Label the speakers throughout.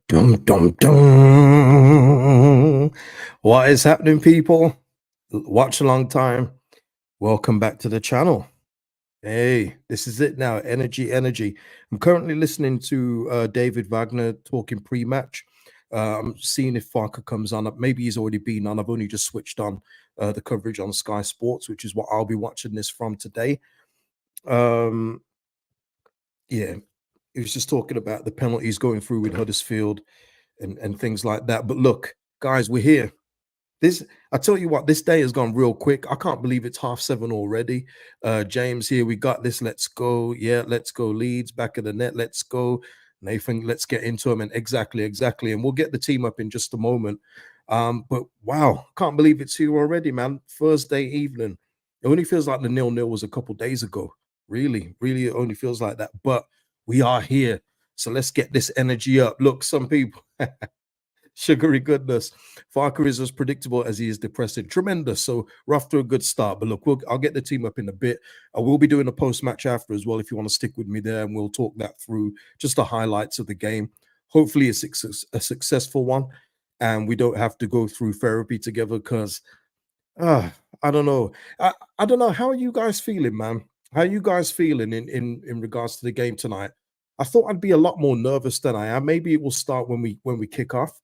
Speaker 1: Dum dum dum. What is happening, people? Watch a long time. Welcome back to the channel. Hey, this is it now. Energy, energy. I'm currently listening to David Wagner talking pre-match. I'm seeing if Farker comes on. Maybe he's already been on. I've only just switched on the coverage on Sky Sports, which is what I'll be watching this from today. Um, yeah, he was just talking about the penalties going through with Huddersfield and things like that. But look, guys, we're here. I tell you what, this day has gone real quick. I can't believe it's 7:30 already. James here, we got this. Let's go. Yeah, let's go. Leeds back of the net. Let's go. Nathan, let's get into them. And exactly. And we'll get the team up in just a moment. But wow, can't believe it's here already, man. Thursday evening. It only feels like the 0-0 was a couple days ago. Really, it only feels like that. But we are here. So let's get this energy up. Look, some people. Sugary goodness. Farker is as predictable as he is depressing. Tremendous. So we're off to a good start. But look, I'll get the team up in a bit. I will be doing a post-match after as well if you want to stick with me there, and we'll talk that through, just the highlights of the game. Hopefully a successful one, and we don't have to go through therapy together because I don't know. I don't know. How are you guys feeling, man? How are you guys feeling in regards to the game tonight? I thought I'd be a lot more nervous than I am. Maybe it will start when we kick off.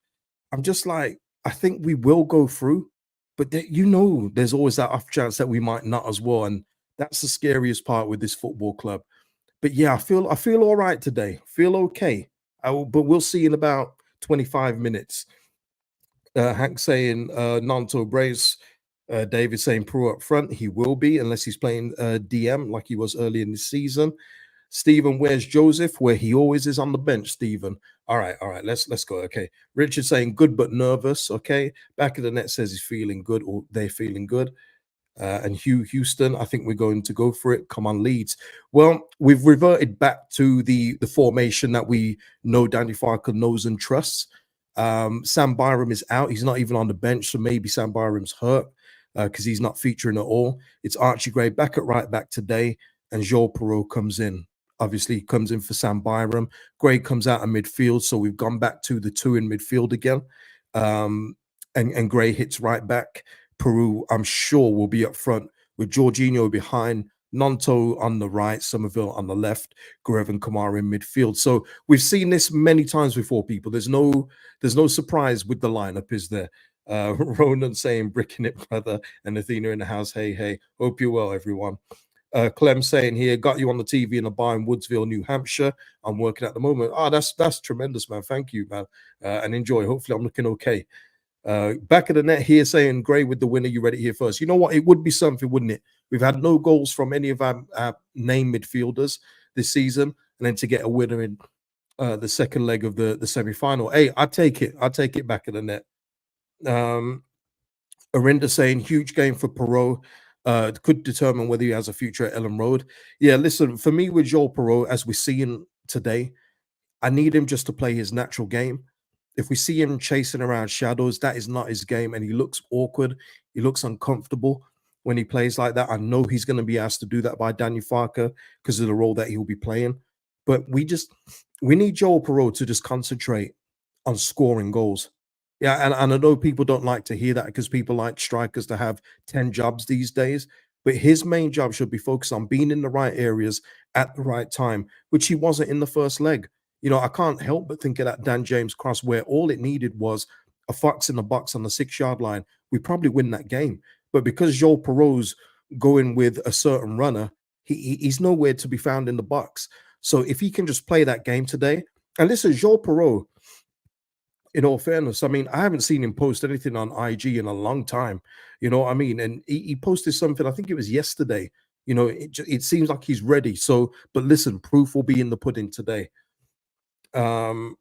Speaker 1: I'm just like, I think we will go through, but there's always that off chance that we might not as well, and that's the scariest part with this football club. But yeah, I feel all right today. Feel okay. But we'll see in about 25 minutes. Hank saying Nanto brace. David saying Pro up front. He will be unless he's playing DM like he was early in the season. Stephen, where's Joseph? Where he always is on the bench, Stephen. All right, let's go. Okay. Richard saying good but nervous. Okay. Back of the net says he's feeling good, or they're feeling good. And Houston, I think we're going to go for it. Come on, Leeds. Well, we've reverted back to the formation that we know Danny Farker knows and trusts. Sam Byram is out. He's not even on the bench, so maybe Sam Byram's hurt because he's not featuring at all. It's Archie Gray back at right back today, and Joel Perreault comes in. Obviously, comes in for Sam Byram. Gray comes out of midfield, so we've gone back to the two in midfield again. And Gray hits right back. Peru, I'm sure, will be up front with Jorginho behind, Nonto on the right, Somerville on the left, Grev and Kamara in midfield. So we've seen this many times before, people. There's no surprise with the lineup, is there? Ronan saying, bricking it, brother, and Athena in the house. Hey. Hope you're well, everyone. Clem saying here, got you on the TV in a bar in Woodsville, New Hampshire. I'm working at the moment. Oh, that's tremendous, man. Thank you, man. And enjoy. Hopefully I'm looking okay. Back of the net here saying, Gray with the winner, you read it here first. You know what? It would be something, wouldn't it? We've had no goals from any of our named midfielders this season, and then to get a winner in the second leg of the semi-final. Hey, I take it. I take it back of the net. Arinda saying, huge game for Perreault. Could determine whether he has a future at Ellen Road. Yeah, listen, for me with Joel Perreault, as we're seeing today, I need him just to play his natural game. If we see him chasing around shadows, that is not his game, and he looks awkward. He looks uncomfortable when he plays like that. I know he's going to be asked to do that by Daniel Farker because of the role that he'll be playing. But we need Joel Perreault to just concentrate on scoring goals. Yeah, and I know people don't like to hear that because people like strikers to have 10 jobs these days. But his main job should be focused on being in the right areas at the right time, which he wasn't in the first leg. You know, I can't help but think of that Dan James cross where all it needed was a fox in the box on the 6-yard line. We probably win that game. But because Joel Perreault's going with a certain runner, he's nowhere to be found in the box. So if he can just play that game today, and listen, Joel Perreault, in all fairness, I mean, I haven't seen him post anything on IG in a long time. You know what I mean? And he posted something, I think it was yesterday. You know, it seems like he's ready. So, but listen, proof will be in the pudding today. Yeah,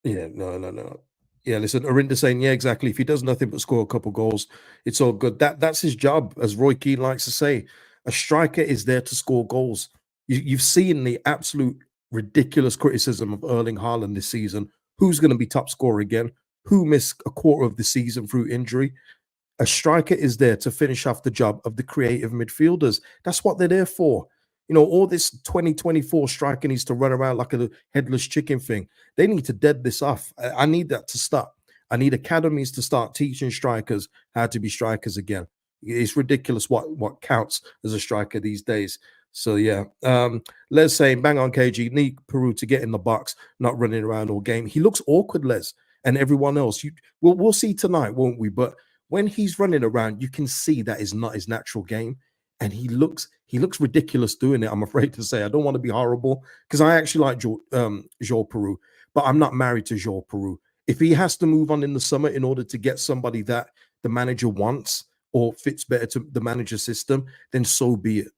Speaker 1: no. Yeah, listen, Arinda saying, yeah, exactly. If he does nothing but score a couple goals, it's all good. That's his job, as Roy Keane likes to say. A striker is there to score goals. You've seen the absolute ridiculous criticism of Erling Haaland this season. Who's going to be top scorer again? Who missed a quarter of the season through injury? A striker is there to finish off the job of the creative midfielders. That's what they're there for. All this 2024 striker needs to run around like a headless chicken thing. They need to dead this off. I need that to stop. I need academies to start teaching strikers how to be strikers again. It's ridiculous what counts as a striker these days. So yeah, Les saying bang on KG, need Peru to get in the box, not running around all game. He looks awkward, Les, and everyone else. We'll see tonight, won't we? But when he's running around, you can see that is not his natural game, and he looks ridiculous doing it. I'm afraid to say. I don't want to be horrible because I actually like Joel Peru, but I'm not married to Joel Peru. If he has to move on in the summer in order to get somebody that the manager wants or fits better to the manager system, then so be it.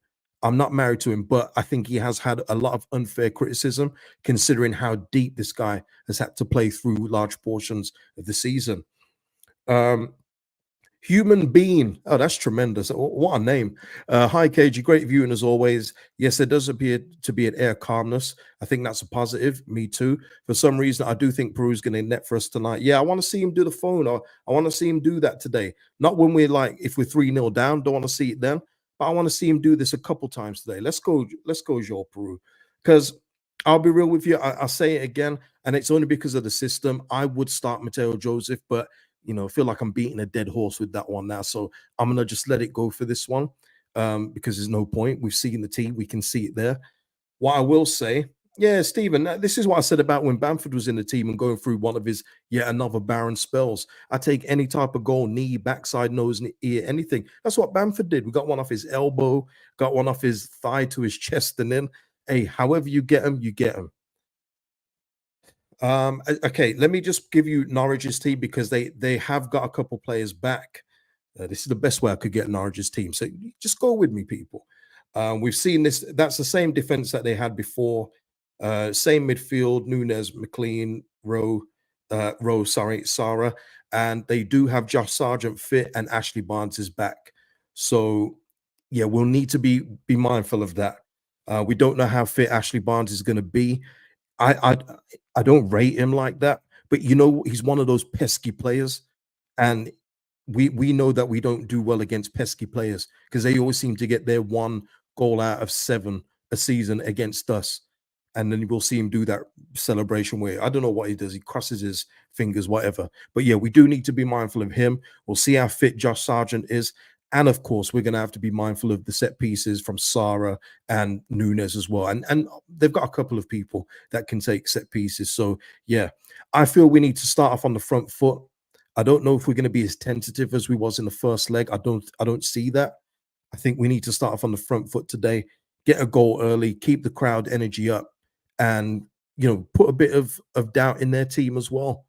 Speaker 1: I'm not married to him, but I think he has had a lot of unfair criticism considering how deep this guy has had to play through large portions of the season. Um, Human Being. Oh, that's tremendous. What a name. Hi, KG. Great viewing as always. Yes, there does appear to be an air calmness. I think that's a positive. Me too. For some reason, I do think Peru's going to net for us tonight. Yeah, I want to see him do the phone. Or I want to see him do that today. Not when we're like, if we're 3-0 down, don't want to see it then. But I want to see him do this a couple times today. Let's go, Joel Peru. Because I'll be real with you. I'll say it again, and it's only because of the system. I would start Mateo Joseph, but feel like I'm beating a dead horse with that one now. So I'm gonna just let it go for this one because there's no point. We've seen the team, we can see it there. What I will say, yeah, Stephen, this is what I said about when Bamford was in the team and going through one of his yet another barren spells. I take any type of goal, knee, backside, nose, ear, anything. That's what Bamford did. We got one off his elbow, got one off his thigh to his chest, and then hey, however you get him, you get him. Okay, let me just give you Norwich's team because they have got a couple players back. This is the best way I could get Norwich's team. So just go with me, people. We've seen this. That's the same defense that they had before. Same midfield: Nunes, McLean, Sarah, and they do have Josh Sargent fit and Ashley Barnes is back. So yeah, we'll need to be mindful of that. We don't know how fit Ashley Barnes is going to be. I I don't rate him like that, but he's one of those pesky players, and we know that we don't do well against pesky players because they always seem to get their one goal out of 7 a season against us, and then we'll see him do that celebration where I don't know what he does. He crosses his fingers, whatever. But yeah, we do need to be mindful of him. We'll see how fit Josh Sargent is. And of course, we're going to have to be mindful of the set pieces from Sarah and Nunes as well. And they've got a couple of people that can take set pieces. So yeah, I feel we need to start off on the front foot. I don't know if we're going to be as tentative as we was in the first leg. I don't see that. I think we need to start off on the front foot today, get a goal early, keep the crowd energy up, and put a bit of doubt in their team as well.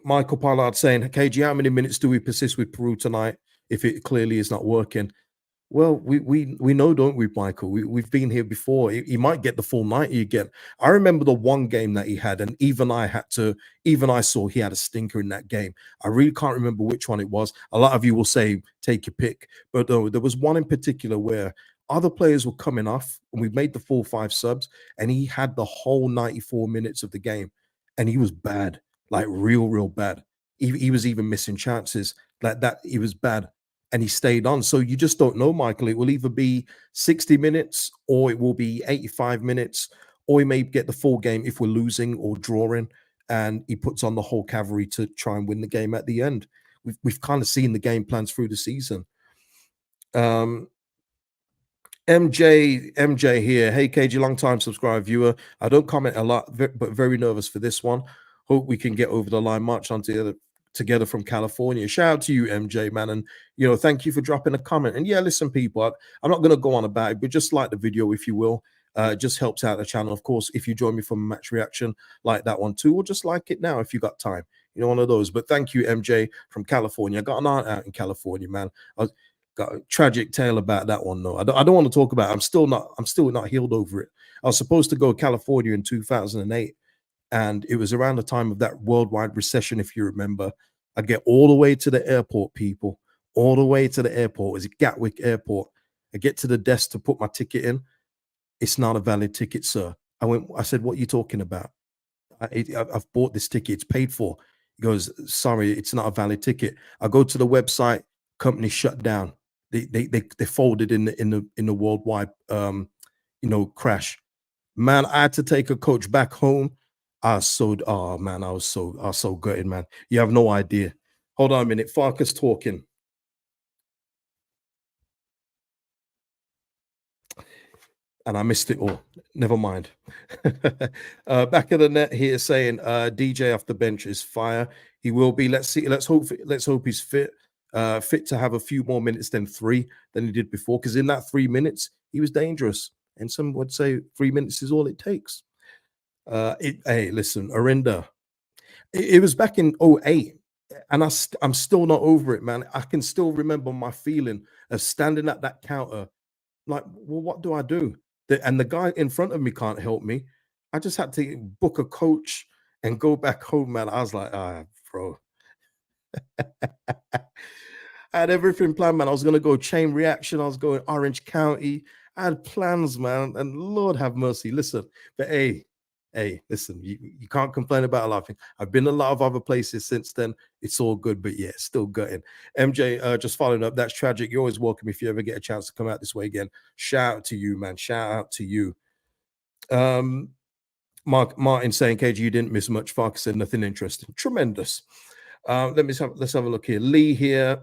Speaker 1: Michael Pollard saying, KG, how many minutes do we persist with Peru tonight if it clearly is not working? Well, we know, don't we, Michael? We've been here before. He might get the full 90 again. I remember the one game that he had, and even I saw he had a stinker in that game. I really can't remember which one it was. A lot of you will say, take your pick. But there was one in particular where other players were coming off, and we made the full 5 subs, and he had the whole 94 minutes of the game, and he was bad, like real bad. He was even missing chances like that. He was bad and he stayed on. So you just don't know, Michael. It will either be 60 minutes or it will be 85 minutes, or he may get the full game if we're losing or drawing, and he puts on the whole cavalry to try and win the game at the end. We've kind of seen the game plans through the season. MJ here. Hey, KG, long time subscriber viewer. I don't comment a lot, but very nervous for this one. Hope we can get over the line, march on together from California. Shout out to you, MJ, man. And, thank you for dropping a comment. And yeah, listen, people, I'm not going to go on about it, but just like the video, if you will. It just helps out the channel. Of course, if you join me for a match reaction, like that one too, or just like it now if you got time. One of those. But thank you, MJ from California. I got an aunt out in California, man. Got a tragic tale about that one though. I don't want to talk about it. I'm still not healed over it. I was supposed to go to California in 2008, and it was around the time of that worldwide recession, if you remember. I get all the way to the airport, people, all the way to the airport. It's Gatwick Airport. I get to the desk to put my ticket in. It's not a valid ticket, sir. I said, what are you talking about? I've bought this ticket. It's paid for. He goes, sorry, it's not a valid ticket. I go to the website, company shut down. they folded in the worldwide crash. Man, I had to take a coach back home. I was so oh man, I was so gutted, man. You have no idea. Hold on a minute. Farkas talking. And I missed it all. Never mind. Back of the net here saying DJ off the bench is fire. He will be. Let's see. Let's hope he's fit. Fit to have a few more minutes than 3 than he did before. Because in that 3 minutes, he was dangerous. And some would say 3 minutes is all it takes. Hey, listen, Arinda. It was back in '08, and I'm still not over it, man. I can still remember my feeling of standing at that counter like, well, what do I do? And the guy in front of me can't help me. I just had to book a coach and go back home, man. I was like, ah, bro. I had everything planned, man. I was gonna go chain reaction. I was going Orange County. I had plans, man. And Lord have mercy. Listen, but hey, listen, you can't complain about a lot of things. I've been a lot of other places since then. It's all good, but yeah, still gutting. MJ, just following up. That's tragic. You're always welcome if you ever get a chance to come out this way again. Shout out to you, man. Shout out to you. Um, Martin saying, KG, you didn't miss much. Farkas said nothing interesting. Tremendous. Let's have a look here. Lee here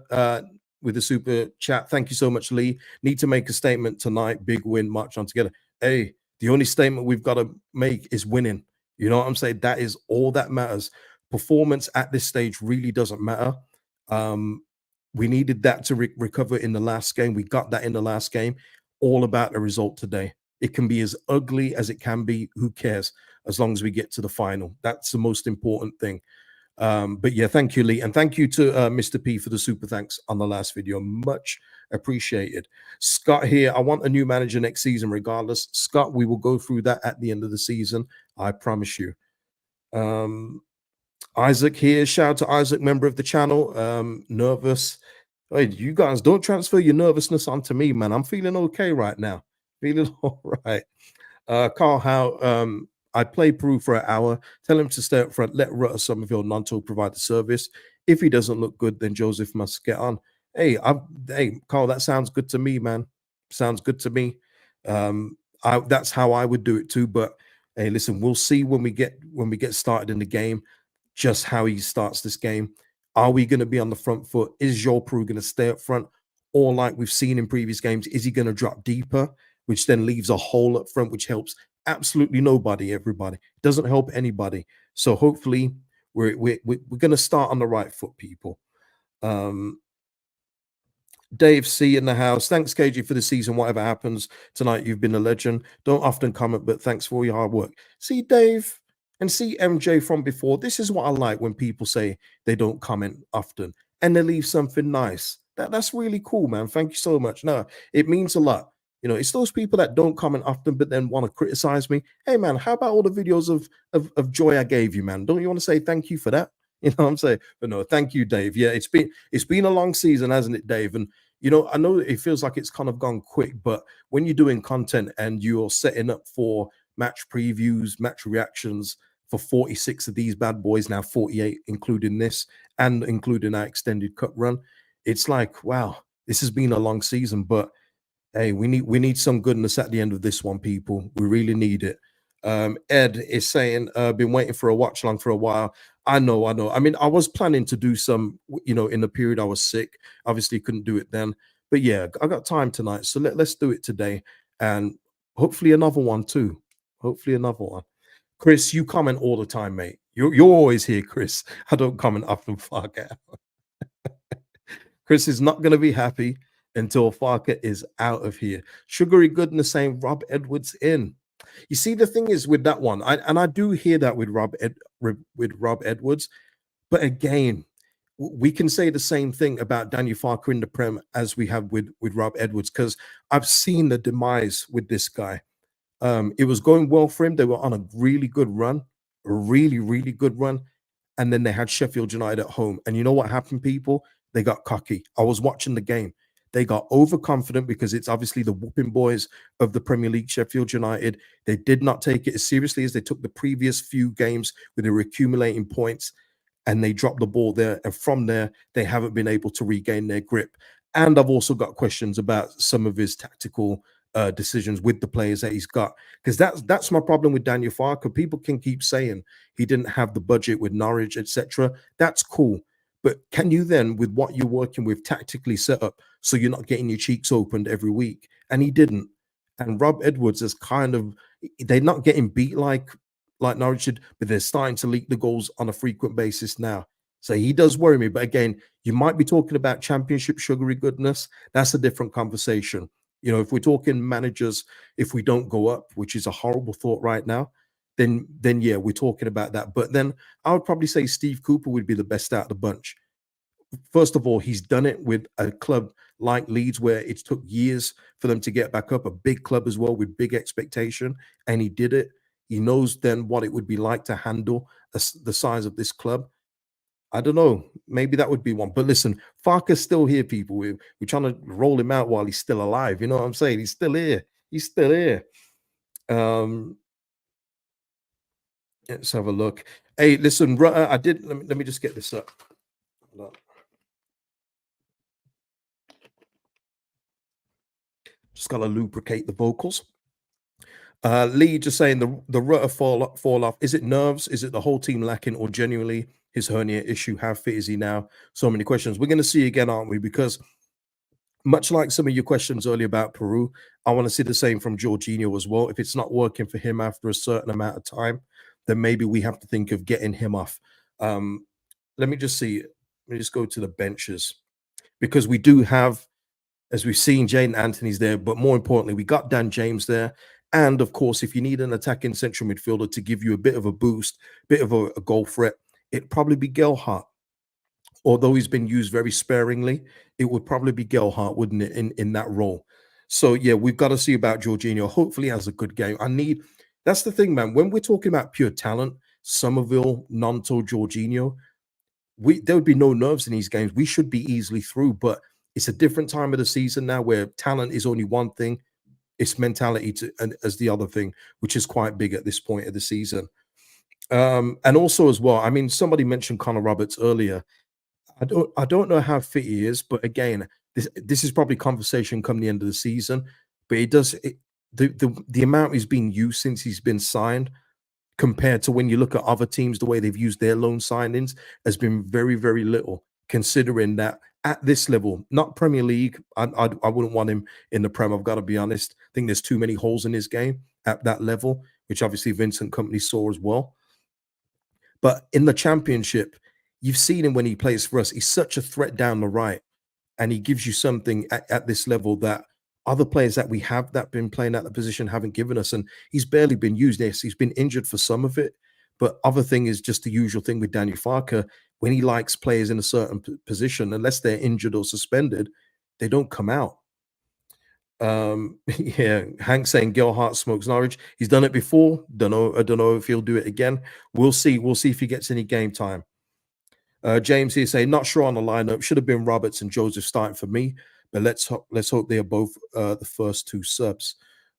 Speaker 1: with the super chat. Thank you so much, Lee. Need to make a statement tonight. Big win, march on together. Hey, the only statement we've got to make is winning. You know what I'm saying? That is all that matters. Performance at this stage really doesn't matter. We needed that to recover in the last game. We got that in the last game. All about the result today. It can be as ugly as it can be. Who cares? As long as we get to the final. That's the most important thing. But yeah, thank you, Lee. And thank you to Mr. P for the super thanks on the last video. Much appreciated. Scott here. I want a new manager next season, regardless. Scott, we will go through that at the end of the season. I promise you. Isaac here. Shout out to Isaac, member of the channel. Nervous. Hey, you guys don't transfer your nervousness onto me, man. I'm feeling okay right now. Feeling all right. Carl Howe, I play Peru for an hour. Tell him to stay up front. Let Rutter Somerville Nanto provide the service. If he doesn't look good, then Joseph must get on. Hey, Carl, that sounds good to me, man. Sounds good to me. That's how I would do it too. But hey, listen, we'll see when we get started in the game, just how he starts this game. Are we going to be on the front foot? Is Joel Peru going to stay up front? Or like we've seen in previous games, is he going to drop deeper, which then leaves a hole up front, which helps absolutely nobody, everybody. Doesn't help anybody. So hopefully we're going to start on the right foot, people. Dave C in the house. Thanks, KG, for the season. Whatever happens tonight, you've been a legend. Don't often comment, but thanks for all your hard work. See, Dave, and see MJ from before. This is what I like when people say they don't comment often and they leave something nice. That's really cool, man. Thank you so much. No, it means a lot. You know, it's those people that don't comment often, but then want to criticize me. Hey, man, how about all the videos of joy I gave you, man? Don't you want to say thank you for that? You know what I'm saying? But no, thank you, Dave. Yeah, it's been a long season, hasn't it, Dave? And you know, I know it feels like it's kind of gone quick, but when you're doing content and you're setting up for match previews, match reactions for 46 of these bad boys, now 48, including this and including our extended cup run, it's like, wow, this has been a long season, but hey, we need some goodness at the end of this one, people. We really need it. Ed is saying, been waiting for a watch along for a while. I know. I mean, I was planning to do some, you know, in the period I was sick. Obviously, couldn't do it then. But yeah, I got time tonight. So let's do it today. And hopefully another one too. Hopefully another one. Chris, you comment all the time, mate. You're always here, Chris. I don't comment often, Farka. Chris is not going to be happy until Farka is out of here. Sugary Goodness saying Rob Edwards in. You see, the thing is with that one, I do hear that with Rob Edwards, but again, we can say the same thing about Daniel Farker in the Prem as we have with Rob Edwards, because I've seen the demise with this guy. It was going well for him. They were on a really good run, a really, really good run. And then they had Sheffield United at home. And you know what happened, people? They got cocky. I was watching the game. They got overconfident because it's obviously the whooping boys of the Premier League, Sheffield United. They did not take it as seriously as they took the previous few games where they were accumulating points, and they dropped the ball there. And from there, they haven't been able to regain their grip. And I've also got questions about some of his tactical decisions with the players that he's got. Because that's my problem with Daniel Farker. People can keep saying he didn't have the budget with Norwich, etc. That's cool. But can you then, with what you're working with, tactically set up so you're not getting your cheeks opened every week? And he didn't. And Rob Edwards is kind of, they're not getting beat like Norwich did, but they're starting to leak the goals on a frequent basis now. So he does worry me. But again, you might be talking about championship sugary goodness. That's a different conversation. You know, if we're talking managers, if we don't go up, which is a horrible thought right now, then yeah, we're talking about that. But then I would probably say Steve Cooper would be the best out of the bunch. First of all, he's done it with a club like Leeds, where it took years for them to get back up, a big club as well with big expectation, and he did it. He knows then what it would be like to handle the size of this club. I don't know. Maybe that would be one. But listen, Farker's still here, people. We're trying to roll him out while he's still alive. You know what I'm saying? He's still here. He's still here. Um, let's have a look. Hey, listen, I did. Let me just get this up. Just gotta lubricate the vocals. Lee just saying the Rutter fall off. Is it nerves? Is it the whole team lacking, or genuinely his hernia issue? How fit is he now? So many questions. We're going to see again, aren't we? Because much like some of your questions earlier about Peru, I want to see the same from Jorginho as well. If it's not working for him after a certain amount of time, then maybe we have to think of getting him off. Um, let me just see. Let me just go to the benches, because we do have, as we've seen, Jaden Anthony's there, but more importantly, we got Dan James there. And of course, if you need an attacking central midfielder to give you a bit of a boost, bit of a goal threat, it'd probably be Gelhardt. Although he's been used very sparingly, it would probably be Gelhardt, wouldn't it, in that role? So yeah, we've got to see about Jorginho. Hopefully, he has a good game. That's the thing, man. When we're talking about pure talent, Somerville, Nonto, Jorginho, there would be no nerves in these games. We should be easily through, but it's a different time of the season now where talent is only one thing, it's mentality as the other thing, which is quite big at this point of the season. And also as well, I mean, somebody mentioned Connor Roberts earlier. I don't know how fit he is, but again, this is probably conversation come the end of the season. But the amount he's been used since he's been signed, compared to when you look at other teams, the way they've used their loan signings has been very, very little, considering that at this level, not Premier League, I wouldn't want him in the Prem. I've got to be honest. I think there's too many holes in his game at that level, which obviously Vincent Company saw as well. But in the Championship, you've seen him when he plays for us. He's such a threat down the right, and he gives you something at this level that other players that we have that been playing at the position haven't given us. And he's barely been used. Yes, he's been injured for some of it, but other thing is just the usual thing with Daniel Farker. When he likes players in a certain position, unless they're injured or suspended, they don't come out. Yeah, Hank saying Gelhardt smokes Norwich. He's done it before. Don't know. I don't know if he'll do it again. We'll see. We'll see if he gets any game time. James here saying, not sure on the lineup. Should have been Roberts and Joseph starting for me, but let's hope they are both the first two subs.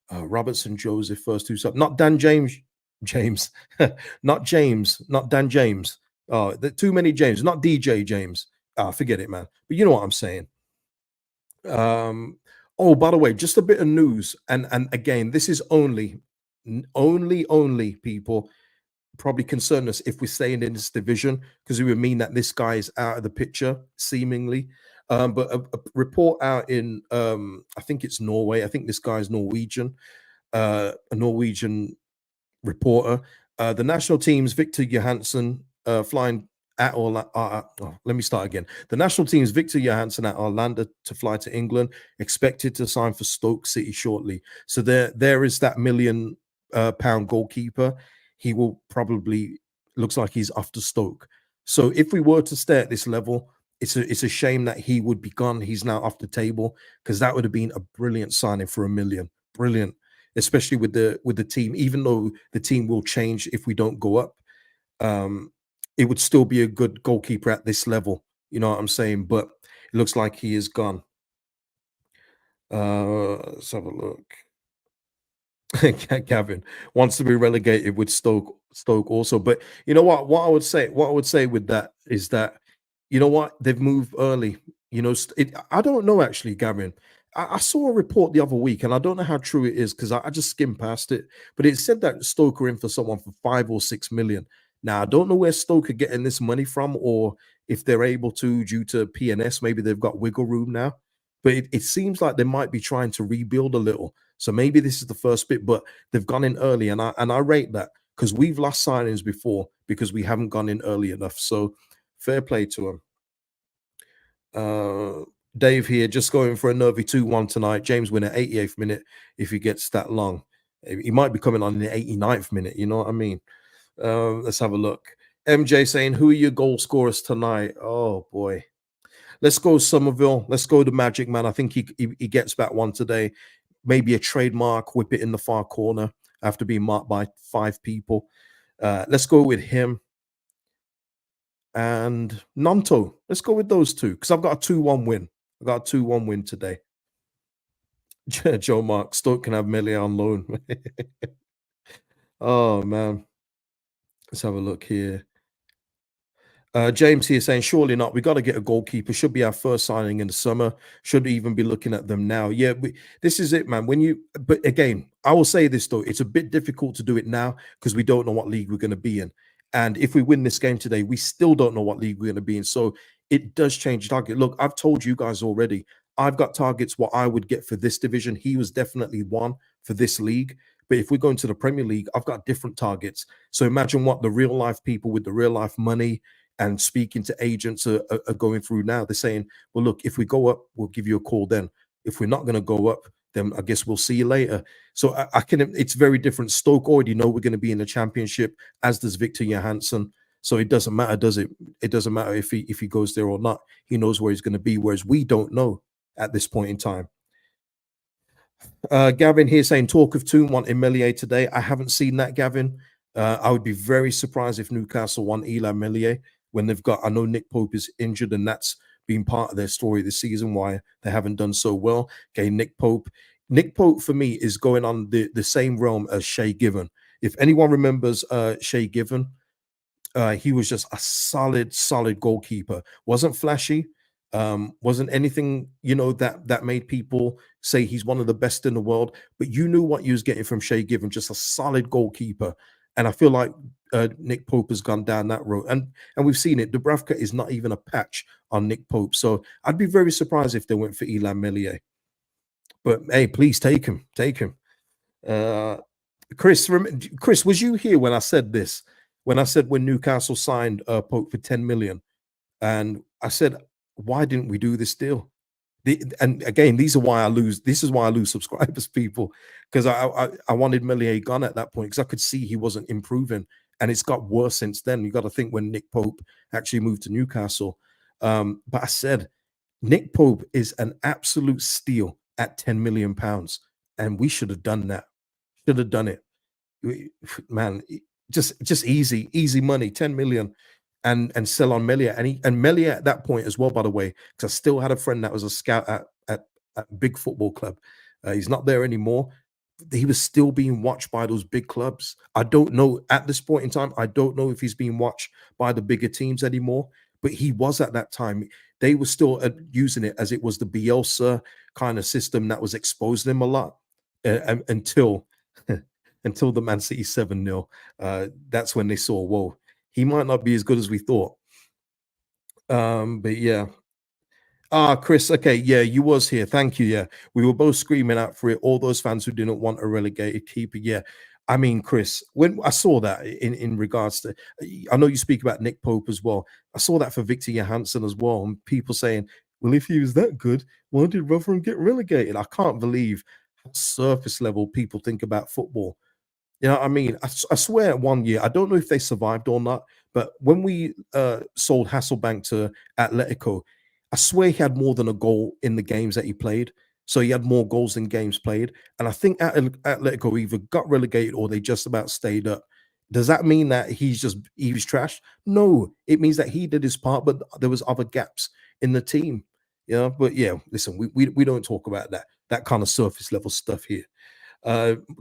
Speaker 1: Roberts and Joseph, first two subs. Not Dan James. James. Not James. Not Dan James. Oh, too many James. Not DJ James. Forget it, man. But you know what I'm saying. Oh, by the way, just a bit of news. And again, this is only people probably concern us if we're staying in this division, because it would mean that this guy is out of the picture, seemingly. But a report out in, I think it's Norway. I think this guy is Norwegian, a Norwegian reporter. The national team's Victor Johansson flying at Orlando. Let me start again. The national team's Victor Johansson at Orlando to fly to England, expected to sign for Stoke City shortly. So there is that £1 million goalkeeper. He will probably, looks like he's off to Stoke. So if we were to stay at this level, it's a shame that he would be gone. He's now off the table, because that would have been a brilliant signing for £1 million. Brilliant, especially with the team. Even though the team will change if we don't go up, it would still be a good goalkeeper at this level. You know what I'm saying? But it looks like he is gone. Let's have a look. Gavin wants to be relegated with Stoke also. But you know what? What I would say with that is that, you know what? They've moved early. I don't know actually, Gavin. I saw a report the other week, and I don't know how true it is because I just skimmed past it. But it said that Stoke are in for someone for 5 or 6 million. Now I don't know where Stoke are getting this money from, or if they're able to due to PNS. Maybe they've got wiggle room now. But it seems like they might be trying to rebuild a little. So maybe this is the first bit, but they've gone in early, and I rate that because we've lost signings before because we haven't gone in early enough. So fair play to them. Uh, Dave here, just going for a nervy 2-1 tonight. James win at 88th minute if he gets that long. He might be coming on in the 89th minute. You know what I mean? Let's have a look. MJ saying, who are your goal scorers tonight? Oh, boy. Let's go Somerville. Let's go the Magic Man. I think he gets that one today. Maybe a trademark, whip it in the far corner after being marked by 5 people. Let's go with him. And Nanto. Let's go with those two because I've got a 2-1 win. I got a 2-1 win today. Joe Mark, Stoke can have Melee on loan. Oh, man. Let's have a look here. James here saying, surely not. We got to get a goalkeeper. Should be our first signing in the summer. Should even be looking at them now. Yeah, this is it, man. But again, I will say this though, it's a bit difficult to do it now because we don't know what league we're going to be in. And if we win this game today, we still don't know what league we're going to be in. So it does change target. Look, I've told you guys already. I've got targets what I would get for this division. He was definitely one for this league. But if we go into the Premier League, I've got different targets. So imagine what the real life people with the real life money and speaking to agents are going through now. They're saying, well, look, if we go up, we'll give you a call then. If we're not going to go up, then I guess we'll see you later. So it's very different. Stoke already know we're going to be in the championship, as does Victor Johansson. So it doesn't matter, does it? It doesn't matter if he goes there or not. He knows where he's going to be, whereas we don't know at this point in time. Gavin here saying talk of 2-1 in Meslier today. I haven't seen that, Gavin. I would be very surprised if Newcastle won Eli Meslier when they've got, I know Nick Pope is injured and that's been part of their story this season, why they haven't done so well. Okay, Nick Pope for me is going on the same realm as Shay Given. If anyone remembers Shay Given, he was just a solid goalkeeper. Wasn't flashy, wasn't anything that made people say he's one of the best in the world, but you knew what you was getting from Shay Given, just a solid goalkeeper. And I feel like Nick Pope has gone down that road, and we've seen it. Dubravka is not even a patch on Nick Pope, so I'd be very surprised if they went for Elan Meslier. But hey, please take him. Chris, was you here when I said this? When I said when Newcastle signed Pope for 10 million, and I said, why didn't we do this deal? And again, these are why I lose. This is why I lose subscribers, people, because I wanted Meslier gone at that point because I could see he wasn't improving, and it's got worse since then. You got to think when Nick Pope actually moved to Newcastle. But I said Nick Pope is an absolute steal at 10 million pounds, and we should have done that. Should have done it, man. Just easy money, 10 million. And sell on Meslier. And Meslier at that point as well, by the way, because I still had a friend that was a scout at big football club. He's not there anymore. He was still being watched by those big clubs. I don't know at this point in time. I don't know if he's being watched by the bigger teams anymore, but he was at that time. They were still using it as it was the Bielsa kind of system that was exposing him a lot until until the Man City 7-0. That's when they saw, whoa, he might not be as good as we thought. But yeah. Chris, okay, yeah, you was here. Thank you. Yeah, we were both screaming out for it. All those fans who didn't want a relegated keeper. Yeah, I mean, Chris, when I saw that in regards to, I know you speak about Nick Pope as well. I saw that for Victor Johansson as well, and people saying, well, if he was that good, why did Rotherham get relegated? I can't believe how surface level people think about football. You know what I mean? I swear one year, I don't know if they survived or not, but when we sold Hasselbank to Atletico, I swear he had more than a goal in the games that he played. So he had more goals than games played. And I think Atletico either got relegated or they just about stayed up. Does that mean that he was trashed? No, it means that he did his part, but there was other gaps in the team. Yeah, but yeah, listen, we don't talk about that kind of surface level stuff here.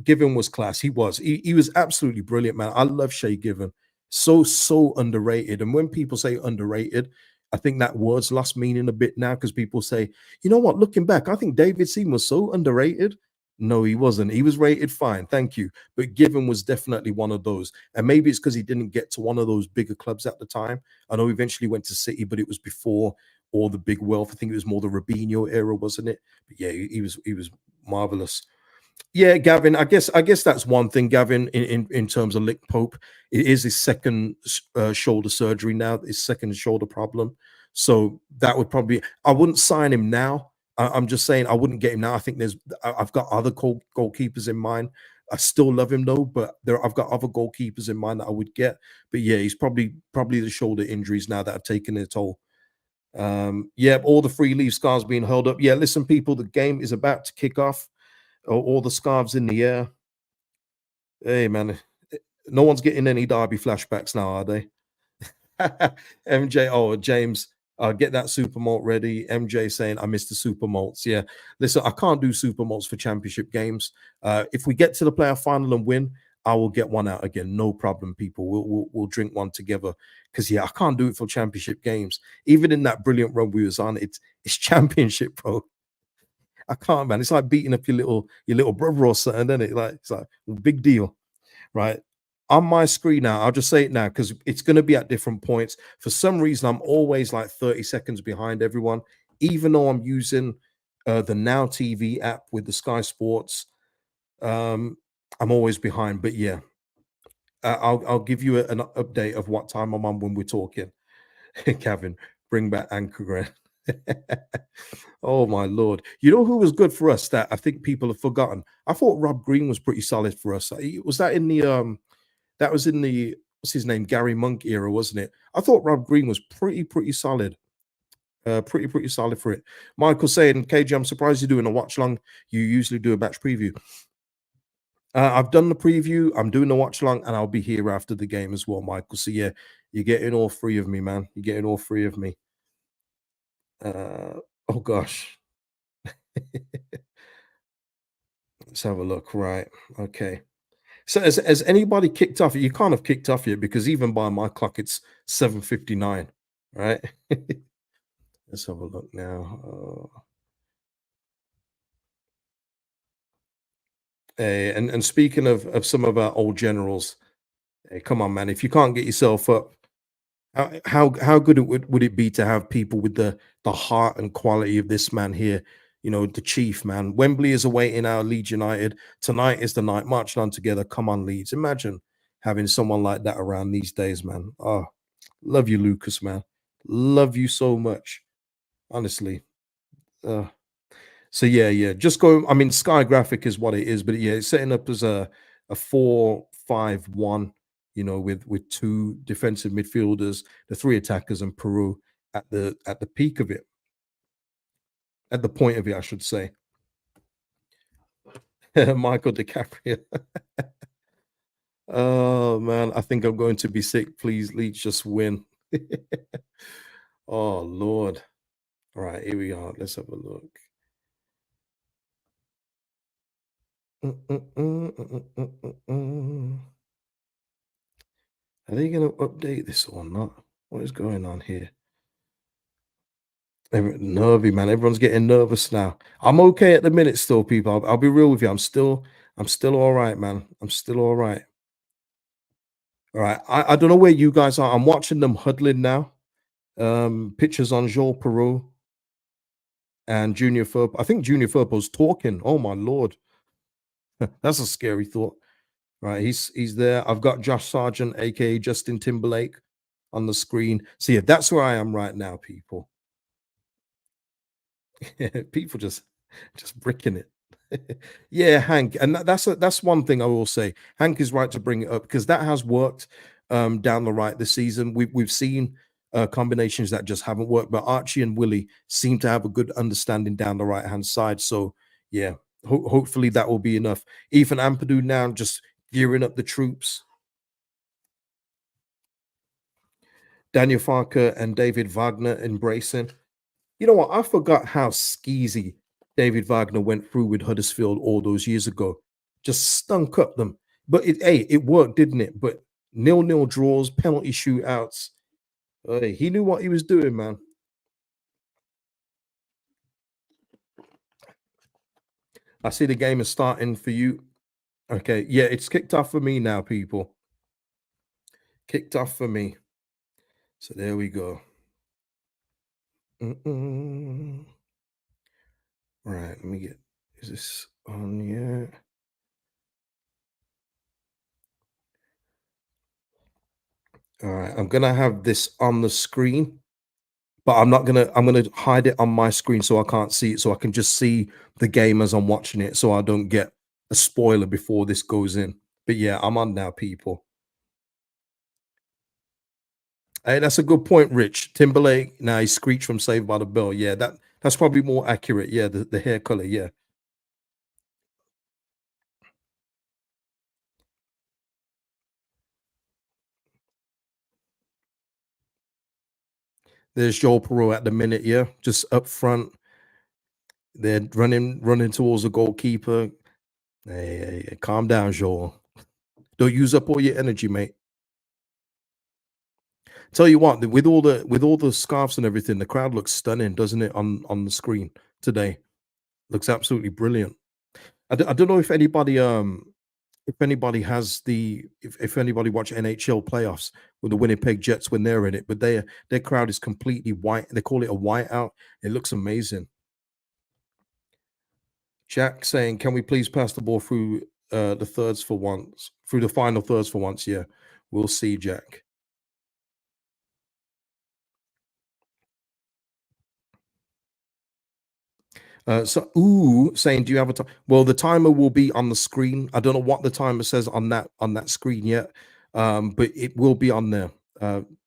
Speaker 1: Given was class. He was absolutely brilliant, man. I love Shay Given. So underrated. And when people say underrated, I think that word's lost meaning a bit now because people say, you know what, looking back, I think David Seaman was so underrated. No, he wasn't. He was rated fine, thank you. But Given was definitely one of those. And maybe it's because he didn't get to one of those bigger clubs at the time. I know he eventually went to City, but it was before all the big wealth. I think it was more the Robinho era, wasn't it? But yeah, he was marvelous. Yeah, Gavin. I guess that's one thing, Gavin. In terms of Lick Pope, it is his second shoulder surgery now. His second shoulder problem. So that would probably. I wouldn't sign him now. I'm just saying I wouldn't get him now. I think I've got other goalkeepers in mind. I still love him though, but I've got other goalkeepers in mind that I would get. But yeah, he's probably the shoulder injuries now that have taken their toll. Yeah, all the free leave scars being held up. Yeah, listen, people, the game is about to kick off. All the scarves in the air. Hey, man, no one's getting any Derby flashbacks now, are they? MJ, oh, James, get that super malt ready. MJ saying, I missed the super malts. Yeah, listen, I can't do super malts for championship games. If we get to the playoff final and win, I will get one out again. No problem, people. We'll drink one together. Because yeah, I can't do it for championship games. Even in that brilliant run we was on, it's championship, bro. I can't, man. It's like beating up your little brother or something, isn't it? Like it's like big deal, right? On my screen now, I'll just say it now because it's going to be at different points. For some reason, I'm always like 30 seconds behind everyone, even though I'm using the Now TV app with the Sky Sports. Um, I'm always behind, but yeah, I'll give you an update of what time I'm on when we're talking. Kevin, bring back Anchor. Oh my lord! You know who was good for us that I think people have forgotten? I thought Rob Green was pretty solid for us. Was that in the That was in the what's his name, Gary Monk era, wasn't it? I thought Rob Green was pretty solid. Pretty solid for it. Michael saying, KG, I'm surprised you're doing a watch long. You usually do a match preview. I've done the preview. I'm doing the watch along, and I'll be here after the game as well, Michael. So yeah, you're getting all three of me, man. You're getting all three of me. Oh gosh. Let's have a look. Right. Okay. So has anybody kicked off? You can't have kicked off yet because even by my clock, it's 7:59. Right. Let's have a look now. And speaking of some of our old generals, hey, come on, man. If you can't get yourself up, how good would it be to have people with the heart and quality of this man here? You know, the chief man. Wembley is awaiting our Leeds United. Tonight is the night. Marching on together. Come on, Leeds. Imagine having someone like that around these days, man. Oh, love you, Lucas, man. Love you so much. Honestly. Uh, so yeah. Just go. I mean, Sky Graphic is what it is, but yeah, it's setting up as a 4-5-1. You know, with two defensive midfielders, the three attackers, and Peru at the peak of it, at the point of it, I should say. Michael DiCaprio. Oh man, I think I'm going to be sick. Please, Leeds, just win. Oh Lord. All right, here we are. Let's have a look. Are they going to update this or not? What is going on here? Nervy, man. Everyone's getting nervous now. I'm okay at the minute still, people. I'll be real with you. I'm still all right, man. I'm still all right. All right. I don't know where you guys are. I'm watching them huddling now. Pictures on Joel Peru and Junior Furpo. I think Junior Furpo's talking. Oh my lord. That's a scary thought. Right, he's there. I've got Josh Sargent, aka Justin Timberlake, on the screen. So yeah, that's where I am right now, people. People just bricking it. Yeah, Hank, and that's one thing I will say. Hank is right to bring it up because that has worked down the right this season. We've seen combinations that just haven't worked, but Archie and Willie seem to have a good understanding down the right hand side. So yeah, hopefully that will be enough. Ethan Ampadu now just gearing up the troops. Daniel Farker and David Wagner embracing. You know what? I forgot how skeezy David Wagner went through with Huddersfield all those years ago. Just stunk up them. But it worked, didn't it? But 0-0 draws, penalty shootouts. Hey, he knew what he was doing, man. I see the game is starting for you. Okay, yeah, it's kicked off for me now, people. Kicked off for me. So there we go. Mm-mm. Right, let me get. Is this on yet? All right, I'm gonna have this on the screen, but I'm gonna hide it on my screen so I can't see it, so I can just see the game as I'm watching it, so I don't get a spoiler before this goes in. But yeah, I'm on now, people. Hey, that's a good point, Rich. Timberlake. Now he screeched from Saved by the Bell. Yeah, that's probably more accurate. Yeah, the hair color. Yeah, there's Joel Perot at the minute. Yeah, just up front. They're running towards the goalkeeper. Hey, calm down, Joel. Don't use up all your energy, mate. Tell you what, with all the scarves and everything, the crowd looks stunning, doesn't it? On the screen today, looks absolutely brilliant. I don't know if anybody has if anybody watch NHL playoffs with the Winnipeg Jets when they're in it, but their crowd is completely white. They call it a whiteout. It looks amazing. Jack saying, "Can we please pass the ball through the thirds for once? Through the final thirds for once?" Yeah, we'll see, Jack. Saying, "Do you have a time?" Well, the timer will be on the screen. I don't know what the timer says on that screen yet, but it will be on there.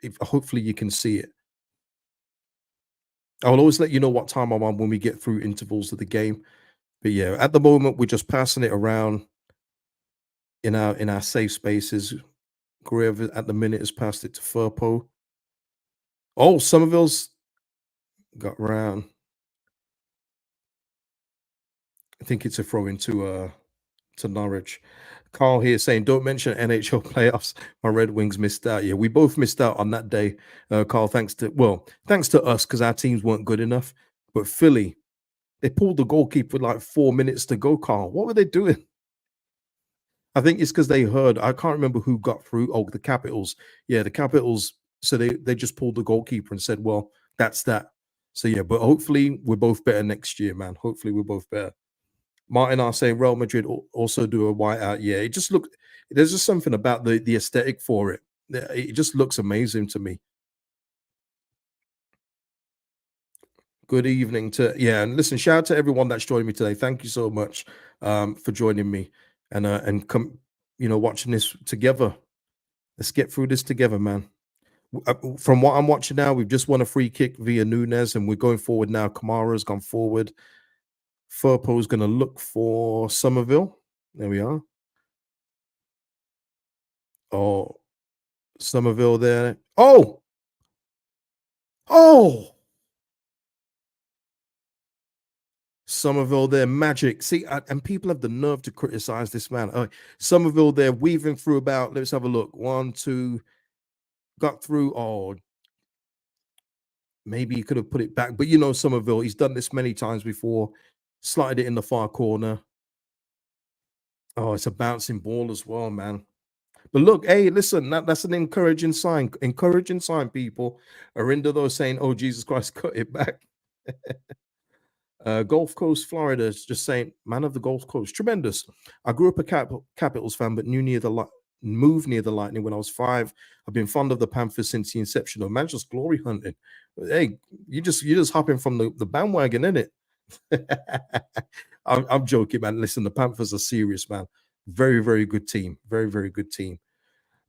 Speaker 1: If hopefully you can see it. I'll always let you know what time I'm on when we get through intervals of the game. But yeah, at the moment we're just passing it around in our safe spaces. Whoever at the minute has passed it to Furpo. Oh, Somerville's got round. I think it's a throw into to Norwich. Carl here saying, "Don't mention NHL playoffs. My Red Wings missed out." Yeah, we both missed out on that day, Carl. Thanks to us because our teams weren't good enough. But Philly, they pulled the goalkeeper with like 4 minutes to go. Carl, what were they doing? I think it's because they heard. I can't remember who got through. Oh, the Capitals. Yeah, the Capitals. So they just pulled the goalkeeper and said, "Well, that's that." So yeah, but hopefully we're both better next year, man. Hopefully we're both better. Martin are saying Real Madrid also do a whiteout. Yeah, it just look. There's just something about the aesthetic for it. It just looks amazing to me. Good evening to yeah, and listen, shout out to everyone that's joining me today. Thank you so much for joining me and come, watching this together. Let's get through this together, man. From what I'm watching now, we've just won a free kick via Nunez, and we're going forward now. Kamara's gone forward. Furpo's going to look for Somerville. There we are. Oh, Somerville there. Oh, Somerville there, magic. See, and people have the nerve to criticize this man. Somerville there, weaving through about. Let's have a look. One, two, got through. Oh, maybe he could have put it back, but Somerville, he's done this many times before. Slotted it in the far corner. Oh, it's a bouncing ball as well, man. But look, hey, listen, that's an encouraging sign. Encouraging sign, people. Arinda though saying, "Oh Jesus Christ, cut it back." Gulf Coast, Florida is just saying, "Man of the Gulf Coast, tremendous." I grew up a Capitals fan, but moved near the Lightning when I was 5. I've been fond of the Panthers since the inception of Manchester glory hunting. Hey, you just hopping from the bandwagon, isn't it? I'm joking, man. Listen, the Panthers are serious, man. Very, very good team. Very, very good team.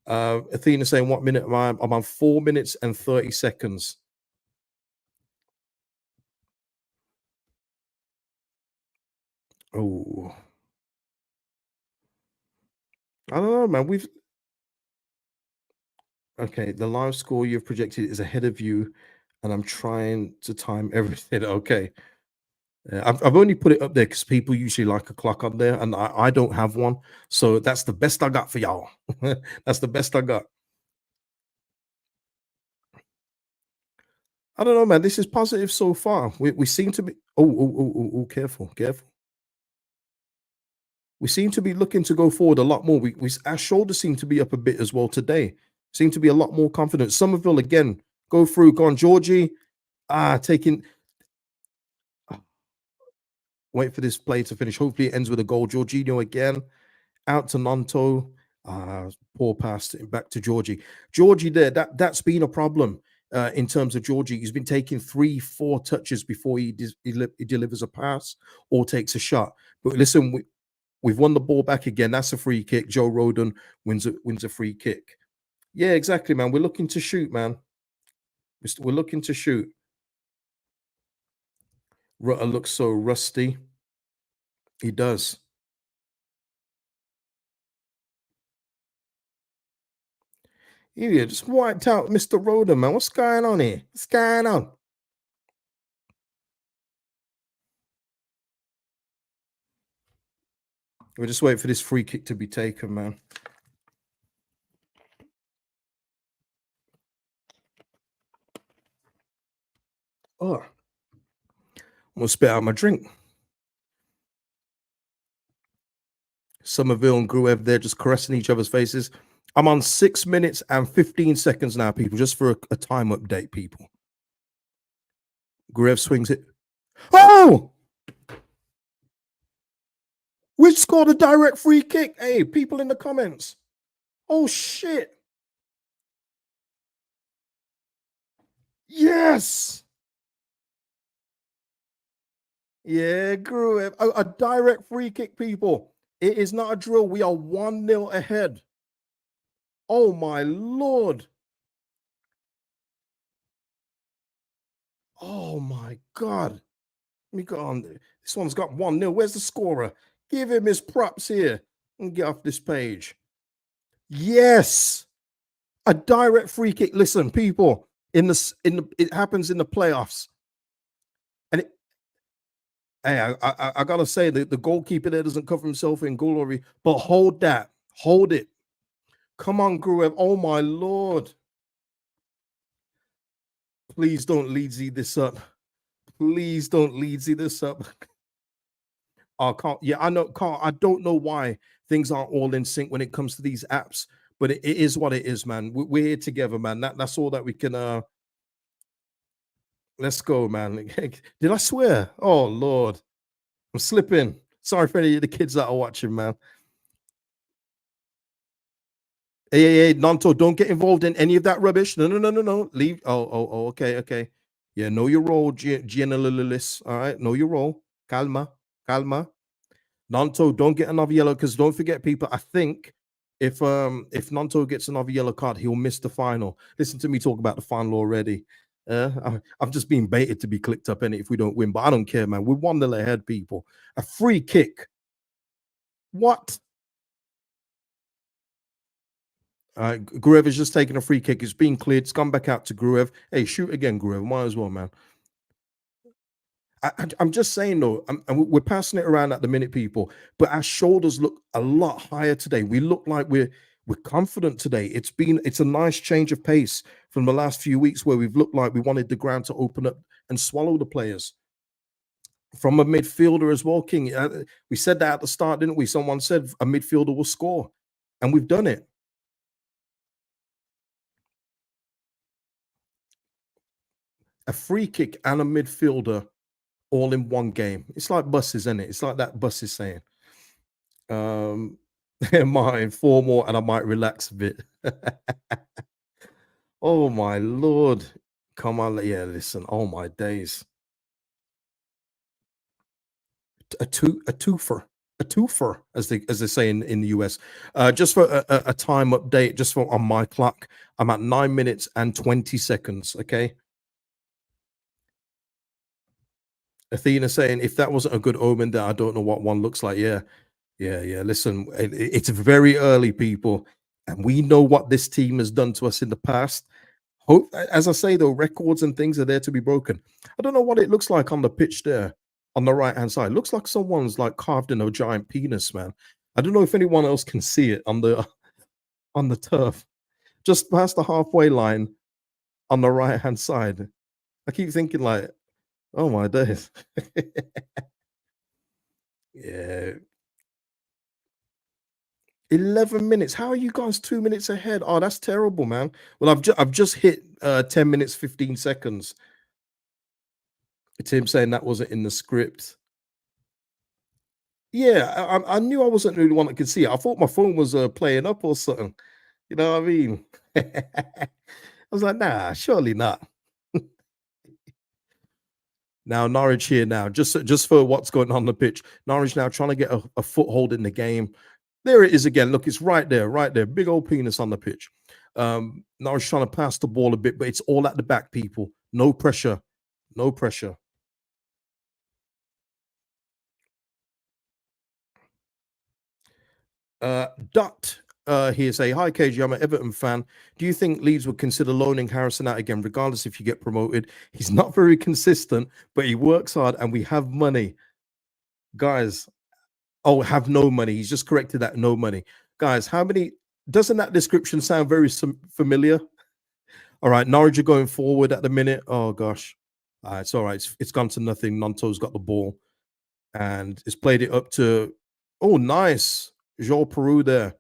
Speaker 1: Athena saying, "What minute am I? I'm on 4 minutes and 30 seconds." Oh, I don't know, man. Okay, the live score you've projected is ahead of you, and I'm trying to time everything. Okay, I've only put it up there because people usually like a clock on there, and I don't have one, so that's the best I got for y'all. That's the best I got. I don't know, man. This is positive so far. We seem to be. Oh, careful, careful. We seem to be looking to go forward a lot more. Our shoulders seem to be up a bit as well today. Seem to be a lot more confident. Somerville again, go through, go on, Georgie. Taking. Wait for this play to finish. Hopefully, it ends with a goal. Jorginho again, out to Nanto. Poor pass back to Georgie. Georgie there. That's been a problem in terms of Georgie. He's been taking 3-4 touches before he delivers a pass or takes a shot. But listen, we've won the ball back again. That's a free kick. Joe Roden wins a free kick. Yeah, exactly, man. We're looking to shoot, man. We're looking to shoot. Rutter looks so rusty. He does. Yeah, just wiped out Mr. Roden, man. What's going on here? What's going on? We'll just wait for this free kick to be taken, man. Oh, I'm gonna spit out my drink. Somerville and Gruev, they're just caressing each other's faces. I'm on 6 minutes and 15 seconds now, people, just for a time update, people. Gruev swings it. Oh! We scored a direct free kick. Hey, people in the comments. Oh, shit. Yes. Yeah, Gruev. A direct free kick, people. It is not a drill. We are 1-0 ahead. Oh, my Lord. Oh, my God. Let me go on. This one's got 1-0. Where's the scorer? Give him his props here and get off this page. Yes. A direct free kick. Listen, people, it happens in the playoffs. And hey, I gotta say that the goalkeeper there doesn't cover himself in glory, but hold that. Hold it. Come on, Gruev. Oh my Lord. Please don't Leedsy this up. Please don't Leedsy this up. Oh, Carl, yeah, I know, Carl. I don't know why things aren't all in sync when it comes to these apps, but it is what it is, man. We're here together, man. That's all that we can. Let's go, man. Did I swear? Oh Lord, I'm slipping. Sorry for any of the kids that are watching, man. Hey, Nanto, don't get involved in any of that rubbish. No. Leave. Oh, okay. Yeah, know your role, Gianna. All right, know your role. Calma. Nanto, don't get another yellow because don't forget, people. I think if Nanto gets another yellow card, he'll miss the final. Listen to me talk about the final already. I'm just being baited to be clicked up in it if we don't win, but I don't care, man. We're 1-0 ahead, people. A free kick. What? Gruev is just taking a free kick. It's been cleared. It's gone back out to Gruev. Hey, shoot again, Gruev. Might as well, man. I'm just saying though, and we're passing it around at the minute, people. But our shoulders look a lot higher today. We look like we're confident today. It's a nice change of pace from the last few weeks where we've looked like we wanted the ground to open up and swallow the players. From a midfielder as well, King. We said that at the start, didn't we? Someone said a midfielder will score, and we've done it. A free kick and a midfielder all in one game. It's like buses, isn't it? It's like that bus is saying. Martin, 4 more and I might relax a bit. Oh my Lord. Come on. Yeah, listen. Oh my days. A twofer, as they say in the US. Just for a time update, just for on my clock, I'm at 9 minutes and 20 seconds. Okay. Athena saying, if that wasn't a good omen, then I don't know what one looks like. Yeah. Listen, it's very early, people, and we know what this team has done to us in the past. Hope, as I say, though, records and things are there to be broken. I don't know what it looks like on the pitch there on the right hand side. Looks like someone's like carved in a giant penis, man. I don't know if anyone else can see it on the turf, just past the halfway line on the right hand side. I keep thinking like, oh my days. Yeah, 11 minutes. How are you guys 2 minutes ahead? Oh, that's terrible, man. Well, I've just hit 10 minutes 15 seconds. It's him saying that wasn't in the script. Yeah, I knew I wasn't the only one that could see it. I thought my phone was playing up or something. You know what I mean? I was like, nah, surely not. Now Norwich here now, just for what's going on the pitch. Norwich now trying to get a foothold in the game. There it is again. Look, it's right there, right there. Big old penis on the pitch. Norwich trying to pass the ball a bit, but it's all at the back, people. No pressure. No pressure. Dot here say, hi KG, I'm an Everton fan. Do you think Leeds would consider loaning Harrison out again, regardless if you get promoted? He's not very consistent, but he works hard and we have money. Guys, oh, have no money. He's just corrected that no money. Guys, how many doesn't that description sound very familiar? All right, Norwich are going forward at the minute. Oh gosh. It's all right. It's gone to nothing. Nanto's got the ball and it's played it up to oh nice. Joel Peru there.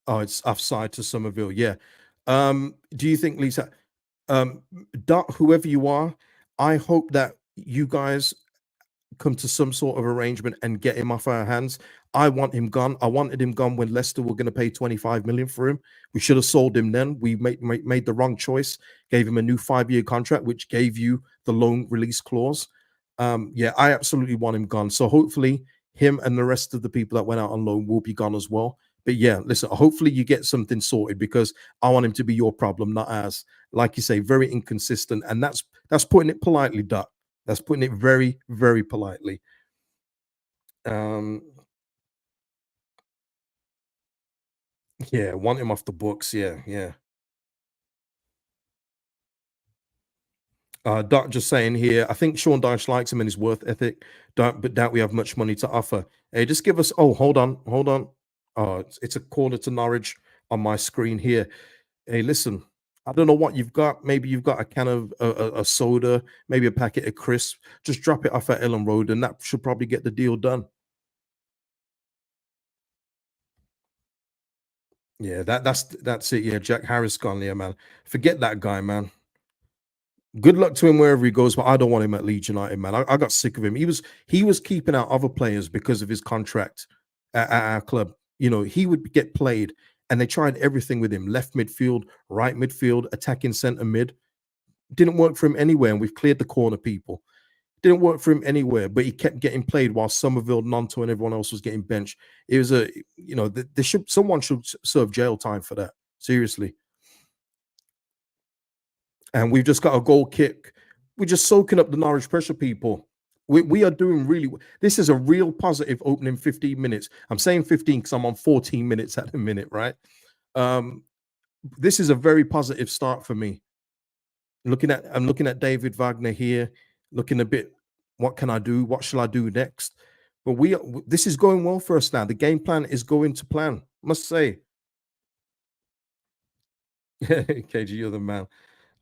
Speaker 1: Oh, it's offside to Somerville. Yeah. Do you think, Lisa, um, whoever you are, I hope that you guys come to some sort of arrangement and get him off our hands. I want him gone. I wanted him gone when Leicester were going to pay 25 million for him. We should have sold him then. We made the wrong choice, gave him a new 5-year contract, which gave you the loan release clause. Yeah, I absolutely want him gone. So hopefully him and the rest of the people that went out on loan will be gone as well. But yeah, listen, hopefully you get something sorted because I want him to be your problem, not ours. Like you say, very inconsistent. And that's putting it politely, Duck. That's putting it very, very politely. Um, yeah, want him off the books. Yeah, yeah. Doc just saying here, I think Sean Dyche likes him and his worth ethic. Don't but doubt we have much money to offer. Hey, just give us. Oh, hold on, hold on. Oh, it's a corner to Norwich on my screen here. Hey, listen, I don't know what you've got. Maybe you've got a can of a soda, maybe a packet of crisps. Just drop it off at Ellen Road, and that should probably get the deal done. Yeah, that's it. Yeah, Jack Harris gone. Yeah, man. Forget that guy, man. Good luck to him wherever he goes, but I don't want him at Leeds United, man. I got sick of him. He was keeping out other players because of his contract at our club. You know, he would get played, and they tried everything with him: left midfield, right midfield, attacking centre mid. Didn't work for him anywhere, and we've cleared the corner people. Didn't work for him anywhere, but he kept getting played while Somerville, Nonto, and everyone else was getting benched. It was they should someone should serve jail time for that. Seriously. And we've just got a goal kick. We're just soaking up the Norwich pressure, people. We are doing really this is a real positive opening 15 minutes. I'm saying 15 because I'm on 14 minutes at the minute, right? Um, this is a very positive start for me. I'm looking at David Wagner here, looking a bit, what can I do? What shall I do next? But this is going well for us now. The game plan is going to plan, must say. KG, you're the man.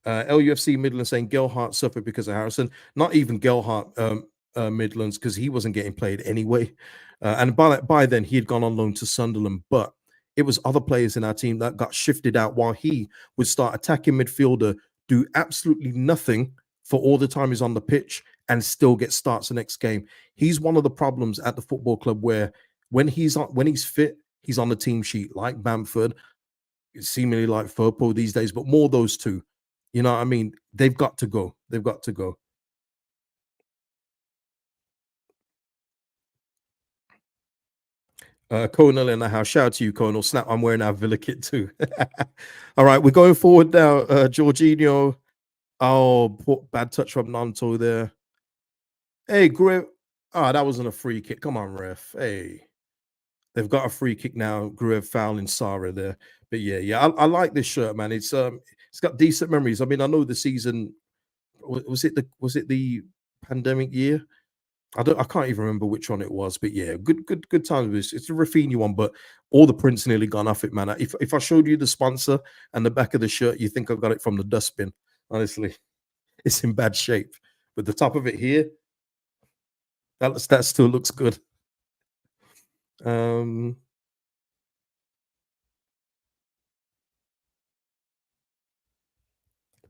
Speaker 1: LUFC Midland saying Gelhart suffered because of Harrison. Not even Gelhart Midlands because he wasn't getting played anyway. And by then he had gone on loan to Sunderland, but it was other players in our team that got shifted out while he would start attacking midfielder, do absolutely nothing for all the time he's on the pitch, and still get starts the next game. He's one of the problems at the football club where when he's fit, he's on the team sheet like Bamford, seemingly like Firpo these days, but more those two. You know what I mean? They've got to go. They've got to go. Conal in the house. Shout out to you, Conal. Snap, I'm wearing our Villa kit too. All right, we're going forward now. Jorginho. Oh, bad touch from Nanto there. Hey, Griff. Oh, that wasn't a free kick. Come on, ref. Hey. They've got a free kick now. Gruev fouling Sara there. But yeah. I like this shirt, man. It's got decent memories. I mean, I know the season was it the pandemic year? I can't even remember which one it was, but yeah, good times. It's a Rafinha one, but all the prints nearly gone off it, man. If I showed you the sponsor and the back of the shirt, you think I got it from the dustbin. Honestly, it's in bad shape. But the top of it here, that still looks good. Um,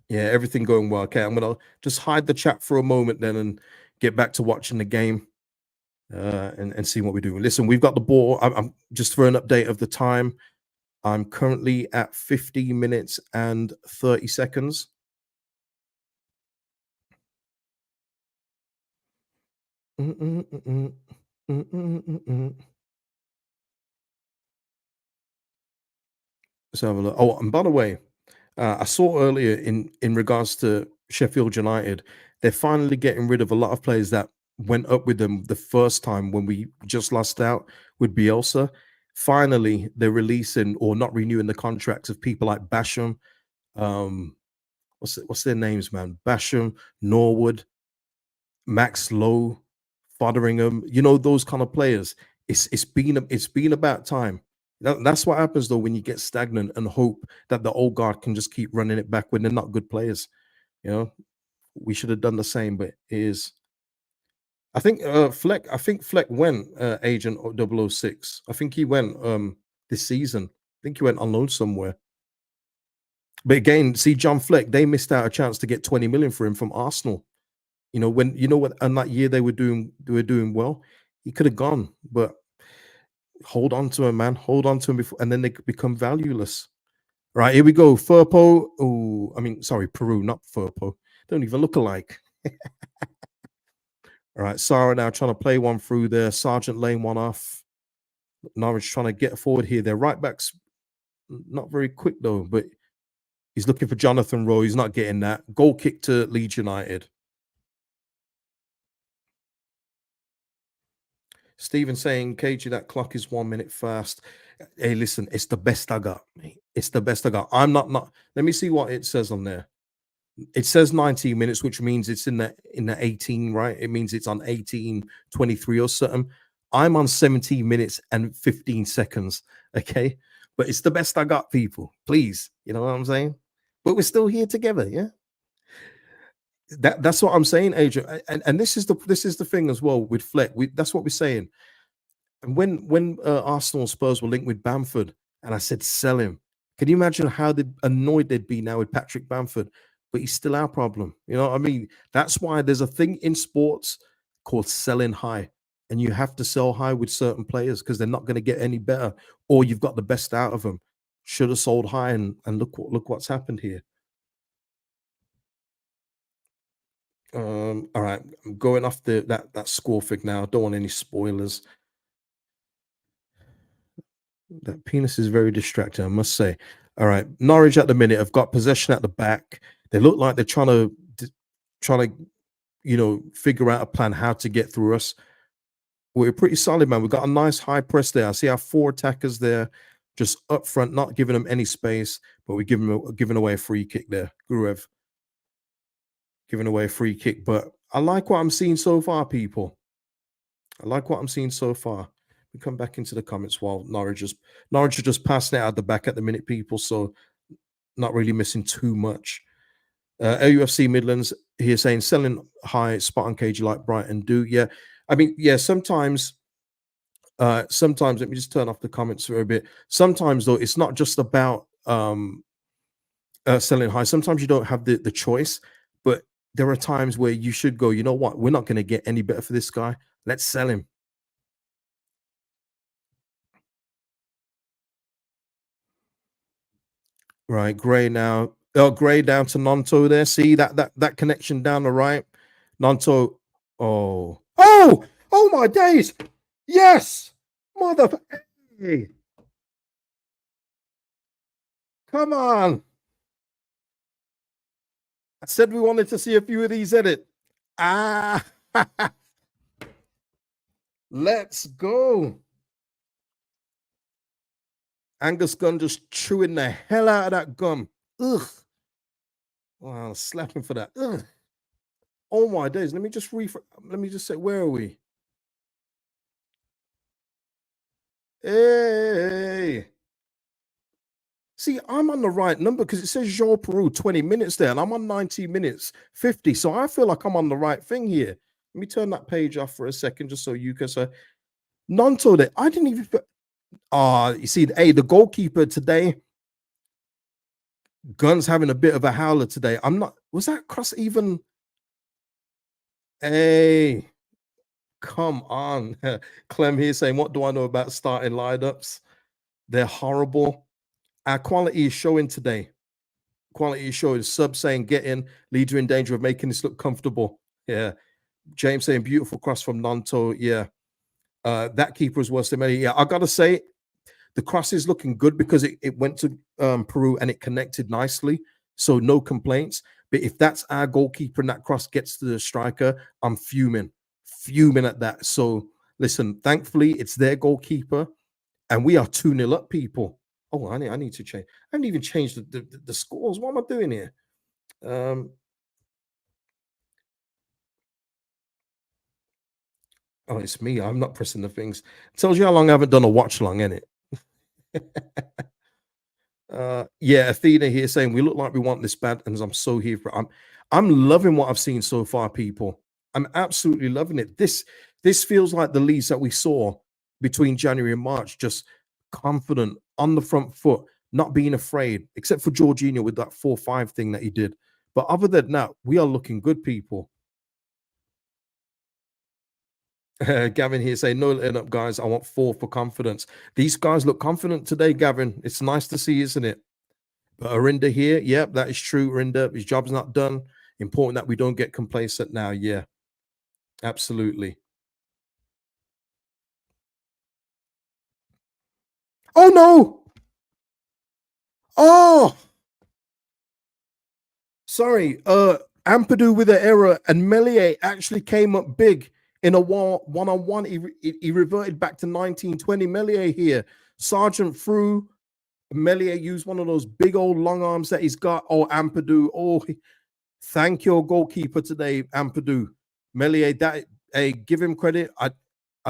Speaker 1: yeah, everything going well. Okay, I'm gonna just hide the chat for a moment then and get back to watching the game and see what we're doing. Listen, we've got the ball. I'm just for an update of the time. I'm currently at 50 minutes and 30 seconds. Let's have a look. Oh, and by the way, I saw earlier in regards to Sheffield United, they're finally getting rid of a lot of players that went up with them the first time when we just lost out with Bielsa. Finally, they're releasing or not renewing the contracts of people like Basham. Um, what's their names, man? Basham, Norwood, Max Lowe, Fotheringham, those kind of players. It's been about time. That's what happens though when you get stagnant and hope that the old guard can just keep running it back when they're not good players. You know, we should have done the same, but it is. I think Fleck went agent 006. I think he went this season. I think he went on loan somewhere. But again, see John Fleck, they missed out a chance to get 20 million for him from Arsenal. When what and that year they were doing well, he could have gone, but hold on to him, man. Hold on to him before, and then they could become valueless. Right, here we go. Furpo. Oh, I mean, sorry, Peru, not Furpo. Don't even look alike. All right, Sarah now trying to play one through there. Sergeant laying one off. Norwich trying to get forward here. Their right back's not very quick though, but he's looking for Jonathan Rowe. He's not getting that. Goal kick to Leeds United. Stephen saying, Kagey, that clock is 1 minute fast. Hey, listen, it's the best I got, mate. It's the best I got. I'm not. Let me see what it says on there. It says 19 minutes, which means it's in the 18, right? It means it's on 18:23 or something. I'm on 17 minutes and 15 seconds. Okay. But it's the best I got, people. Please. You know what I'm saying? But we're still here together, yeah. That's what I'm saying, Adrian. And this is the thing as well with Fleck. That's what we're saying. And when Arsenal and Spurs were linked with Bamford, and I said sell him, can you imagine how annoyed they'd be now with Patrick Bamford? But he's still our problem. You know what I mean? That's why there's a thing in sports called selling high, and you have to sell high with certain players because they're not going to get any better, or you've got the best out of them. Should have sold high, and look what's happened here. All right, I'm going off that score fig now. I don't want any spoilers. That penis is very distracting, I must say. All right, Norwich at the minute have got possession at the back. They look like they're trying to figure out a plan how to get through us. We're pretty solid, man. We've got a nice high press there. I see our four attackers there, just up front, not giving them any space, but we're giving away a free kick there. Gurev giving away a free kick, but I like what I'm seeing so far, people. I like what I'm seeing so far. We come back into the comments while Norwich are just passing it out the back at the minute, people. So not really missing too much. AUFC Midlands here saying selling high, spot on Cagey like Brighton do. Yeah, I mean, yeah. Sometimes let me just turn off the comments for a bit. Sometimes though, it's not just about selling high. Sometimes you don't have the choice, but there are times where you should go. You know what? We're not going to get any better for this guy. Let's sell him. Right, Gray now. Oh, Gray down to Nonto there. See that connection down the right. Nonto. Oh my days. Yes. Mother. Hey, come on. I said we wanted to see a few of these in it. Ah, let's go. Angus Gunn just chewing the hell out of that gum. Ugh. Wow, slapping for that. Ugh. Oh my days. Let me just let me just say, where are we? Hey. See, I'm on the right number because it says Jean Peru 20 minutes there, and I'm on 90 minutes 50. So I feel like I'm on the right thing here. Let me turn that page off for a second just so you can say Nonto there. I didn't even you see, hey, the goalkeeper today, Guns having a bit of a howler today. I'm not, was that cross even? Hey, come on. Clem here saying, what do I know about starting lineups? They're horrible. Our quality is showing today. Quality is showing. Sub saying, get in. Leeds are in danger of making this look comfortable. Yeah. James saying, beautiful cross from Nanto. Yeah. That keeper is worse than many. Yeah. I got to say, the cross is looking good because it went to Peru and it connected nicely. So no complaints. But if that's our goalkeeper and that cross gets to the striker, I'm fuming at that. So listen, thankfully, it's their goalkeeper and we are 2-0 up, people. Oh, I need to change. I haven't even changed the scores. What am I doing here? Oh, it's me. I'm not pressing the things. Tells you how long I haven't done a watch long, innit? Yeah, Athena here saying we look like we want this bad, and I'm so here for. I'm loving what I've seen so far, people. I'm absolutely loving it. This feels like the Leeds that we saw between January and March, just confident on the front foot, not being afraid, except for Jorginho with that 4-5 thing that he did. But other than that, we are looking good, people. Gavin here saying, no letting up, guys. I want 4 for confidence. These guys look confident today, Gavin. It's nice to see, isn't it? But Arinda here, yep, that is true. Arinda, his job's not done. Important that we don't get complacent now. Yeah, absolutely. Oh no! Oh, sorry. Ampadu with an error, and Melier actually came up big in a one-on-one. He reverted back to 1920. Melier here. Sergeant through. Melier used one of those big old long arms that he's got. Oh, Ampadu. Oh, thank your goalkeeper today, Ampadu. Melier, that hey, give him credit. I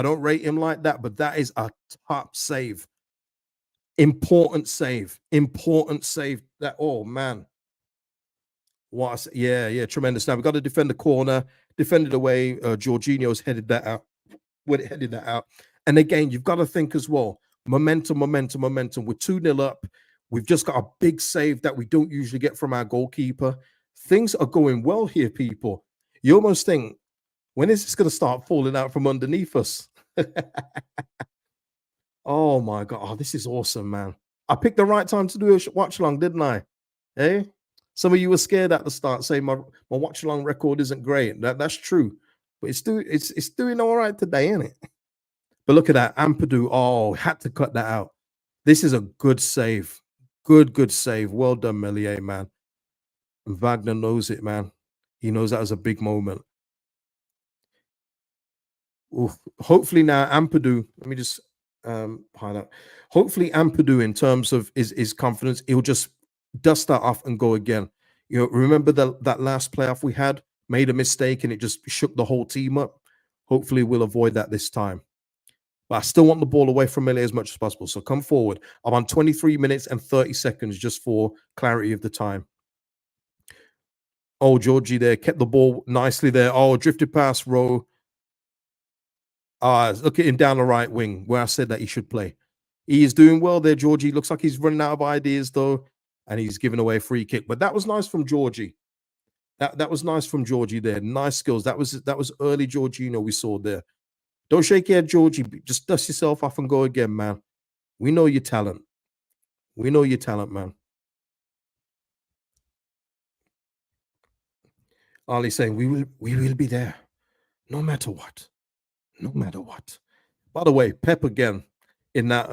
Speaker 1: don't rate him like that, but that is a top save. Important save. Important save. That oh man. What yeah, tremendous. Now we've got to defend the corner, defend it away. Jorginho's headed that out. When it headed that out. And again, you've got to think as well. Momentum. We're 2-0 up. We've just got a big save that we don't usually get from our goalkeeper. Things are going well here, people. You almost think, when is this going to start falling out from underneath us? Oh my God. Oh, this is awesome, man. I picked the right time to do a watch along, didn't I? Hey, some of you were scared at the start, saying my watch along record isn't great. That's true, but it's doing all right today, isn't it? But look at that, Ampadu. Oh, had to cut that out. This is a good save. Good save. Well done, Melier, man. And Wagner knows it, man. He knows that was a big moment. Oof. Hopefully now Ampadu, let me just highlight. Hopefully Ampadu, in terms of his confidence, he'll just dust that off and go again. You know, remember that last playoff we had, made a mistake and it just shook the whole team up. Hopefully we'll avoid that this time. But I still want the ball away from Mele as much as possible. So come forward. I'm on 23 minutes and 30 seconds just for clarity of the time. Oh, Georgie there kept the ball nicely there. Oh, drifted past Rowe. Look at him down the right wing where I said that he should play. He is doing well there, Georgie. Looks like he's running out of ideas though, and he's giving away a free kick. But that was nice from Georgie. That was nice from Georgie there. Nice skills. That was early Jorginho we saw there. Don't shake your head, Georgie. Just dust yourself off and go again, man. We know your talent. We know your talent, man. Ali saying we will be there, no matter what. No matter what. By the way, Pep again in that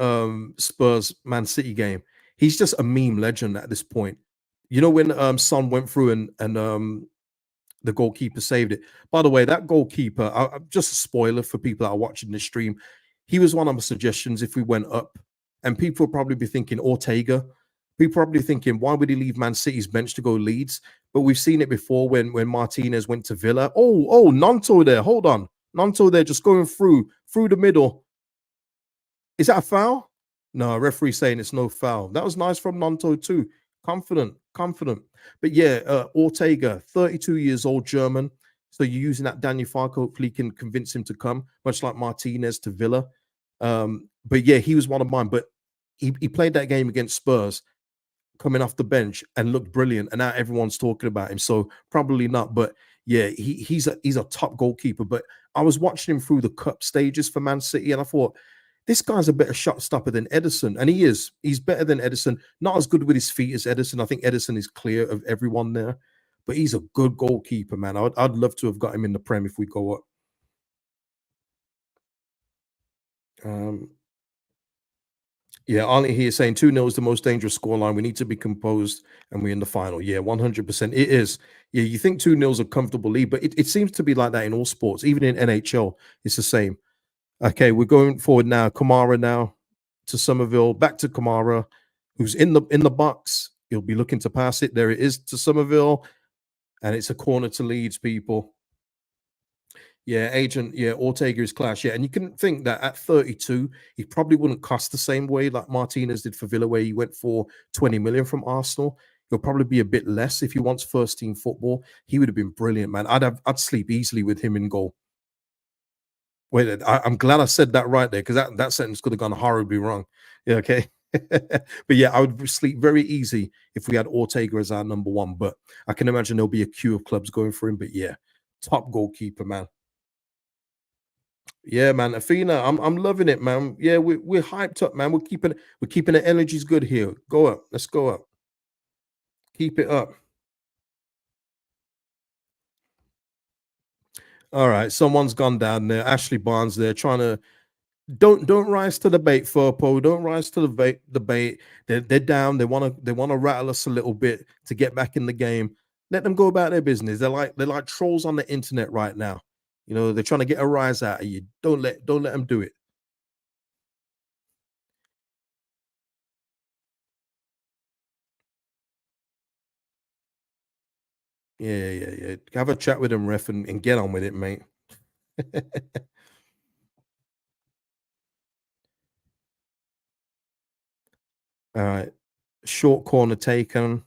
Speaker 1: Spurs Man City game. He's just a meme legend at this point. You know when Son went through and the goalkeeper saved it. By the way, that goalkeeper, just a spoiler for people that are watching this stream, he was one of my suggestions if we went up. And people will probably be thinking Ortega. People probably thinking, why would he leave Man City's bench to go Leeds? but we've seen it before when Martinez went to Villa. Oh, Nanto there. Hold on. Nanto there just going through the middle. Is that a foul? No, referee saying it's no foul. That was nice from Nanto too. Confident, confident. But yeah, Ortega, 32 years old, German. So you're using that Daniel Farke. Hopefully, you can convince him to come, much like Martinez to Villa. But yeah, he was one of mine. But he played that game against Spurs, coming off the bench and looked brilliant, and now everyone's talking about him. So probably not, but yeah, he's a top goalkeeper. But I was watching him through the cup stages for Man City, and I thought this guy's a better shot stopper than Edison, and he is. He's better than Edison. Not as good with his feet as Edison. I think Edison is clear of everyone there, but he's a good goalkeeper, man. I'd love to have got him in the Prem if we go up. Um, Yeah, Arlie here saying 2-0 is the most dangerous scoreline. We need to be composed and we're in the final. Yeah, 100%. It is. Yeah, you think 2-0 is a comfortable lead, but it seems to be like that in all sports. Even in NHL, it's the same. Okay, we're going forward now. Kamara now to Somerville. Back to Kamara, who's in the box. He'll be looking to pass it. There it is to Somerville. And it's a corner to Leeds, people. Yeah, agent. Yeah, Ortega is class. Yeah, and you can think that at 32, he probably wouldn't cost the same way like Martinez did for Villa, where he went for 20 million from Arsenal. He'll probably be a bit less if he wants first team football. He would have been brilliant, man. I'd sleep easily with him in goal. Wait, I'm glad I said that right there because that sentence could have gone horribly wrong. Yeah, okay. But yeah, I would sleep very easy if we had Ortega as our number one. But I can imagine there'll be a queue of clubs going for him. But yeah, top goalkeeper, man. Yeah, man. Athena, I'm loving it, man. Yeah, we're hyped up, man. We're keeping the energies good here. Go up. Let's go up. Keep it up. All right. Someone's gone down there. Ashley Barnes there trying to don't rise to the bait, Furpo. Don't rise to the bait. They're down. They wanna rattle us a little bit to get back in the game. Let them go about their business. They're like trolls on the internet right now. You know, they're trying to get a rise out of you. Don't let them do it. Yeah. Have a chat with them, ref, and get on with it, mate. All right. Short corner taken.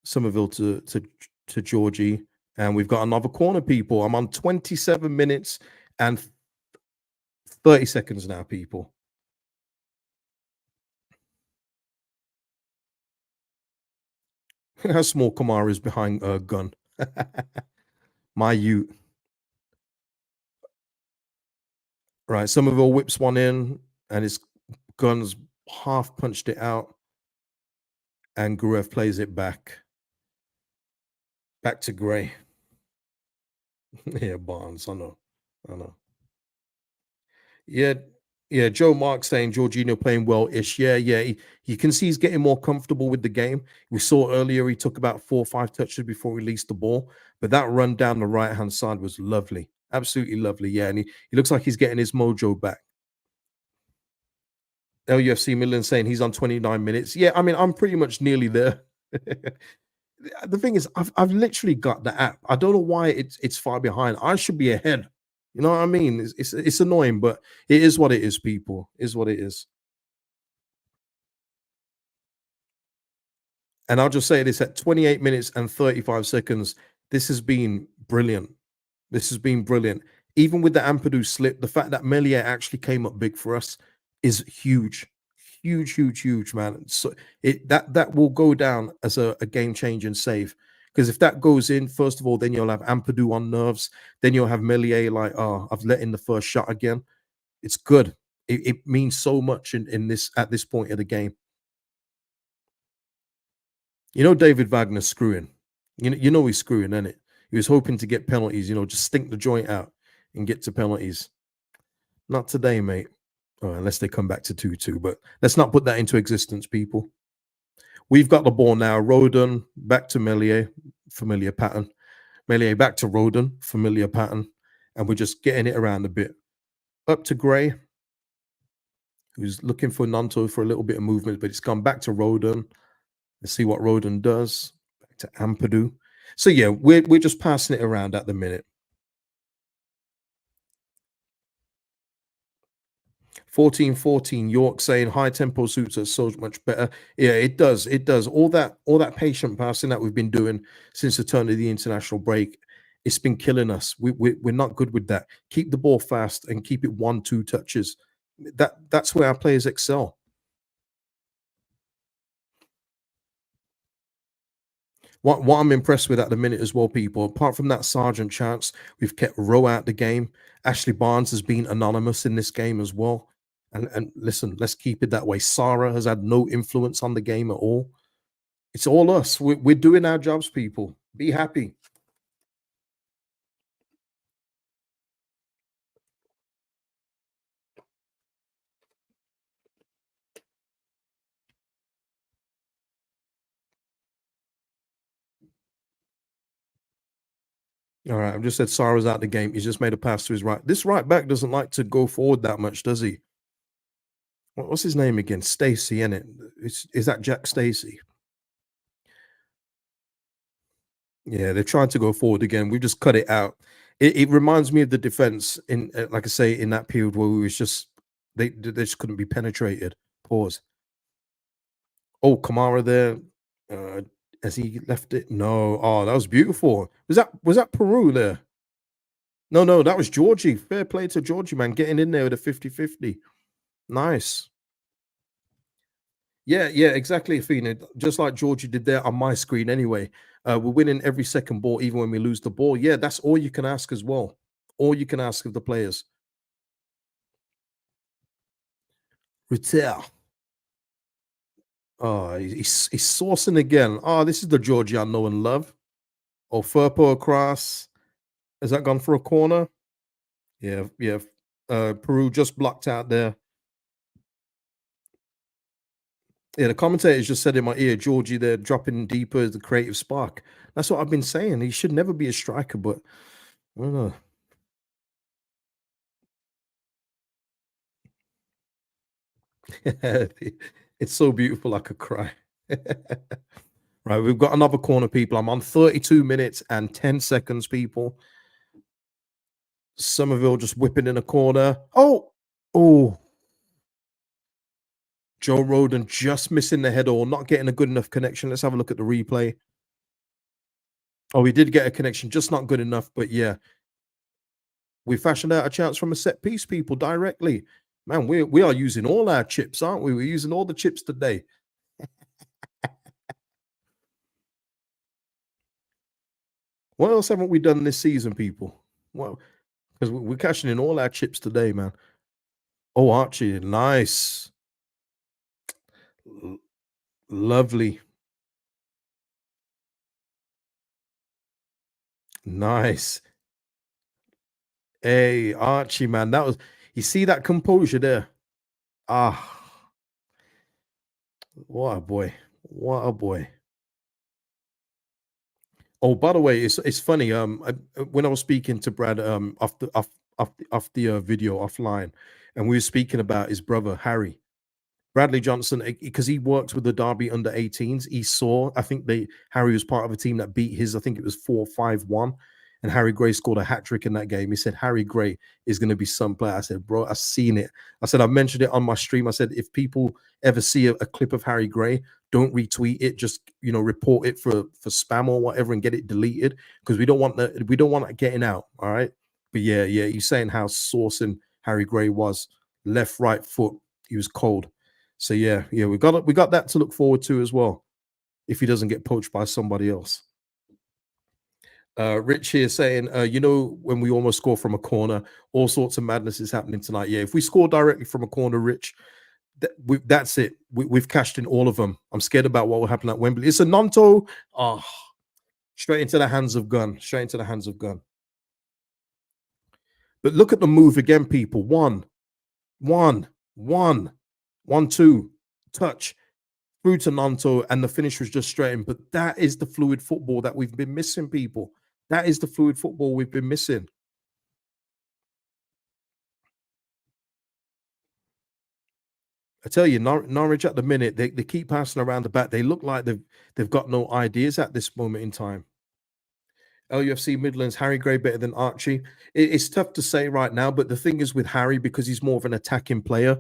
Speaker 1: Somerville to Georgie. And we've got another corner, people. I'm on 27 minutes and 30 seconds now, people. How small Kamara is behind Gun. My Ute. Right. Somerville whips one in, and his Gun's half punched it out. And Gurev plays it back. Back to Gray. Yeah, Barnes. I know. I know. Yeah, yeah. Joe Mark saying Jorginho playing well-ish. Yeah. You can see he's getting more comfortable with the game. We saw earlier he took about 4 or 5 touches before he released the ball, but that run down the right-hand side was lovely, absolutely lovely. Yeah, and he looks like he's getting his mojo back. LUFC Milan saying he's on 29 minutes. Yeah, I mean I'm pretty much nearly there. The thing is, I've literally got the app. I don't know why it's far behind. I should be ahead. You know what I mean? It's annoying, but it is what it is, people. It is what it is. And I'll just say this at 28 minutes and 35 seconds. This has been brilliant. This has been brilliant. Even with the Ampadu slip, the fact that Melier actually came up big for us is huge. Huge, man. So that will go down as a game changing save. Because if that goes in, first of all, then you'll have Ampadu on nerves. Then you'll have Melier like, oh, I've let in the first shot again. It's good. It means so much in this at this point of the game. You know, David Wagner's screwing. You know he's screwing, isn't it? He was hoping to get penalties, just stink the joint out and get to penalties. Not today, mate. Unless they come back to 2-2. But let's not put that into existence, people. We've got the ball now. Roden back to Melier, familiar pattern. Melier back to Roden, familiar pattern. And we're just getting it around a bit. Up to Gray, who's looking for Nanto for a little bit of movement, but it's gone back to Roden. Let's see what Roden does. to Ampadu. So yeah, we're just passing it around at the minute. 1414 York saying high tempo suits us so much better. Yeah, it does. It does. All that patient passing that we've been doing since the turn of the international break, it's been killing us. We're not good with that. Keep the ball fast and keep it 1-2 touches. That's where our players excel. What I'm impressed with at the minute as well, people, apart from that Sergeant chance, we've kept Rowe out the game. Ashley Barnes has been anonymous in this game as well. And listen, let's keep it that way. Sarah has had no influence on the game at all. It's all us. We're doing our jobs, people. Be happy. All right, I've just said Sarah's out the game. He's just made a pass to his right. This right back doesn't like to go forward that much, does he? What's his name again? Stacey, in it. Is that Jack Stacey? Yeah, they're trying to go forward again. We've just cut it out. It reminds me of the defense in, like I say, in that period where we was just they just couldn't be penetrated. Pause. Oh, Kamara there. Uh, has he left it? No. Oh, that was beautiful. Was that Peru there? No, no, that was Georgie. Fair play to Georgie, man, getting in there with a 50-50. Nice. Yeah, yeah, exactly, Athena. Just like Georgie did there on my screen anyway. We're winning every second ball, even when we lose the ball. Yeah, that's all you can ask as well. All you can ask of the players. Retail. Oh, he's sourcing again. Oh, this is the Georgie I know and love. Oh, Furpo across. Has that gone for a corner? Yeah, yeah. Peru just blocked out there. Yeah, the commentators just said in my ear, Georgie, they're dropping deeper as the creative spark. That's what I've been saying. He should never be a striker, but I don't know. It's so beautiful, I could cry. Right, we've got another corner, people. I'm on 32 minutes and 10 seconds, people. Somerville just whipping in a corner. Oh, Joe Roden just missing the head or not getting a good enough connection. Let's have a look at the replay. Oh, we did get a connection, just not good enough. But yeah, we fashioned out a chance from a set piece, people, directly. Man, we are using all our chips, aren't we? We're using all the chips today. What else haven't we done this season, people? Well, because we're cashing in all our chips today, man. Oh, Archie, nice. Lovely. Nice. Hey, Archie, man. That was you see that composure there. Ah, what a boy. What a boy. Oh, by the way, it's funny. When I was speaking to Brad off the video offline, and we were speaking about his brother Harry. Bradley Johnson, because he worked with the Derby under 18s, he saw, I think Harry was part of a team that beat his, I think it was 4-5-1. And Harry Gray scored a hat trick in that game. He said, Harry Gray is going to be some player. I said, bro, I've seen it. I said, I mentioned it on my stream. I said, if people ever see a clip of Harry Gray, don't retweet it. Just, report it for spam or whatever and get it deleted because we don't want it getting out. All right. But yeah, he's saying how sourcing Harry Gray was left, right foot. He was cold. So yeah, we got that to look forward to as well. If he doesn't get poached by somebody else. Rich here saying, when we almost score from a corner, all sorts of madness is happening tonight. Yeah, if we score directly from a corner, Rich, that's it. We've cashed in all of them. I'm scared about what will happen at Wembley. It's a Nanto. Oh, straight into the hands of gun. Straight into the hands of gun. But look at the move again, people. One, two, touch through to Nanto, and the finish was just straight in. But that is the fluid football that we've been missing, people. That is the fluid football we've been missing. I tell you, Norwich at the minute, they keep passing around the back. They look like they've got no ideas at this moment in time. LUFC Midlands, Harry Gray better than Archie. It's tough to say right now, but the thing is with Harry, because he's more of an attacking player,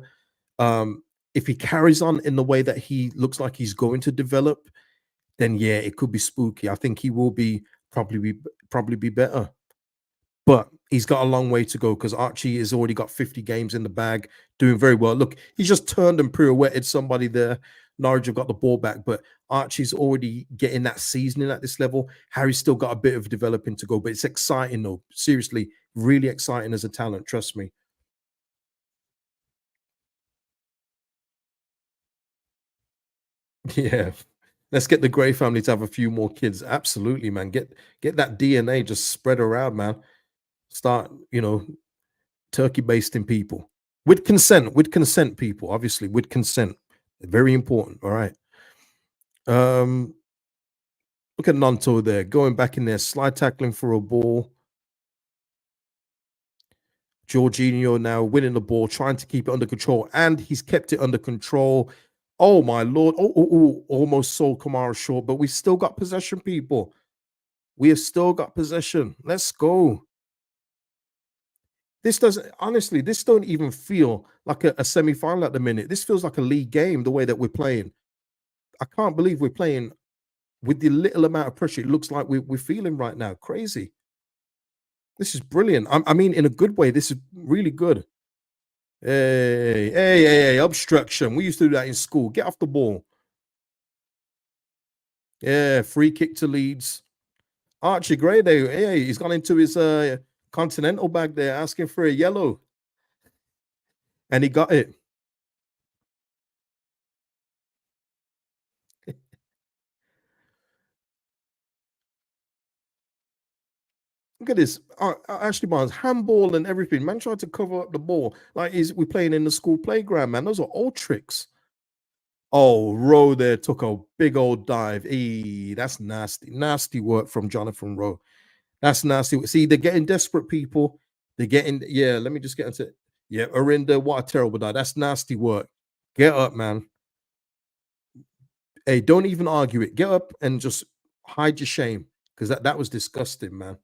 Speaker 1: um, if he carries on in the way that he looks like he's going to develop, then yeah, it could be spooky. I think he will be probably be probably be better. But he's got a long way to go because Archie has already got 50 games in the bag, doing very well. Look, he just turned and pirouetted somebody there. Norwich have got the ball back, but Archie's already getting that seasoning at this level. Harry's still got a bit of developing to go, but it's exciting though. Seriously, really exciting as a talent. Trust me. Yeah. Let's get the Gray family to have a few more kids. Absolutely, man. Get that DNA just spread around, man. Start, turkey basting people with consent, people, obviously, with consent. Very important. All right. Um, look at Nanto there, going back in there, slide tackling for a ball. Jorginho now winning the ball, trying to keep it under control, and he's kept it under control. Oh my lord! Almost sold Kamara short, but we still got possession, people. We have still got possession. Let's go. This doesn't honestly, this don't even feel like a semi-final at the minute. This feels like a league game, the way that we're playing. I can't believe we're playing with the little amount of pressure it looks like we're feeling right now. Crazy. This is brilliant. I mean, in a good way, this is really good. Hey, obstruction. We used to do that in school. Get off the ball. Yeah, free kick to Leeds. Archie Gray, there. Hey, he's gone into his continental bag there, asking for a yellow. And he got it. Look at this. Ashley Barnes, handball and everything. Man tried to cover up the ball like we're playing in the school playground, man. Those are old tricks. Oh, Rowe there took a big old dive. That's nasty. Nasty work from Jonathan Rowe. That's nasty. See, they're getting desperate, people. They're getting, yeah, let me just get into it. Yeah, Arinda, what a terrible dive. That's nasty work. Get up, man. Hey, don't even argue it. Get up and just hide your shame because that was disgusting, man.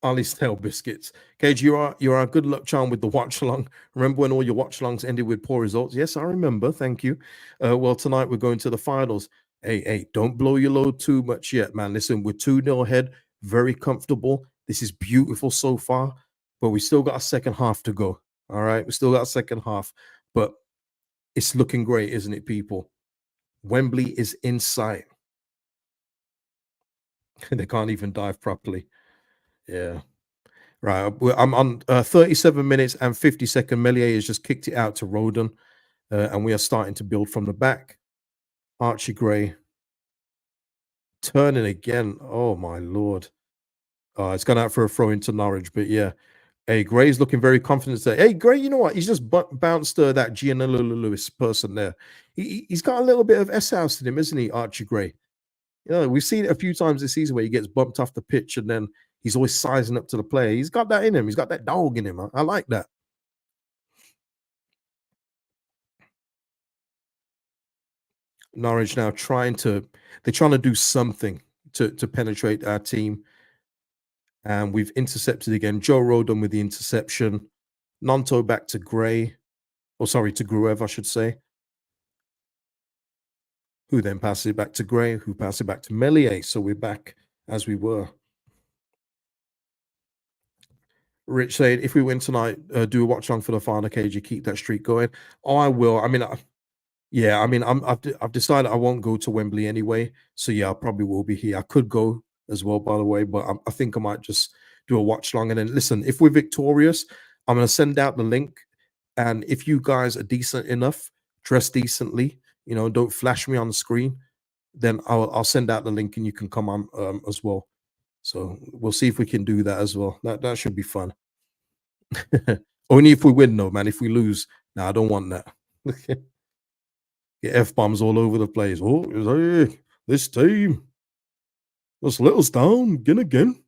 Speaker 1: Ali's tail biscuits. Cage, you're our good luck charm with the watch along. Remember when all your watch alongs ended with poor results? Yes, I remember. Thank you. Well, tonight we're going to the finals. Hey, don't blow your load too much yet, man. Listen, we're 2-0 ahead, very comfortable. This is beautiful so far, but we still got a second half to go. All right, we still got a second half, but it's looking great, isn't it, people? Wembley is in sight. They can't even dive properly. Yeah. Right, I'm on 37 minutes and 50-second. Melier has just kicked it out to Roden, and we are starting to build from the back. Archie Gray turning again. Oh my lord! It's gone out for a throw into Norwich, but yeah. Hey, Gray's looking very confident today. Hey, Gray, you know what? He's just bounced that Gianello Lewis person there. He's got a little bit of S house in him, isn't he, Archie Gray? We've seen it a few times this season where he gets bumped off the pitch and then he's always sizing up to the player. He's got that in him. He's got that dog in him. I like that. Norwich now they're trying to do something to penetrate our team. And we've intercepted again. Joe Rodon with the interception. Nonto back to Gray. Or sorry, to Gruev, I should say. Who then passes it back to Gray, who passes it back to Melier. So we're back as we were. Rich said, if we win tonight, do a watch on for the final, Cage. You keep that streak going. Oh, I will. I mean, yeah, I mean, I've decided I won't go to Wembley anyway. So yeah, I probably will be here. I could go as well, by the way, but I think I might just do a watch long. And then listen, if we're victorious, I'm going to send out the link. And if you guys are decent enough, dress decently, don't flash me on the screen, then I'll send out the link and you can come on as well. So we'll see if we can do that as well. That should be fun. Only if we win, though, man. If we lose, no, I don't want that. Get F bombs all over the place. Oh, hey, this team, let's let us down again.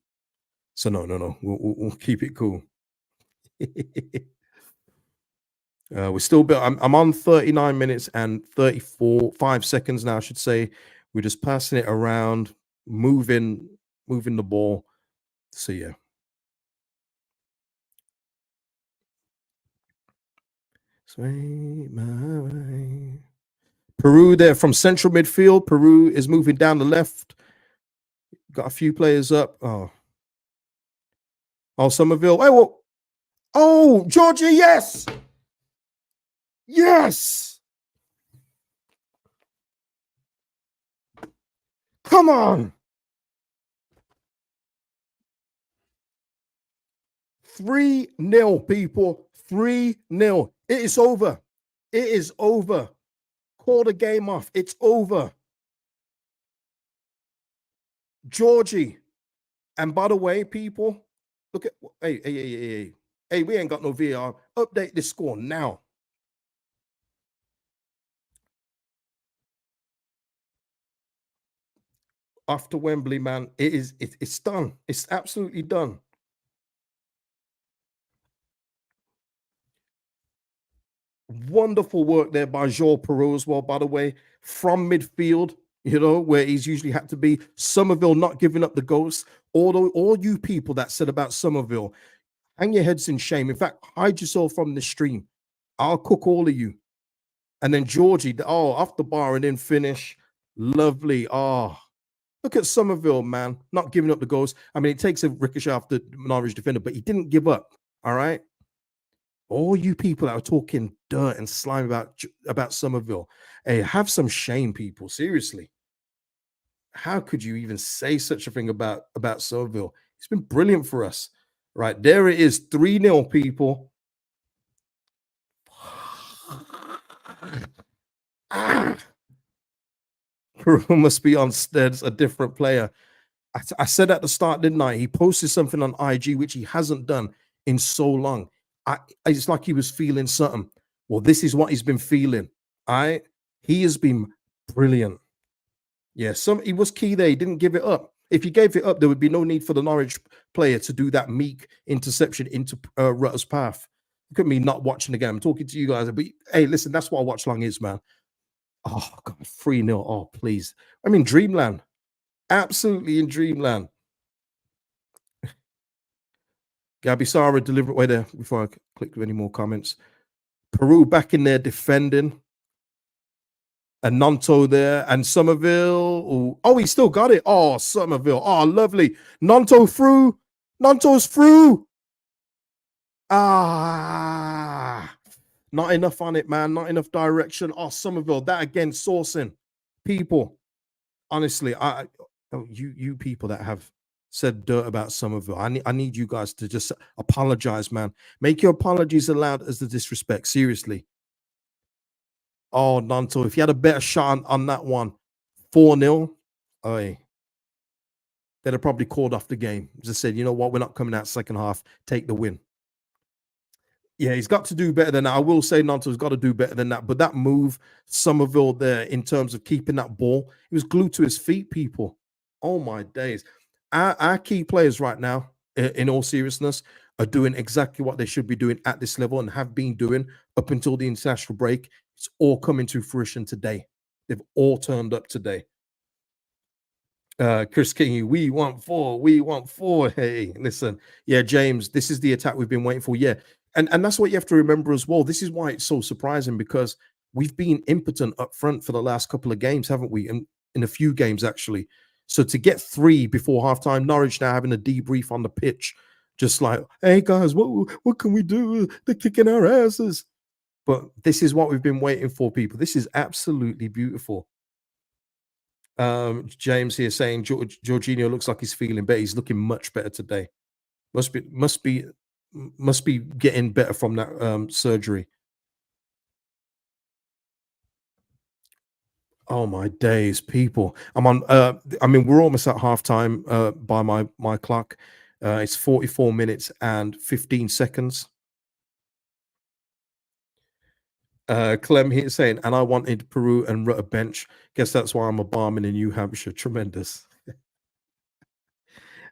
Speaker 1: So no. We'll keep it cool. We're still built. I'm on 39 minutes and 5 seconds now, I should say. We're just passing it around, moving the ball. So yeah. Sweet my way. Peru there from central midfield. Peru is moving down the left. Got a few players up. Oh, Somerville. Oh, Georgia, yes. Yes. Come on. 3-0, people. 3-0. It is over. It is over. Call the game off. It's over. Georgie. And by the way, people, look at hey, we ain't got no VAR. Update this score now. After Wembley, man, it's done. It's absolutely done. Wonderful work there by Joel Perot as well, by the way, from midfield, where he's usually had to be. Somerville not giving up the ghost. Although all you people that said about Somerville, hang your heads in shame. In fact, hide yourself from the stream. I'll cook all of you. And then Georgie, off the bar and then finish. Lovely. Look at Somerville, man, not giving up the goals. I mean, it takes a ricochet off the Norwich defender, but he didn't give up. All right. All you people that are talking dirt and slime about Somerville, hey, have some shame, people. Seriously. How could you even say such a thing about Somerville? It's been brilliant for us. Right. There it is. 3-0, people. Peru must be on steads, a different player. I said at the start, didn't I? He posted something on IG, which he hasn't done in so long. It's like he was feeling something. Well, this is what he's been feeling. He has been brilliant. Yeah, he was key there. He didn't give it up. If he gave it up, there would be no need for the Norwich player to do that meek interception into Rutter's path. Look at me not watching the game. I'm talking to you guys. But hey, listen, that's what a watch long is, man. Oh, God, 3-0. Oh, please. I'm in dreamland. Absolutely in dreamland. Gabby Sara deliberate way there before I click with any more comments. Peru back in there defending. And Nanto there and Somerville. Oh, he still got it. Oh, Somerville. Oh, lovely. Nanto through. Nanto's through. Not enough on it, man. Not enough direction. Oh, Somerville. That again, sourcing. People. Honestly, you people that have said dirt about Somerville, I need you guys to just apologize, man. Make your apologies allowed as the disrespect. Seriously. Oh, Nanto, if you had a better shot on that one, 4-0, they'd have probably called off the game. Just said, you know what, we're not coming out second half. Take the win. Yeah, he's got to do better than that. I will say Nanto's got to do better than that. But that move, Somerville there, in terms of keeping that ball, he was glued to his feet, people. Oh, my days. Our key players right now, in all seriousness, are doing exactly what they should be doing at this level and have been doing up until the international break. It's all coming to fruition today. They've all turned up today. Chris King, we want four. Hey, listen. Yeah, James, this is the attack we've been waiting for. Yeah. And that's what you have to remember as well. This is why it's so surprising, because we've been impotent up front for the last couple of games, haven't we? And in a few games, actually. So to get 3 before halftime, Norwich now having a debrief on the pitch, just like, hey guys, what can we do? They're kicking our asses. But this is what we've been waiting for, people. This is absolutely beautiful. James here saying Jorginho looks like he's feeling better. He's looking much better today. Must be getting better from that surgery. Oh my days, people! I'm on. I mean, we're almost at halftime by my clock. It's 44 minutes and 15 seconds. Clem here saying, and I wanted Peru and Rutter bench. Guess that's why I'm a barman in New Hampshire. Tremendous.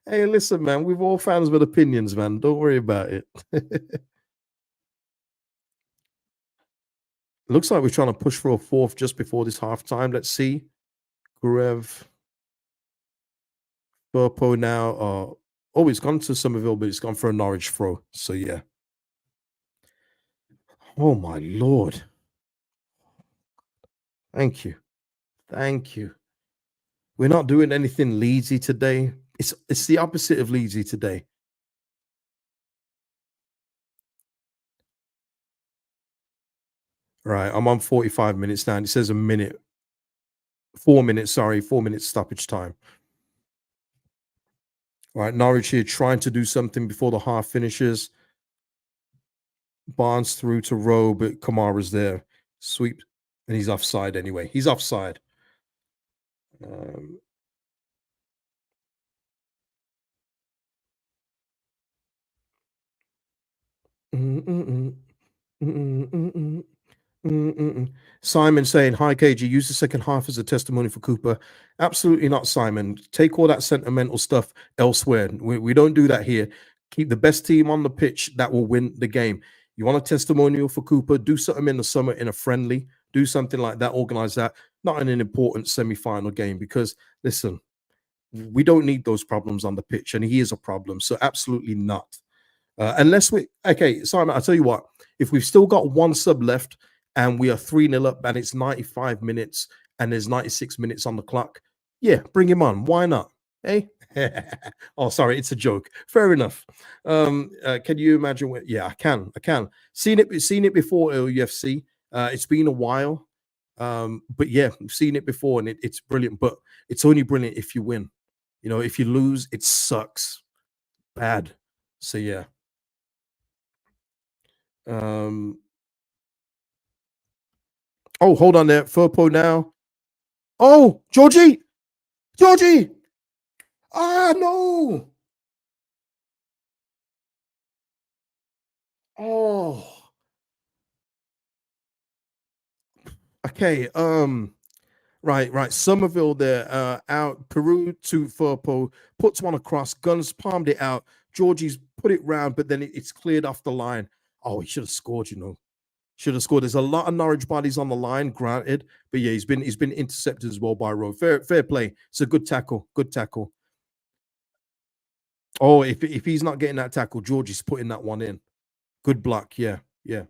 Speaker 1: Hey, listen, man, we've all fans with opinions, man. Don't worry about it. Looks like we're trying to push for a fourth just before this halftime. Let's see. Gurev, Burpo now. Oh, it's gone to Somerville, but it's gone for a Norwich throw. So yeah. Oh my lord. Thank you. Thank you. We're not doing anything Leedsy today. It's the opposite of Leedsy today. Right. I'm on 45 minutes now. And it says a minute. 4 minutes, sorry, 4 minutes stoppage time. All right, Norwich here trying to do something before the half finishes. Barnes through to Rowe, but Kamara's there. Sweep, and he's offside anyway. He's offside. Um, mm, mm, mm, mm, mm, mm, Simon saying, "Hi, KG. Use the second half as a testimony for Cooper." Absolutely not, Simon. Take all that sentimental stuff elsewhere. We don't do that here. Keep the best team on the pitch that will win the game. You want a testimonial for Cooper? Do something in the summer in a friendly. Do something like that. Organize that. Not in an important semi-final game because listen, we don't need those problems on the pitch, and he is a problem. So absolutely not. Unless we okay, Simon, I'll tell you what, if we've still got one sub left and we are 3-0 up and it's 95 minutes and there's 96 minutes on the clock, yeah, bring him on. Why not? Hey. Oh, sorry, it's a joke. Fair enough. Can you imagine what yeah, I can. Seen it before UFC. It's been a while. But yeah, I've seen it before and it's brilliant, but it's only brilliant if you win. You know, if you lose, it sucks bad. So yeah. Um, oh, hold on there. Furpo now. Oh, Georgie! Georgie! Ah, no! Oh, okay. Right. Somerville there, out. Peru to Furpo, puts one across, guns palmed it out. Georgie's put it round, but then it's cleared off the line. Oh, he should have scored, you know. Should have scored. There's a lot of Norwich bodies on the line, granted, but yeah, he's been intercepted as well by Rowe. Fair play. It's a good tackle. Good tackle. Oh, if he's not getting that tackle, George is putting that one in. Good block. Yeah, yeah.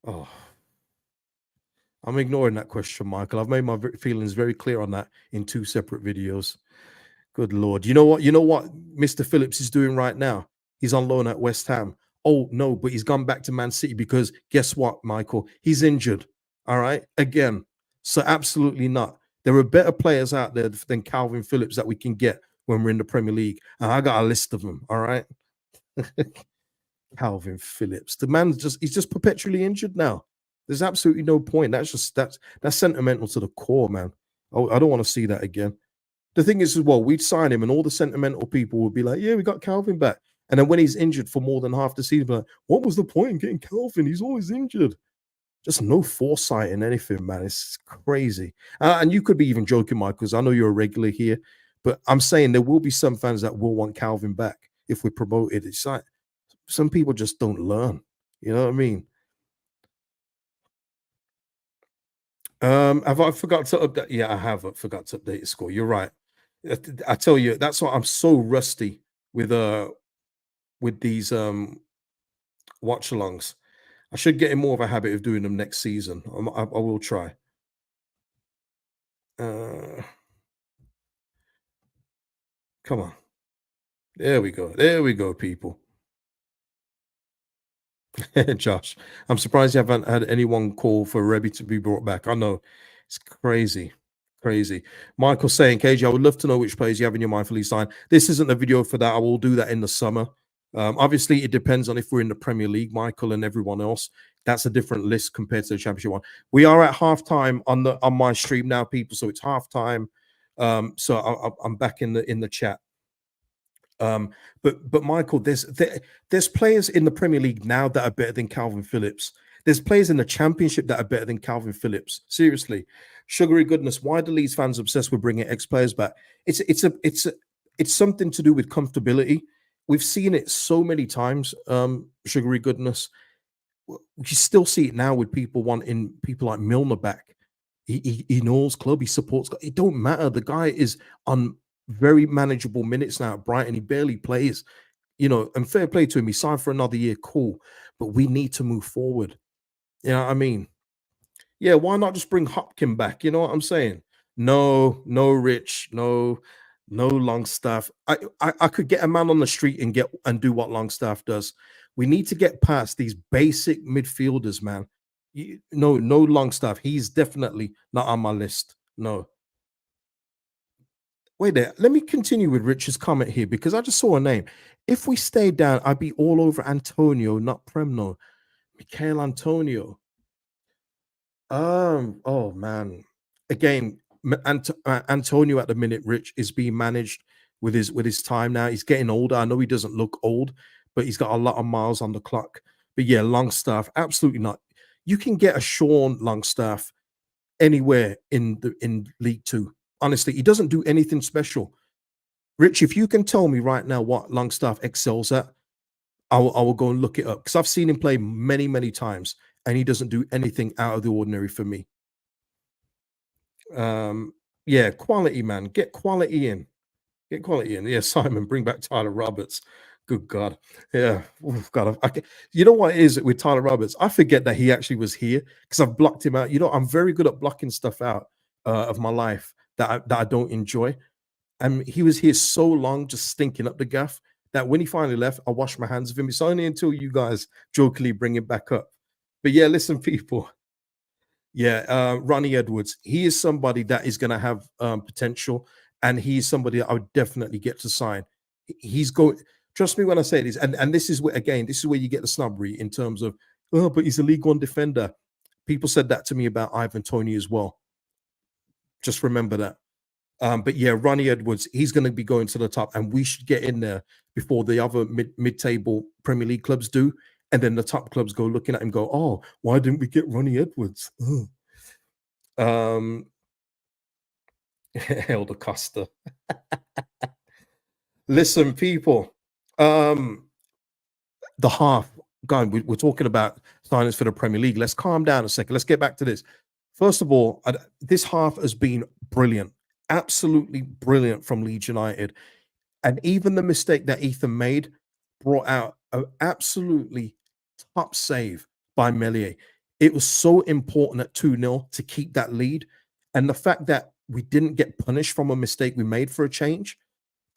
Speaker 1: Oh, I'm ignoring that question, Michael. I've made my feelings very clear on that in 2 separate videos. Good Lord. You know what? You know what Mr. Phillips is doing right now? He's on loan at West Ham. Oh, no, but he's gone back to Man City because guess what, Michael? He's injured. All right. Again. So absolutely not. There are better players out there than Calvin Phillips that we can get when we're in the Premier League. And I got a list of them. All right. Calvin Phillips. The man's he's just perpetually injured now. There's absolutely no point. That's sentimental to the core, man. Oh, I don't want to see that again. The thing is, as well, we'd sign him, and all the sentimental people would be like, "Yeah, we got Calvin back." And then when he's injured for more than half the season, like, what was the point in getting Calvin? He's always injured. Just no foresight in anything, man. It's crazy. And you could be even joking, Mike, because I know you're a regular here, but I'm saying there will be some fans that will want Calvin back if we promote it. It's like some people just don't learn. You know what I mean? Have I forgot to update? Yeah, I have forgot to update the score. You're right. I tell you, that's why I'm so rusty with with these watch alongs. I should get in more of a habit of doing them next season. I will try. Uh, come on, there we go. There we go, people. Josh, I'm surprised you haven't had anyone call for Rebbe to be brought back. I know it's crazy, crazy. Michael saying, KG, I would love to know which players you have in your mind for Leeds sign. This isn't a video for that. I will do that in the summer. Obviously, it depends on if we're in the Premier League, Michael, and everyone else. That's a different list compared to the Championship one. We are at halftime on my stream now, people. So it's halftime. So I'm back in the chat. But Michael, there's players in the Premier League now that are better than Calvin Phillips. There's players in the championship that are better than Calvin Phillips. Seriously, sugary goodness. Why do Leeds fans obsessed with bringing ex players back? It's something to do with comfortability. We've seen it so many times. Sugary goodness. You still see it now with people wanting people like Milner back. He knows club, he supports. It don't matter. The guy is on very manageable minutes now at Brighton. He barely plays, and fair play to him. He signed for another year, cool. But we need to move forward. You know what I mean? Yeah, why not just bring Hopkin back? You know what I'm saying? No, no Rich, no Longstaff. I could get a man on the street and do what Longstaff does. We need to get past these basic midfielders, man. No Longstaff. He's definitely not on my list. No. Wait there. Let me continue with Rich's comment here because I just saw a name. If we stay down, I'd be all over Antonio, not Premno. Michael Antonio. Oh man. Again, Antonio at the minute, Rich, is being managed with his time now. He's getting older. I know he doesn't look old, but he's got a lot of miles on the clock. But yeah, Longstaff, absolutely not. You can get a Sean Longstaff anywhere in League Two. Honestly, he doesn't do anything special. Rich, if you can tell me right now what Longstaff excels at, I will go and look it up because I've seen him play many, many times, and he doesn't do anything out of the ordinary for me. Yeah, quality, man. Get quality in. Get quality in. Yeah, Simon, bring back Tyler Roberts. Good God. Yeah. Oh, God. You know what it is with Tyler Roberts? I forget that he actually was here because I've blocked him out. I'm very good at blocking stuff out of my life that I don't enjoy. And he was here so long, just stinking up the gaff, that when he finally left, I washed my hands of him. It's only until you guys jokingly bring him back up. But yeah, listen, people. Yeah, Ronnie Edwards. He is somebody that is going to have potential, and he's somebody that I would definitely get to sign. He's going. Trust me when I say this, and this is where again, this is where you get the snobbery in terms of, oh, but he's a League One defender. People said that to me about Ivan Toney as well. Just remember that. But yeah, Ronnie Edwards, he's going to be going to the top, and we should get in there before the other mid-table Premier League clubs do. And then the top clubs go looking at him, go, "Oh, why didn't we get Ronnie Edwards?" Elder Costa. Listen, people. The half. Going, we're talking about signings for the Premier League. Let's calm down a second. Let's get back to this. First of all, this half has been brilliant, absolutely brilliant from Leeds United. And even the mistake that Ethan made brought out an absolutely top save by Melier. It was so important at 2-0 to keep that lead. And the fact that we didn't get punished from a mistake we made for a change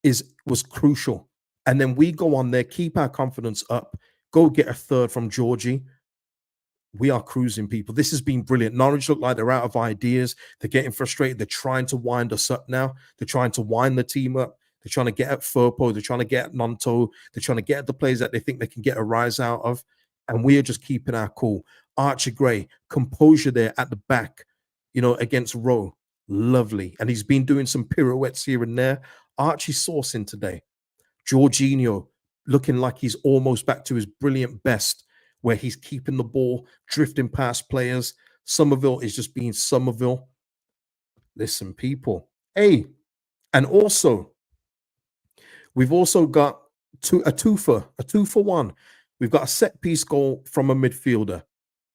Speaker 1: was crucial. And then we go on there, keep our confidence up, go get a third from Georgie. We are cruising, people. This has been brilliant. Norwich look like they're out of ideas. They're getting frustrated. They're trying to wind us up now. They're trying to wind the team up. They're trying to get at Furpo. They're trying to get at Nonto. They're trying to get at the players that they think they can get a rise out of. And we are just keeping our cool. Archie Gray, composure there at the back, against Rowe. Lovely. And he's been doing some pirouettes here and there. Archie sourcing today. Jorginho looking like he's almost back to his brilliant best, where he's keeping the ball, drifting past players. Somerville is just being Somerville. Listen, people. Hey, and also, we've also got a two for one. We've got a set piece goal from a midfielder.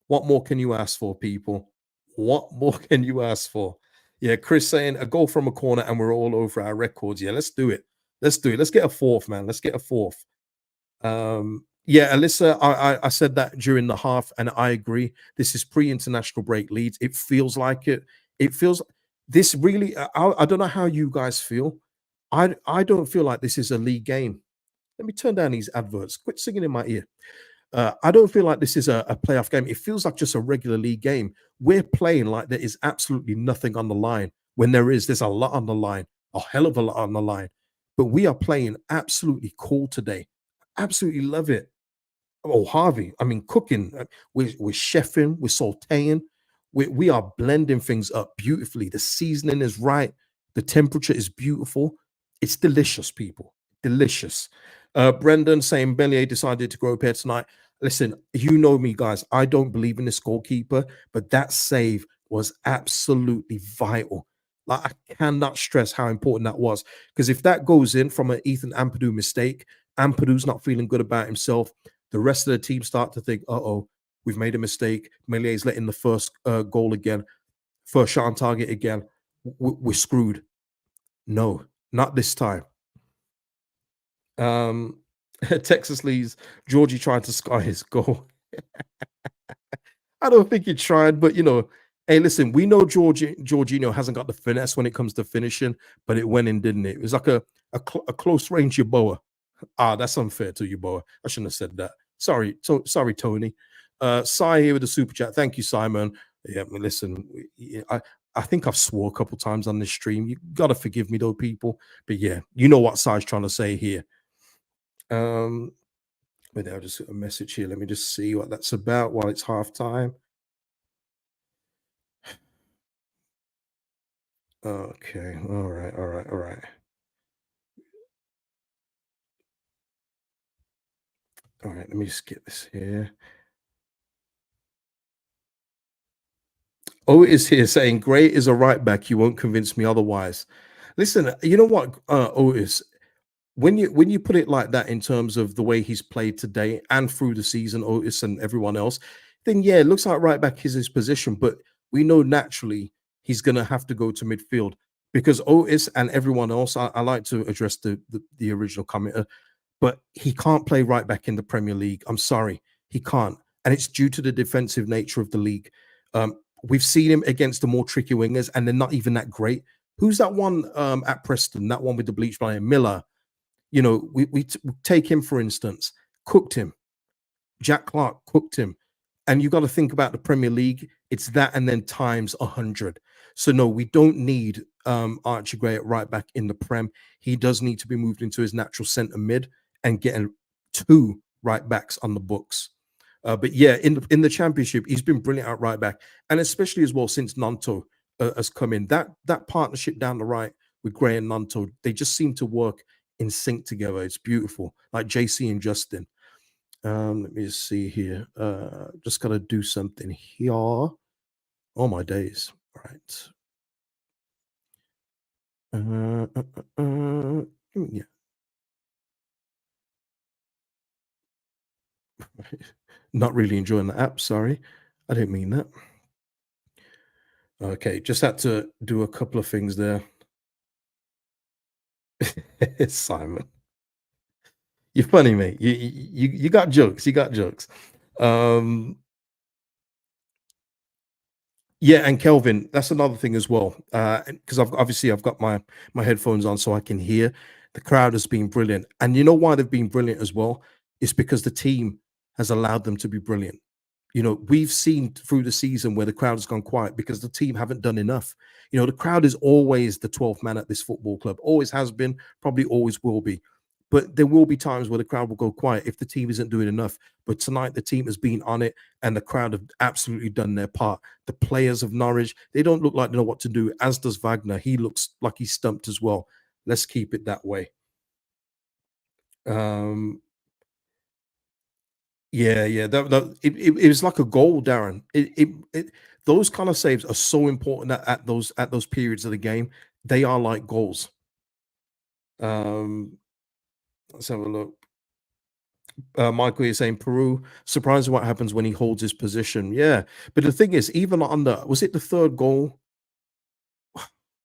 Speaker 1: What more can you ask for, people? What more can you ask for? Yeah, Chris saying a goal from a corner and we're all over our records. Yeah, let's do it. Let's do it. Let's get a fourth, man. Let's get a fourth. Yeah, Alyssa, I said that during the half, and I agree. This is pre-international break Leeds. It feels like it. It feels this really. I don't know how you guys feel. I don't feel like this is a league game. Let me turn down these adverts. Quit singing in my ear. I don't feel like this is a playoff game. It feels like just a regular league game. We're playing like there is absolutely nothing on the line when there's a lot on the line, a hell of a lot on the line. But we are playing absolutely cool today. Absolutely love it. Oh, Harvey, I mean, cooking. We're chefing, we're sauteing. We are blending things up beautifully. The seasoning is right. The temperature is beautiful. It's delicious, people. Delicious. Brendan saying Bellier decided to grow a pair tonight. Listen, you know me, guys. I don't believe in this goalkeeper, but that save was absolutely vital. Like, I cannot stress how important that was. Because if that goes in from an Ethan Ampadu mistake, Ampadu's not feeling good about himself. The rest of the team start to think, oh, we've made a mistake. Melier's letting the first goal again, first shot on target again. We're screwed. No, not this time. Um, Texas Lee's Georgie tried to sky his goal. I don't think he tried, but hey, listen, we know Jorginho hasn't got the finesse when it comes to finishing, but it went in, didn't it? It was like a close range Yeboah. Ah, that's unfair to Yeboah. I shouldn't have said that. Sorry, Tony. Sai here with the super chat. Thank you, Simon. Yeah, listen, I think I've swore a couple times on this stream. You gotta forgive me, though, people. But yeah, you know what Sai's trying to say here. Wait, I'll just get a message here. Let me just see what that's about while it's half time. Okay. All right. All right. All right. All right. Let me just get this here. Oh, it is here saying, Gray is a right back. You won't convince me otherwise. Listen, you know what, Otis, when you put it like that in terms of the way he's played today and through the season, Otis and everyone else, then yeah, it looks like right back is his position. But we know naturally he's gonna have to go to midfield because Otis and everyone else. I like to address the original commenter, but he can't play right back in the Premier League. I'm sorry, he can't, and it's due to the defensive nature of the league. We've seen him against the more tricky wingers, and they're not even that great. Who's that one at Preston? That one with the bleach blind, Miller. We take him for instance. Cooked him. Jack Clark cooked him. And you got to think about the Premier League. It's that and then times 100. So no, we don't need Archie Gray at right back in the Prem. He does need to be moved into his natural centre mid and getting two right backs on the books. But yeah, in the Championship, he's been brilliant at right back, and especially as well since Nanto has come in. That partnership down the right with Gray and Nanto, they just seem to work in sync together. It's beautiful, like JC and Justin. Let me just see here. Just gotta do something here. Oh my days. All right. Yeah. Not really enjoying the app. Sorry, I didn't mean that. Okay, just had to do a couple of things there. Simon, you're funny, mate. You got jokes. You got jokes. Um, Yeah, and Kelvin, that's another thing as well. Because I've got my headphones on so I can hear. The crowd has been brilliant, and you know why they've been brilliant as well? It's because the team has allowed them to be brilliant. We've seen through the season where the crowd has gone quiet because the team haven't done enough. The crowd is always the 12th man at this football club. Always has been, probably always will be. But there will be times where the crowd will go quiet if the team isn't doing enough. But tonight the team has been on it and the crowd have absolutely done their part. The players of Norwich, they don't look like they know what to do, as does Wagner. He looks like he's stumped as well. Let's keep it that way. Um, yeah. It was like a goal, Darren. Those kind of saves are so important at those periods of the game. They are like goals. Um, let's have a look. Michael is saying Peru, surprised what happens when he holds his position. Yeah. But the thing is, even on was it the third goal?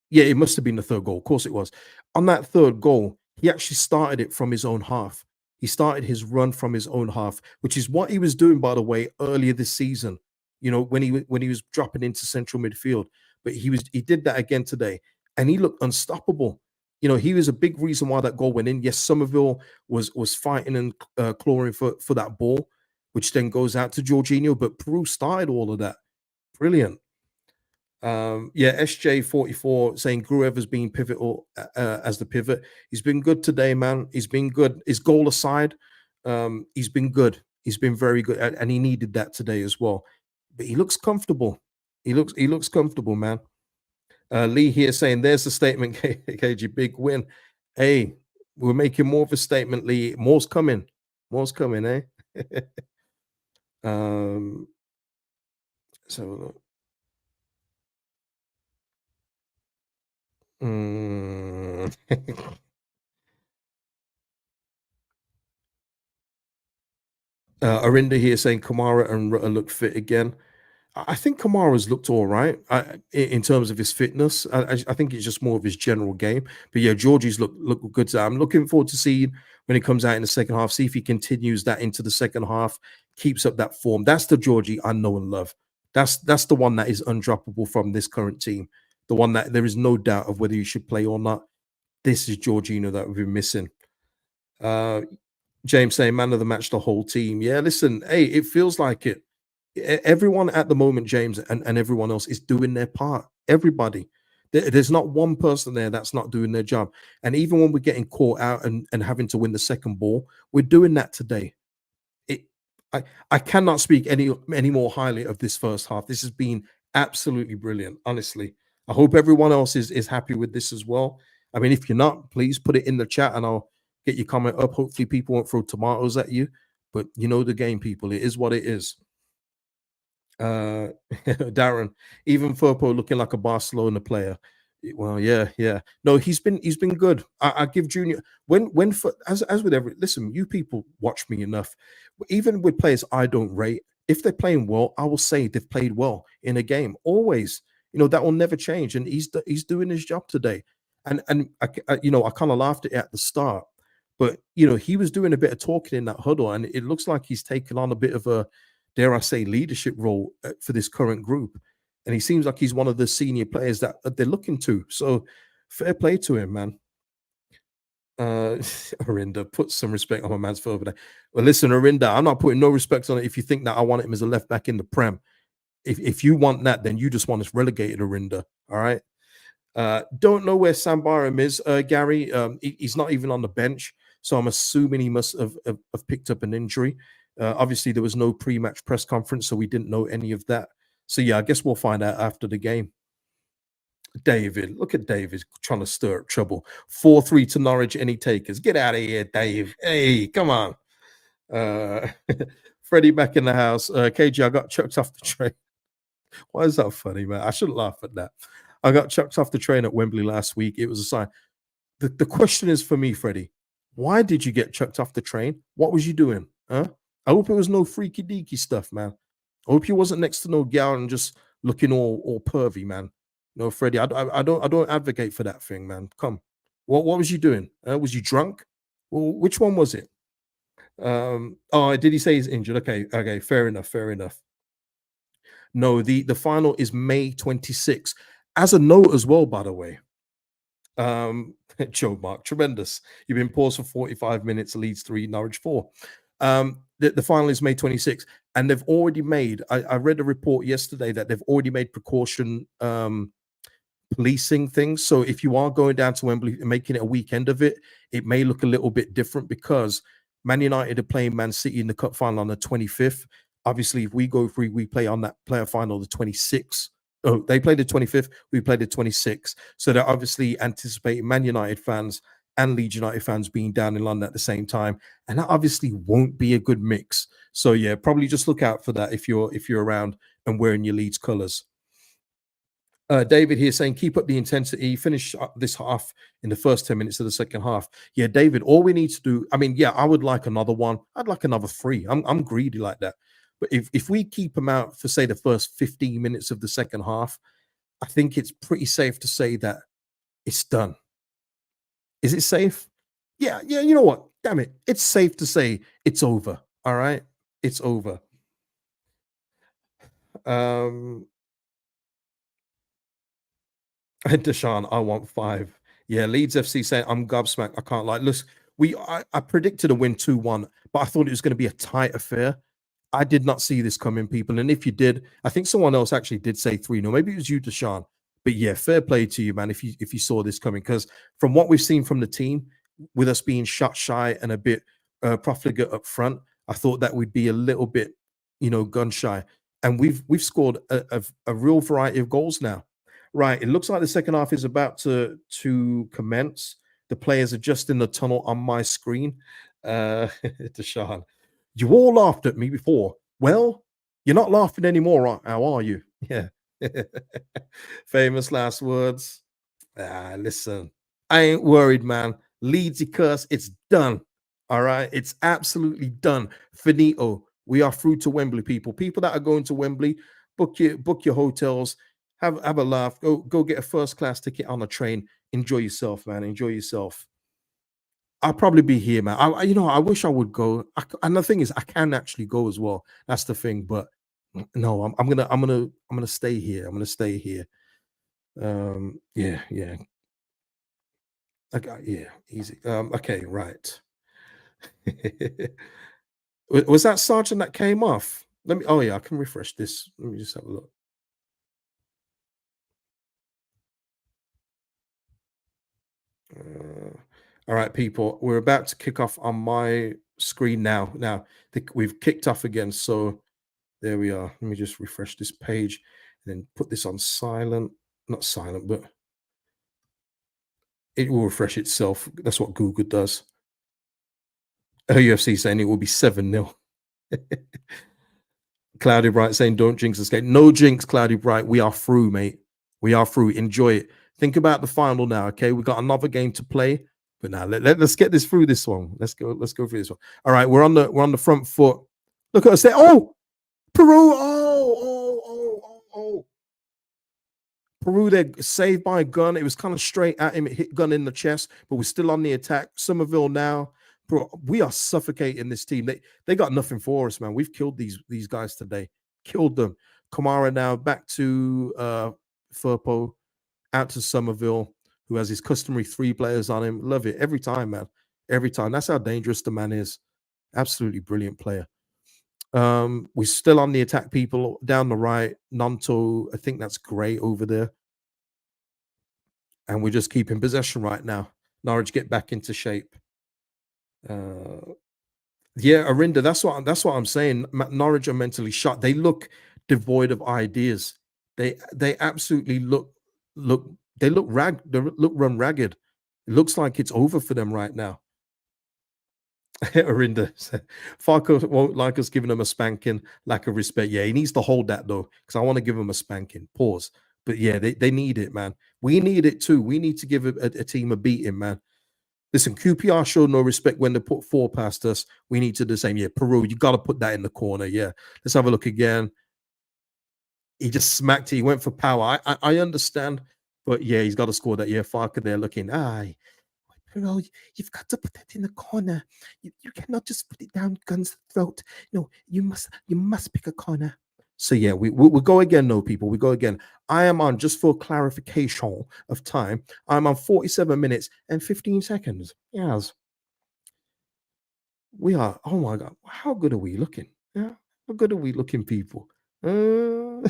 Speaker 1: Yeah, it must have been the third goal. Of course it was. On that third goal, he actually started it from his own half. He started his run from his own half, which is what he was doing, by the way, earlier this season. When he was dropping into central midfield, but he did that again today, and he looked unstoppable. He was a big reason why that goal went in. Yes, Somerville was fighting and clawing for that ball, which then goes out to Jorginho, but Peru started all of that. Brilliant. Yeah, SJ44 saying Gruever's been pivotal as the pivot. He's been good today, man. He's been good. His goal aside, he's been good. He's been very good, and he needed that today as well. But he looks comfortable. He looks comfortable, man. Lee here saying, "There's the statement, KG, big win." Hey, we're making more of a statement, Lee. More's coming. More's coming, eh? Um, so mm. Arinda here saying Kamara and Rutter look fit again. I think Kamara's looked all right in terms of his fitness. I think it's just more of his general game. But yeah, Georgie's look good. So I'm looking forward to seeing when he comes out in the second half. See if he continues that into the second half, keeps up that form. That's the Georgie I know and love. That's the one that is undroppable from this current team. The one that there is no doubt of whether you should play or not. This is Georgino that we've been missing. James saying man of the match, the whole team. Yeah, listen, hey, it feels like it. Everyone at the moment, James, and everyone else is doing their part. Everybody. There's not one person there that's not doing their job. And even when we're getting caught out and having to win the second ball, we're doing that today. It I cannot speak any more highly of this first half. This has been absolutely brilliant, honestly. I hope everyone else is happy with this as well. I mean, if you're not, please put it in the chat and I'll get your comment up. Hopefully, people won't throw tomatoes at you, but you know the game, people. It is what it is. Darren, even Firpo looking like a Barcelona player. Well, yeah, yeah. No, he's been good. I give Junior when for as with every listen, you people watch me enough. Even with players I don't rate, if they're playing well, I will say they've played well in a game. Always, that will never change. And he's doing his job today. And I kind of laughed at the start, but he was doing a bit of talking in that huddle, and it looks like he's taken on a bit of a, dare I say, leadership role for this current group. And he seems like he's one of the senior players that they're looking to. So fair play to him, man. Arinda, put some respect on my man's further there. Well, listen, Arinda, I'm not putting no respect on it if you think that I want him as a left back in the Prem. If you want that, then you just want us relegated, Arinda. All right. Don't know where Sam Byram is, Gary. He's not even on the bench. So I'm assuming he must have picked up an injury. Obviously, there was no pre-match press conference, so we didn't know any of that. So yeah, I guess we'll find out after the game. David, look at David trying to stir up trouble. 4-3 to Norwich, any takers? Get out of here, Dave. Hey, come on. Freddie back in the house. KG, I got chucked off the train. Why is that funny, man? I shouldn't laugh at that. I got chucked off the train at Wembley last week. It was a sign. The question is for me, Freddie, why did you get chucked off the train? What was you doing? Huh? I hope it was no freaky deaky stuff, man. I hope you wasn't next to no gal and just looking all pervy, man. No, Freddie, I don't advocate for that thing, man. Come, what was you doing? Was you drunk? Well, which one was it? Oh, did he say he's injured? Okay, fair enough, fair enough. No, the final is May 26th. As a note as well, by the way, Joe Mark, tremendous. You've been paused for 45 minutes, Leeds 3, Norwich 4. The final is May 26th, and they've already made, I read a report yesterday that they've already made precaution policing things. So if you are going down to Wembley and making it a weekend of it, it may look a little bit different because Man United are playing Man City in the cup final on the 25th. Obviously, if we go free, we play on that player final the 26th. Oh, they played the 25th, we played the 26th. So they're obviously anticipating Man United fans and Leeds United fans being down in London at the same time. And that obviously won't be a good mix. So yeah, probably just look out for that if you're around and wearing your Leeds colours. David here saying, keep up the intensity, finish this half in the first 10 minutes of the second half. Yeah, David, all we need to do, I mean, yeah, I would like another one. I'd like another 3. I'm greedy like that. But if we keep them out for, say, the first 15 minutes of the second half, I think it's pretty safe to say that it's done. Is it safe? Yeah, you know what? Damn it. It's safe to say it's over. All right? It's over. Deshaun, I want 5. Yeah, Leeds FC saying I'm gobsmacked. I can't lie. Listen, I predicted a win 2-1, but I thought it was going to be a tight affair. I did not see this coming, people. And if you did, I think someone else actually did say 3-0. Maybe it was you, Deshaun. But yeah, fair play to you, man, if you saw this coming. Because from what we've seen from the team, with us being shot shy and a bit profligate up front, I thought that we'd be a little bit, gun shy. And we've scored a real variety of goals now. Right. It looks like the second half is about to commence. The players are just in the tunnel on my screen. Deshaun, you all laughed at me before. Well, you're not laughing anymore, how are you? Yeah. Famous last words. Ah, listen, I ain't worried, man. Leeds curse, it's done. All right, it's absolutely done. Finito. We are through to Wembley, people. People that are going to Wembley, book your hotels, have a laugh, go get a first class ticket on a train. Enjoy yourself, man. Enjoy yourself. I'll probably be here, man. I wish I would go. And the thing is, I can actually go as well. That's the thing. But no, I'm gonna stay here. I'm gonna stay here. Yeah, yeah. Okay, yeah, easy. Okay, right. Was that sergeant that came off? Let me. Oh yeah, I can refresh this. Let me just have a look. Uh, all right, people, we're about to kick off on my screen now. Now we've kicked off again, so there we are. Let me just refresh this page and then put this on silent. Not silent, but it will refresh itself. That's what Google does. UFC saying it will be 7-0. Cloudy Bright saying, "Don't jinx us, game." No jinx, Cloudy Bright. We are through, mate. We are through. Enjoy it. Think about the final now, okay? We got another game to play, but now let's get this through this one. Let's go. Let's go through this one. All right, we're on the front foot. Look at us there. Oh, Peru. Oh. Peru, they're saved by a gun. It was kind of straight at him. It hit gun in the chest, but we're still on the attack. Somerville now, bro. We are suffocating this team. They got nothing for us, man. We've killed these guys today. Killed them. Kamara now back to Furpo, out to Somerville, who has his customary 3 players on him. Love it every time, man. Every time. That's how dangerous the man is. Absolutely brilliant player. We're still on the attack, people down the right. Nanto, I think that's great over there. And we're just keeping possession right now. Norwich get back into shape. Yeah, Arinda, that's what I'm saying. Norwich are mentally shot. They look devoid of ideas. They absolutely look they look run ragged. It looks like it's over for them right now. Arinda said, Farco won't like us giving him a spanking, lack of respect. Yeah, he needs to hold that though, because I want to give him a spanking. Pause. But yeah, they need it, man. We need it too. We need to give a team a beating, man. Listen, QPR showed no respect when they put 4 past us. We need to do the same. Yeah, Peru, you got to put that in the corner. Yeah, let's have a look again. He just smacked it. He went for power. I understand, but yeah, he's got to score that. Yeah, Farker there looking. Aye, Peru, you've got to put that in the corner. You cannot just put it down Gun's throat. No, you must pick a corner. So yeah, we'll go again, no people. We go again. I am on, just for clarification of time, I'm on 47 minutes and 15 seconds. Yes. We are. Oh my god, how good are we looking? Yeah, how good are we looking, people? Uh,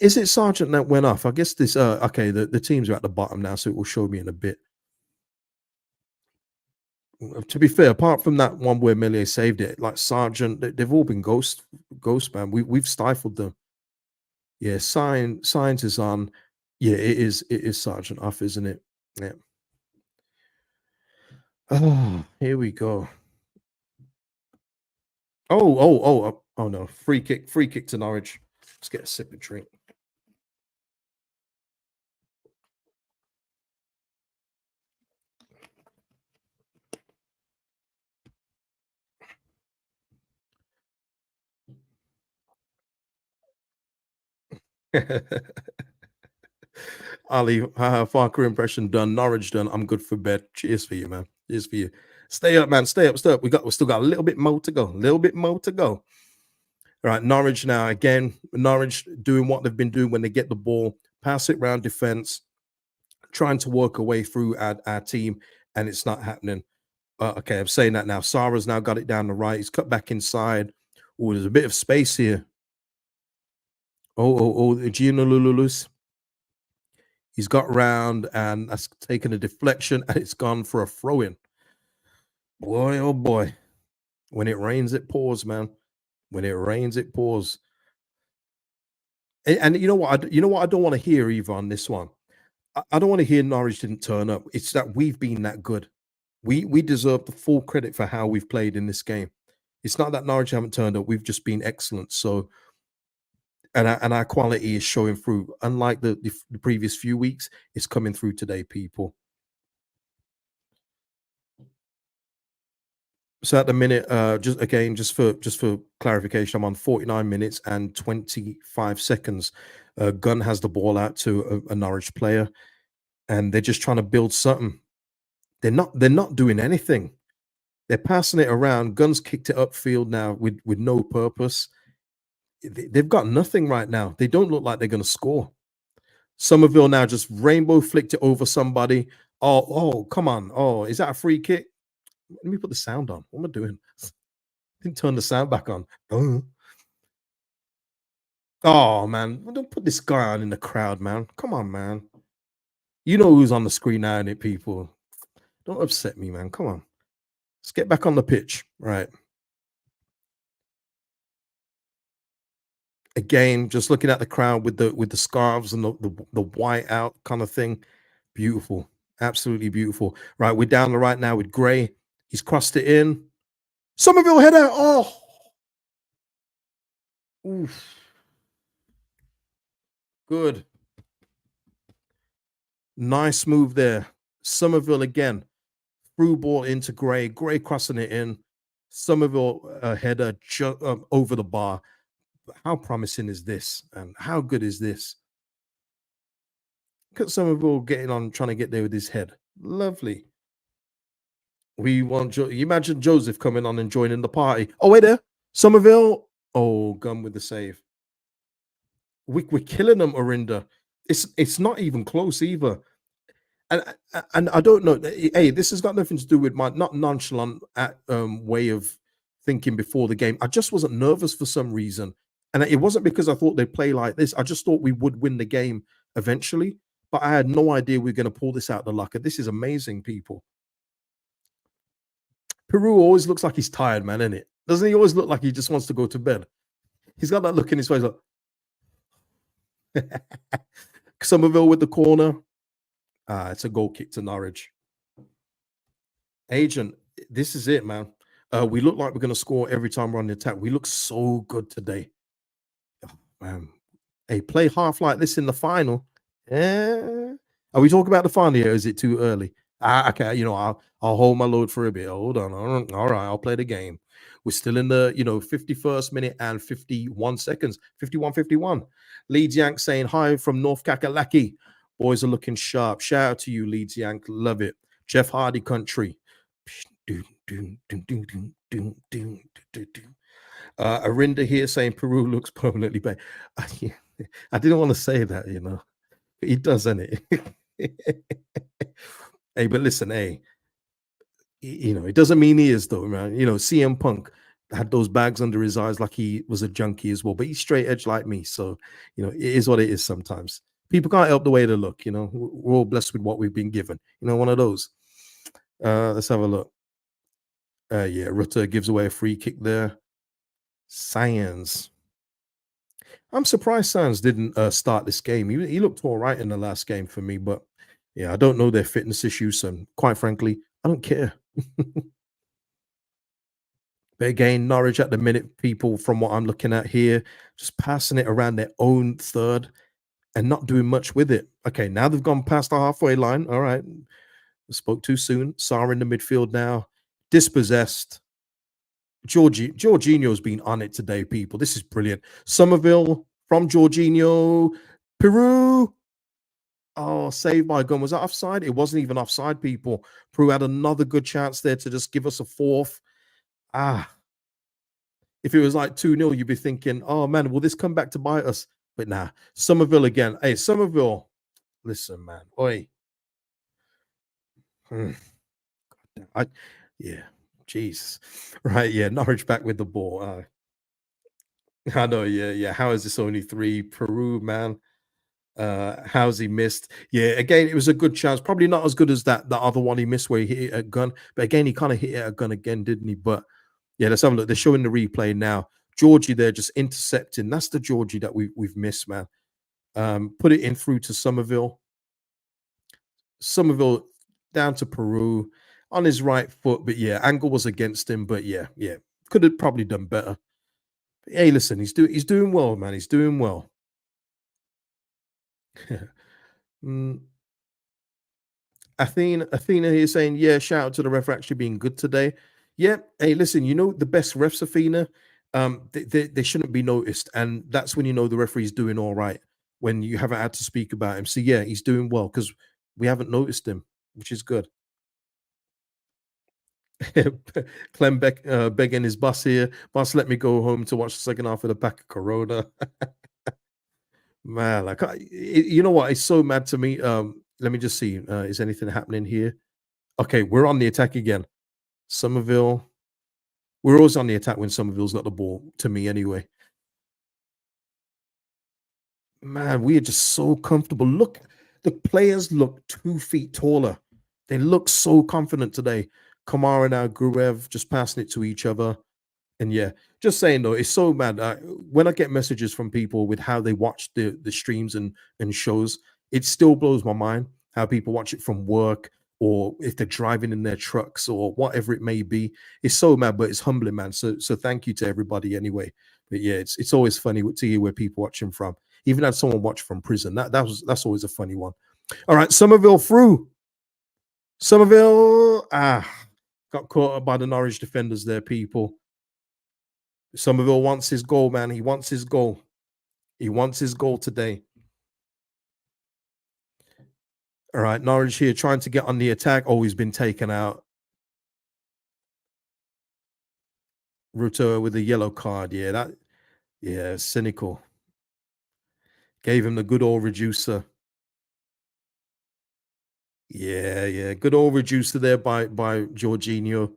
Speaker 1: is it Sergeant that went off? I guess this. Okay, the teams are at the bottom now, so it will show me in a bit. To be fair, apart from that one where Millier saved it, like Sergeant, they've all been ghost man. We've stifled them. Yeah, signs is on. Yeah, it is Sergeant off, isn't it? Yeah. Oh, here we go. Oh no, free kick to Norwich. Let's get a sip of drink. Ali, Farker impression done. Norwich done. I'm good for bed. Cheers for you, man. Cheers for you. Stay up, man. Stay up. Stay up. We still got a little bit more to go. A little bit more to go. All right, Norwich now again. Norwich doing what they've been doing when they get the ball, pass it round defense, trying to work away through our team, and it's not happening. Okay, I'm saying that now. Sarah's now got it down the right. He's cut back inside. Oh, there's a bit of space here. Gino Lululus. He's got round and that's taken a deflection and it's gone for a throw in. Boy, oh boy. When it rains, it pours, man. When it rains, it pours. And you know what? You know what I don't want to hear either on this one. I don't want to hear Norwich didn't turn up. It's that we've been that good. We deserve the full credit for how we've played in this game. It's not that Norwich haven't turned up. We've just been excellent. So, and our quality is showing through. Unlike the previous few weeks, it's coming through today, people. So at the minute, just again, just for clarification, I'm on 49 minutes and 25 seconds. Gunn has the ball out to a Norwich player, and they're just trying to build something. They're not doing anything. They're passing it around. Gunn's kicked it upfield now with no purpose. They've got nothing right now. They don't look like they're going to score. Somerville now just rainbow flicked it over somebody. Oh, come on. Oh, is that a free kick? Let me put the sound on. What am I doing? Didn't turn the sound back on. Oh man, don't put this guy on in the crowd, man. Come on, man. You know who's on the screen now, innit, people? Don't upset me, man. Come on. Let's get back on the pitch. Right. Again, just looking at the crowd with the scarves and the white out kind of thing. Beautiful. Absolutely beautiful. Right. We're down the right now with Gray. He's crossed it in. Somerville header. Oh. Oof. Good. Nice move there. Somerville again. Through ball into Gray. Gray crossing it in. Somerville header over the bar. How promising is this? And how good is this? Look at Somerville getting on, trying to get there with his head. Lovely. We want you imagine Joseph coming on and joining the party. Oh, wait there. Somerville. Oh, Gun with the save. We're killing them, Orinda. It's not even close either. And I don't know. Hey, this has got nothing to do with my not nonchalant way of thinking before the game. I just wasn't nervous for some reason, and it wasn't because I thought they'd play like this. I just thought we would win the game eventually, but I had no idea we are going to pull this out of the locker. This is amazing, people. Peru always looks like he's tired, man, isn't it? Doesn't he always look like he just wants to go to bed? He's got that look in his face, like Somerville with the corner. It's a goal kick to Norwich. Agent, this is it, man. We look like we're going to score every time we're on the attack. We look so good today. Oh, man. Hey, play half like this in the final. Are we talking about the final here? Or is it too early? Okay, I'll hold my load for a bit. Hold on. All right, I'll play the game. We're still in the 51st minute and 51 seconds. 51. Leeds Yank saying hi from North Kakalaki. Boys are looking sharp. Shout out to you, Leeds Yank. Love it. Jeff Hardy country. Arinda here saying Peru looks permanently bad. I didn't want to say that, He does, doesn't it? Hey, but listen, hey, it doesn't mean he is though, man. CM Punk had those bags under his eyes like he was a junkie as well, but he's straight edge like me. So, it is what it is sometimes. People can't help the way they look, We're all blessed with what we've been given. One of those. Let's have a look. Yeah, Rutter gives away a free kick there. Science. I'm surprised Sands didn't start this game. He looked all right in the last game for me, but yeah, I don't know their fitness issues, and quite frankly, I don't care. But again, Norwich at the minute, people, from what I'm looking at here, just passing it around their own third and not doing much with it. Okay, now they've gone past the halfway line. All right, spoke too soon. Sarr in the midfield now, dispossessed. Jorginho's been on it today, people. This is brilliant. Somerville from Jorginho. Peru. Oh, saved by Gun. Was that offside? It wasn't even offside, people. Peru had another good chance there to just give us a fourth. If it was like 2-0, you'd be thinking, oh man, will this come back to bite us? But nah, Somerville again. Hey, Somerville, listen, man. Oi. Yeah, Jesus. Right, yeah, Norwich back with the ball. I know, yeah. How is this only 3? Peru, man. How's he missed? Yeah, again, it was a good chance. Probably not as good as that other one he missed where he hit it at Gun. But again, he kind of hit it at Gun again, didn't he? But yeah, let's have a look. They're showing the replay now. Georgie there just intercepting. That's the Georgie that we've missed, man. Put it in through to Somerville. Somerville down to Peru on his right foot, but yeah, angle was against him. But yeah, could have probably done better. Hey, listen, he's doing well, man. He's doing well. Mm, Athena here saying, yeah, shout out to the ref for actually being good today. Yeah, hey, listen, the best refs, Athena, they shouldn't be noticed, and that's when you know the referee's doing all right, when you haven't had to speak about him. So yeah, he's doing well because we haven't noticed him, which is good. Clem begging his boss here. Boss, let me go home to watch the second half of the pack of Corona. Man, like you know what? It's so mad to me. Let me just see. Is anything happening here? Okay, we're on the attack again. Somerville. We're always on the attack when Somerville's got the ball. To me, anyway. Man, we are just so comfortable. Look, the players look 2 feet taller. They look so confident today. Kamara now, Gurev just passing it to each other. And yeah, just saying though, it's so mad. When I get messages from people with how they watch the streams and shows, it still blows my mind how people watch it from work or if they're driving in their trucks or whatever it may be. It's so mad, but it's humbling, man. So thank you to everybody anyway. But yeah, it's always funny to hear where people watching from. Even had someone watch from prison. That's always a funny one. All right, Somerville through. Somerville got caught up by the Norwich defenders there, people. Somerville wants his goal, man. He wants his goal. He wants his goal today. All right, Norwich here trying to get on the attack. Oh, he's been taken out. Ruto with a yellow card. Yeah, cynical. Gave him the good old reducer. Yeah. Good old reducer there by Jorginho.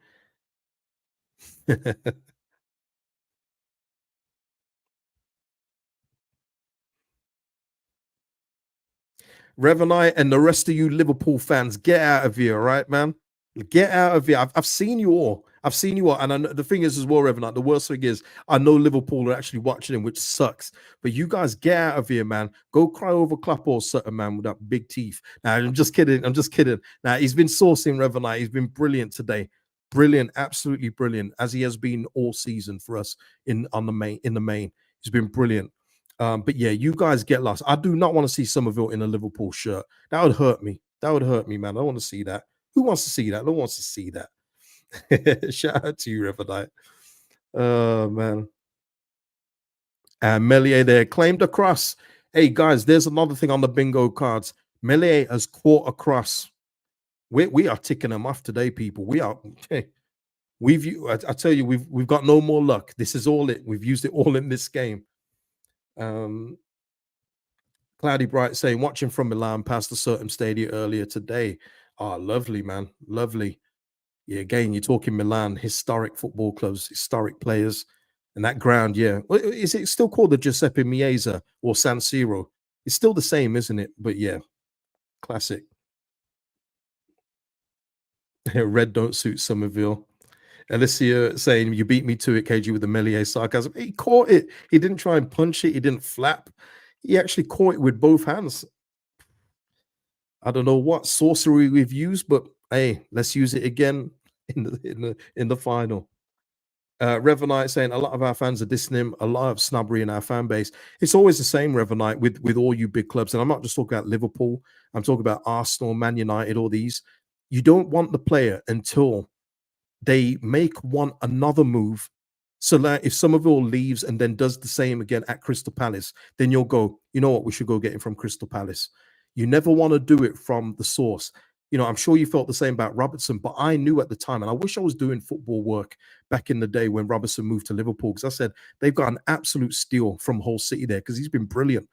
Speaker 1: Revanite and the rest of you Liverpool fans, get out of here, all right, man? Get out of here. I've seen you all. I've seen you all. And the thing is, as well, Revenant, the worst thing is, I know Liverpool are actually watching him, which sucks. But you guys get out of here, man. Go cry over Klopp or something, man, with that big teeth. Now, I'm just kidding. I'm just kidding. Now, he's been sourcing Revenant. He's been brilliant today. Brilliant, absolutely brilliant, as he has been all season for us in the main. He's been brilliant. But yeah, you guys get lost. I do not want to see Somerville in a Liverpool shirt. That would hurt me. That would hurt me, man. I don't want to see that. Who wants to see that? No one wants to see that. Shout out to you, River. Oh man. And Melier there claimed across. Hey guys, there's another thing on the bingo cards. Melier has caught across. We are ticking them off today, people. We are. Hey, I tell you, we've got no more luck. This is all it. We've used it all in this game. Cloudy Bright saying, watching from Milan past the certain stadium earlier today. Ah, lovely, man. Lovely. Yeah, again, you're talking Milan, historic football clubs, historic players. And that ground, yeah. Well, is it still called the Giuseppe Meazza or San Siro? It's still the same, isn't it? But yeah, classic. Red don't suit Somerville. Alicia saying, you beat me to it, KG, with the Melier sarcasm. He caught it. He didn't try and punch it. He didn't flap. He actually caught it with both hands. I don't know what sorcery we've used, but hey, let's use it again in the final. Revanite saying a lot of our fans are dissing him, a lot of snobbery in our fan base. It's always the same, Revanite, with all you big clubs. And I'm not just talking about Liverpool, I'm talking about Arsenal, Man United, all these. You don't want the player until they make another move. So that if Somerville leaves and then does the same again at Crystal Palace, then you'll go, you know what, we should go get him from Crystal Palace. You never want to do it from the source. I'm sure you felt the same about Robertson, but I knew at the time, and I wish I was doing football work back in the day when Robertson moved to Liverpool, because I said they've got an absolute steal from Hull City there because he's been brilliant.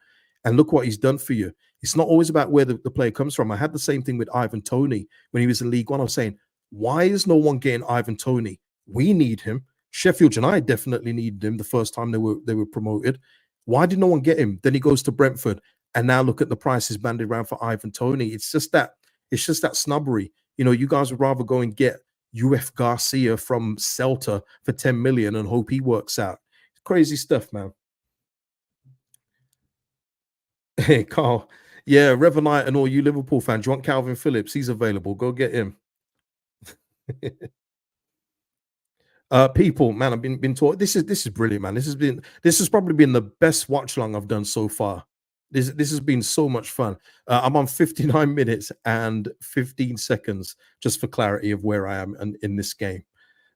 Speaker 1: And look what he's done for you. It's not always about where the player comes from. I had the same thing with Ivan Toney when he was in League One. I was saying, why is no one getting Ivan Toney? We need him. Sheffield United definitely needed him the first time they were promoted. Why did no one get him? Then he goes to Brentford, and now look at the prices banded around for Ivan Toney. It's just that snobbery. You guys would rather go and get UF Garcia from Celta for 10 million and hope he works out. Crazy stuff, man. Hey, Carl. Yeah, Revanite and all you Liverpool fans, do you want Calvin Phillips? He's available. Go get him. People, man, I've been taught. This is brilliant, man. This has probably been the best watch along I've done so far. This has been so much fun. I'm on 59 minutes and 15 seconds, just for clarity of where I am in this game.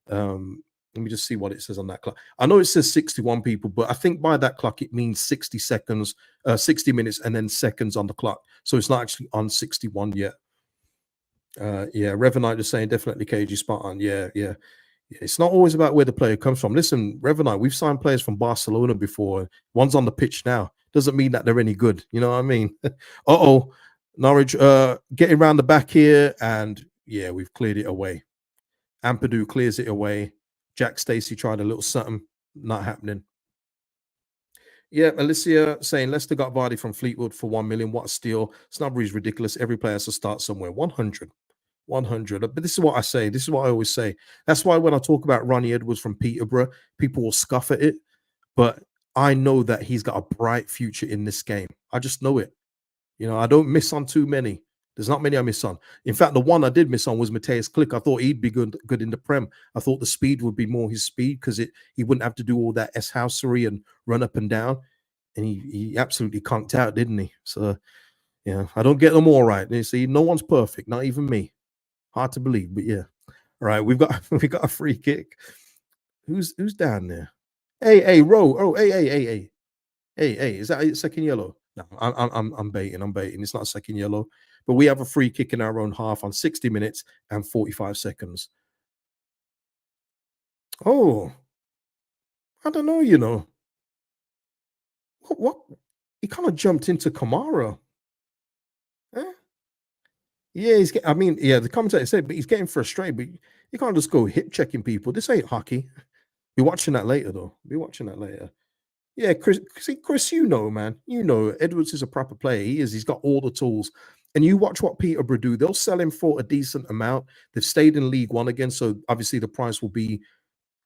Speaker 1: Let me just see what it says on that clock. I know it says 61 people, but I think by that clock it means 60 seconds, 60 minutes, and then seconds on the clock. So it's not actually on 61 yet. Yeah, Revenite is saying definitely Kagey spot on. Yeah, yeah. It's not always about where the player comes from. Listen, Revenite, we've signed players from Barcelona before. One's on the pitch now. Doesn't mean that they're any good. You know what I mean? Uh-oh. Norwich getting around the back here, and yeah, we've cleared it away. Ampadu clears it away. Jack Stacey tried a little something. Not happening. Yeah, Alicia saying Leicester got Vardy from Fleetwood for 1 million. What a steal. Snobbery is ridiculous. Every player has to start somewhere. 100. 100. But this is what I say. This is what I always say. That's why when I talk about Ronnie Edwards from Peterborough, people will scoff at it. But I know that he's got a bright future in this game. I just know it. You know, I don't miss on too many. There's not many I miss on. In fact, the one I did miss on was Mateus Click. I thought he'd be good in the Prem. I thought the speed would be more his speed because he wouldn't have to do all that S-housery and run up and down. And he absolutely conked out, didn't he? So, yeah, I don't get them all right. You see, no one's perfect, not even me. Hard to believe, but yeah. All right, we've got a free kick. Who's down there? Hey, Ro. Oh, hey. Is that a second yellow? No, I'm baiting. It's not a second yellow, but we have a free kick in our own half on 60 minutes and 45 seconds. Oh, I don't know. You know what? He kind of jumped into Kamara. Eh? Yeah, I mean, yeah, the commentator said, but he's getting frustrated. But you can't just go hip checking people. This ain't hockey. Be watching that later, though. Be watching that later. Yeah, Chris. See, Chris, you know, man. You know, Edwards is a proper player. He is. He's got all the tools. And you watch what Peterborough do. They'll sell him for a decent amount. They've stayed in League One again, so obviously the price will be.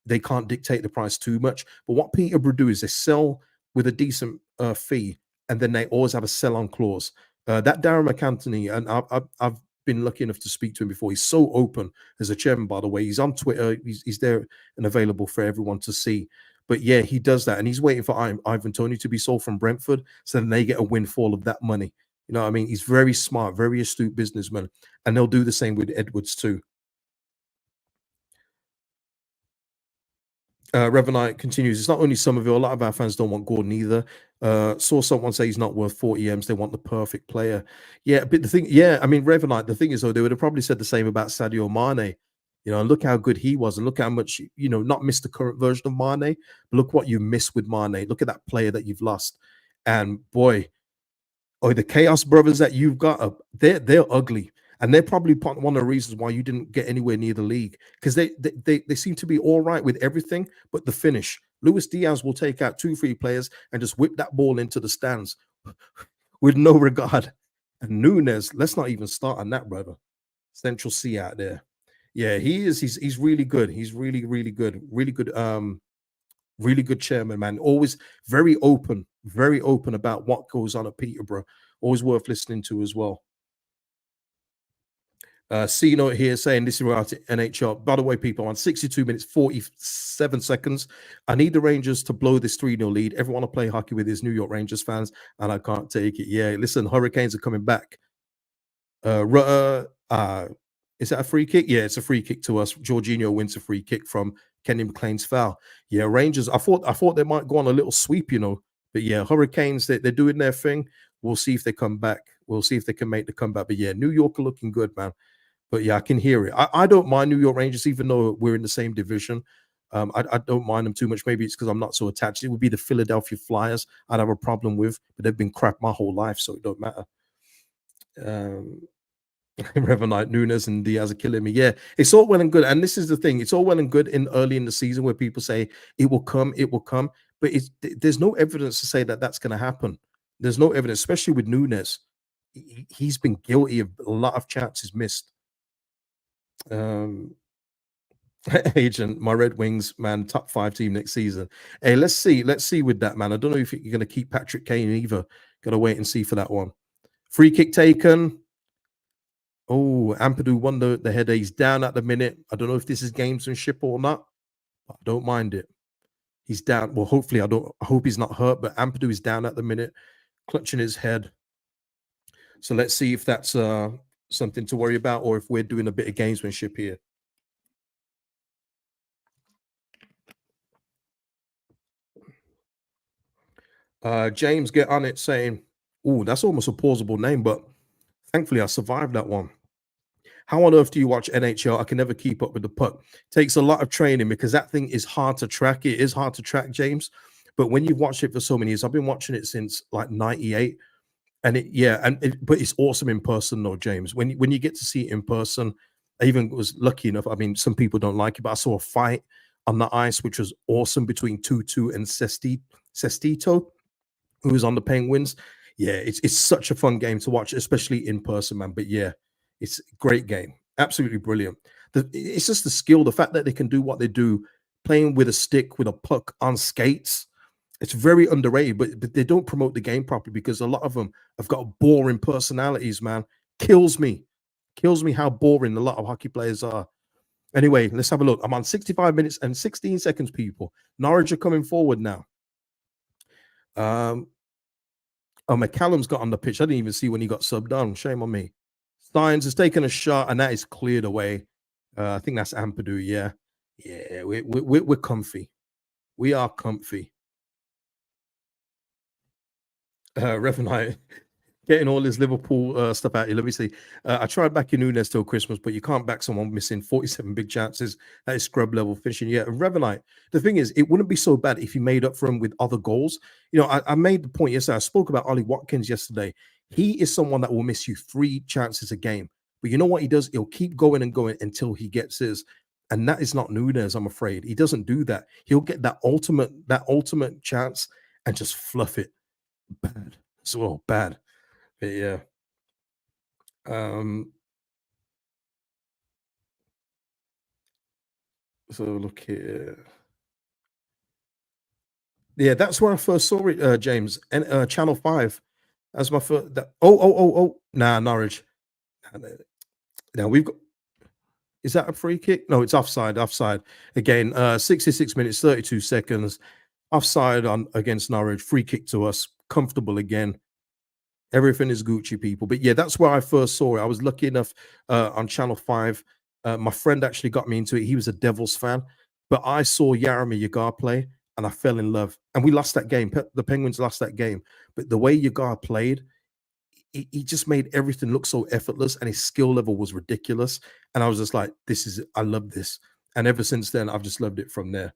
Speaker 1: They can't dictate the price too much. But what Peterborough do is they sell with a decent fee, and then they always have a sell-on clause. That Darren McAntony, and I've been lucky enough to speak to him before. He's so open as a chairman, by the way. He's on Twitter. He's there and available for everyone to see. But yeah, he does that, and he's waiting for Ivan Toney to be sold from Brentford, so then they get a windfall of that money. You know what I mean? He's very smart, very astute businessman, and they'll do the same with Edwards too. Revenite continues. It's not only Somerville. A lot of our fans don't want Gordon either. Saw someone say he's not worth 40 M's. They want the perfect player. Yeah, but the thing, yeah, I mean, Revenite, the thing is, though, they would have probably said the same about Sadio Mane. You know, and look how good he was, and look how much, you know, not miss the current version of Mane, but look what you miss with Mane. Look at that player that you've lost. And boy, oh, the Chaos Brothers that you've got, they're ugly. And they're probably one of the reasons why you didn't get anywhere near the league, because they seem to be all right with everything but the finish. Luis Diaz will take out 2-3 players and just whip that ball into the stands with no regard. And Nunes, let's not even start on that, brother. Central C out there. Yeah, he is. He's really good. He's really, really good. Really good chairman, man. Always very open about what goes on at Peterborough. Always worth listening to as well. C note here saying this is about NHL. By the way, people, on 62 minutes, 47 seconds. I need the Rangers to blow this 3-0 lead. Everyone to play hockey with is New York Rangers fans, and I can't take it. Yeah, listen, Hurricanes are coming back. Is that a free kick? Yeah, it's a free kick to us. Jorginho wins a free kick from Kenny McLean's foul. Yeah, Rangers. I thought they might go on a little sweep, you know. But yeah, Hurricanes, they're doing their thing. We'll see if they come back. We'll see if they can make the comeback. But yeah, New York are looking good, man. But yeah, I can hear it. I don't mind New York Rangers, even though we're in the same division. I don't mind them too much. Maybe it's because I'm not so attached. It would be the Philadelphia Flyers I'd have a problem with, but they've been crap my whole life, so it don't matter. Revenite, Nunes and Diaz are killing me. Yeah, it's all well and good. And this is the thing. It's all well and good early in the season where people say it will come. But there's no evidence to say that that's going to happen. There's no evidence, especially with Nunes. He's been guilty of a lot of chances missed. Agent, my Red Wings, man, top 5 team next season. Hey, let's see with that, man. I don't know if you're going to keep Patrick Kane either. Got to wait and see for that one. Free kick taken. Oh, Ampadu won the header. He's down at the minute. I don't know if this is gamesmanship or not. I don't mind it. He's down. Well, hopefully, I hope he's not hurt, but Ampadu is down at the minute, clutching his head. So let's see if that's something to worry about, or if we're doing a bit of gamesmanship here. James, get on it, saying, "Oh, that's almost a plausible name, but thankfully I survived that one." How on earth do you watch NHL? I can never keep up with the puck. Takes a lot of training because that thing is hard to track. It is hard to track, James. But when you've watched it for so many years, I've been watching it since like '98, and but it's awesome in person, though, James. When you get to see it in person, I even was lucky enough. I mean, some people don't like it, but I saw a fight on the ice, which was awesome between Tutu and Sestito, who was on the Penguins. Yeah, it's such a fun game to watch, especially in person, man. But yeah, it's a great game, absolutely brilliant. It's just the skill, the fact that they can do what they do, playing with a stick with a puck on skates. It's very underrated, but they don't promote the game properly because a lot of them have got boring personalities, man. Kills me how boring a lot of hockey players are. Anyway, let's have a look. I'm on 65 minutes and 16 seconds, people. Norwich are coming forward now. Oh, McCallum's got on the pitch. I didn't even see when he got subbed on. Shame on me. Steins has taken a shot, and that is cleared away. I think that's Ampadu. Yeah, yeah, we're comfy. We are comfy. Revenite getting all this Liverpool stuff out here. Let me see. I tried backing Nunes till Christmas, but you can't back someone missing 47 big chances. That is scrub level finishing. Yeah, and Revenite. The thing is, it wouldn't be so bad if he made up for him with other goals. You know, I made the point yesterday. I spoke about Ollie Watkins yesterday. He is someone that will miss you 3 chances a game. But you know what he does? He'll keep going and going until he gets his. And that is not Nunes, I'm afraid. He doesn't do that. He'll get that ultimate chance and just fluff it. Bad as well. Bad. But yeah. So look here. Yeah, that's where I first saw it, James. And Channel 5. That's my first. Nah, Norwich. Now we've got. Is that a free kick? No, it's offside. Offside again. 66 minutes, 32 seconds. Offside on against Norwich. Free kick to us. Comfortable again. Everything is Gucci, people. But yeah, that's where I first saw it. I was lucky enough on Channel 5. My friend actually got me into it. He was a Devils fan. But I saw Jaromir Yagar play and I fell in love. And we lost that game. The Penguins lost that game. But the way Yagar played, he just made everything look so effortless and his skill level was ridiculous. And I was just like, I love this. And ever since then, I've just loved it from there.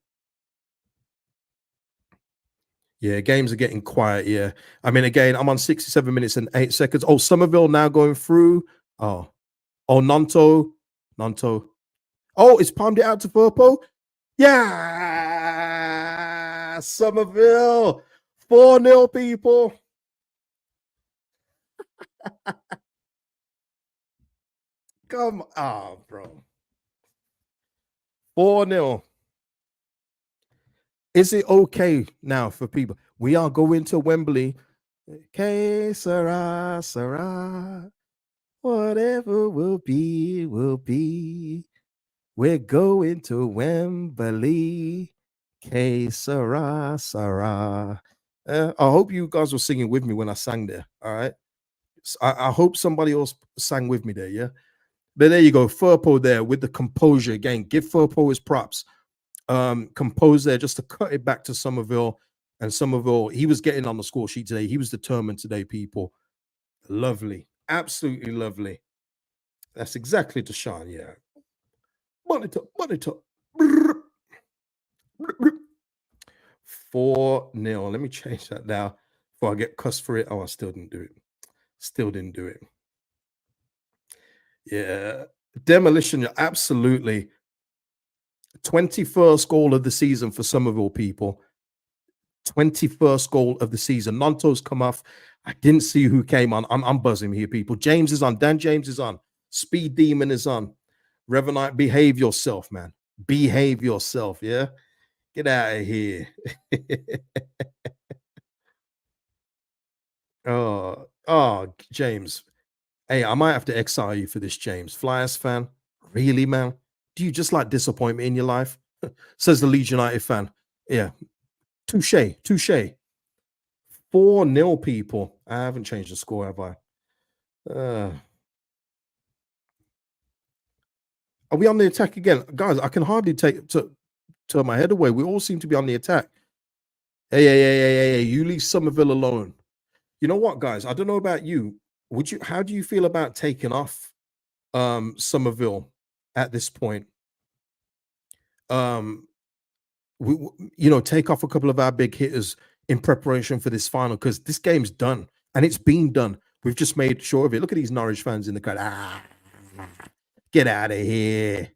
Speaker 1: Yeah, games are getting quiet. Yeah. I mean, again, I'm on 67 minutes and 8 seconds. Oh, Somerville now going through. Oh, Nanto. Oh, it's palmed it out to Furpo. Yeah. Somerville. 4-0, people. Come on, bro. 4-0. Is it okay now for people? We are going to Wembley. Que sera, sera. Whatever will be, will be. We're going to Wembley. Que sera, sera. I hope you guys were singing with me when I sang there. All right. I hope somebody else sang with me there. Yeah. But there you go. Furpo there with the composure again. Give Furpo his props. Composed there just to cut it back to Somerville. And Somerville, he was getting on the score sheet today. He was determined today, people. Lovely. Absolutely lovely. That's exactly Deshaun, yeah. Monitor. 4-0. Let me change that now before I get cussed for it. Oh, I still didn't do it. Yeah. Demolition, absolutely. 21st goal of the season for Somerville, people. 21st goal of the season. Nanto's come off. I didn't see who came on. I'm buzzing here, people. James is on. Dan James is on. Speed Demon is on. Revenite, behave yourself, man. Behave yourself, yeah? Get out of here. James. Hey, I might have to exile you for this, James. Flyers fan? Really, man? Do you just like disappointment in your life? says the Leeds United fan. Yeah, touche, touche. 4-0, people. I haven't changed the score, have I? Are we on the attack again? Guys, I can hardly turn my head away. We all seem to be on the attack. Hey, you leave Somerville alone. You know what, guys? I don't know about you. How do you feel about taking off Somerville at this point? Take off a couple of our big hitters in preparation for this final, because this game's done and it's been done. We've just made sure of it. Look at these Norwich fans in the crowd. Get out of here.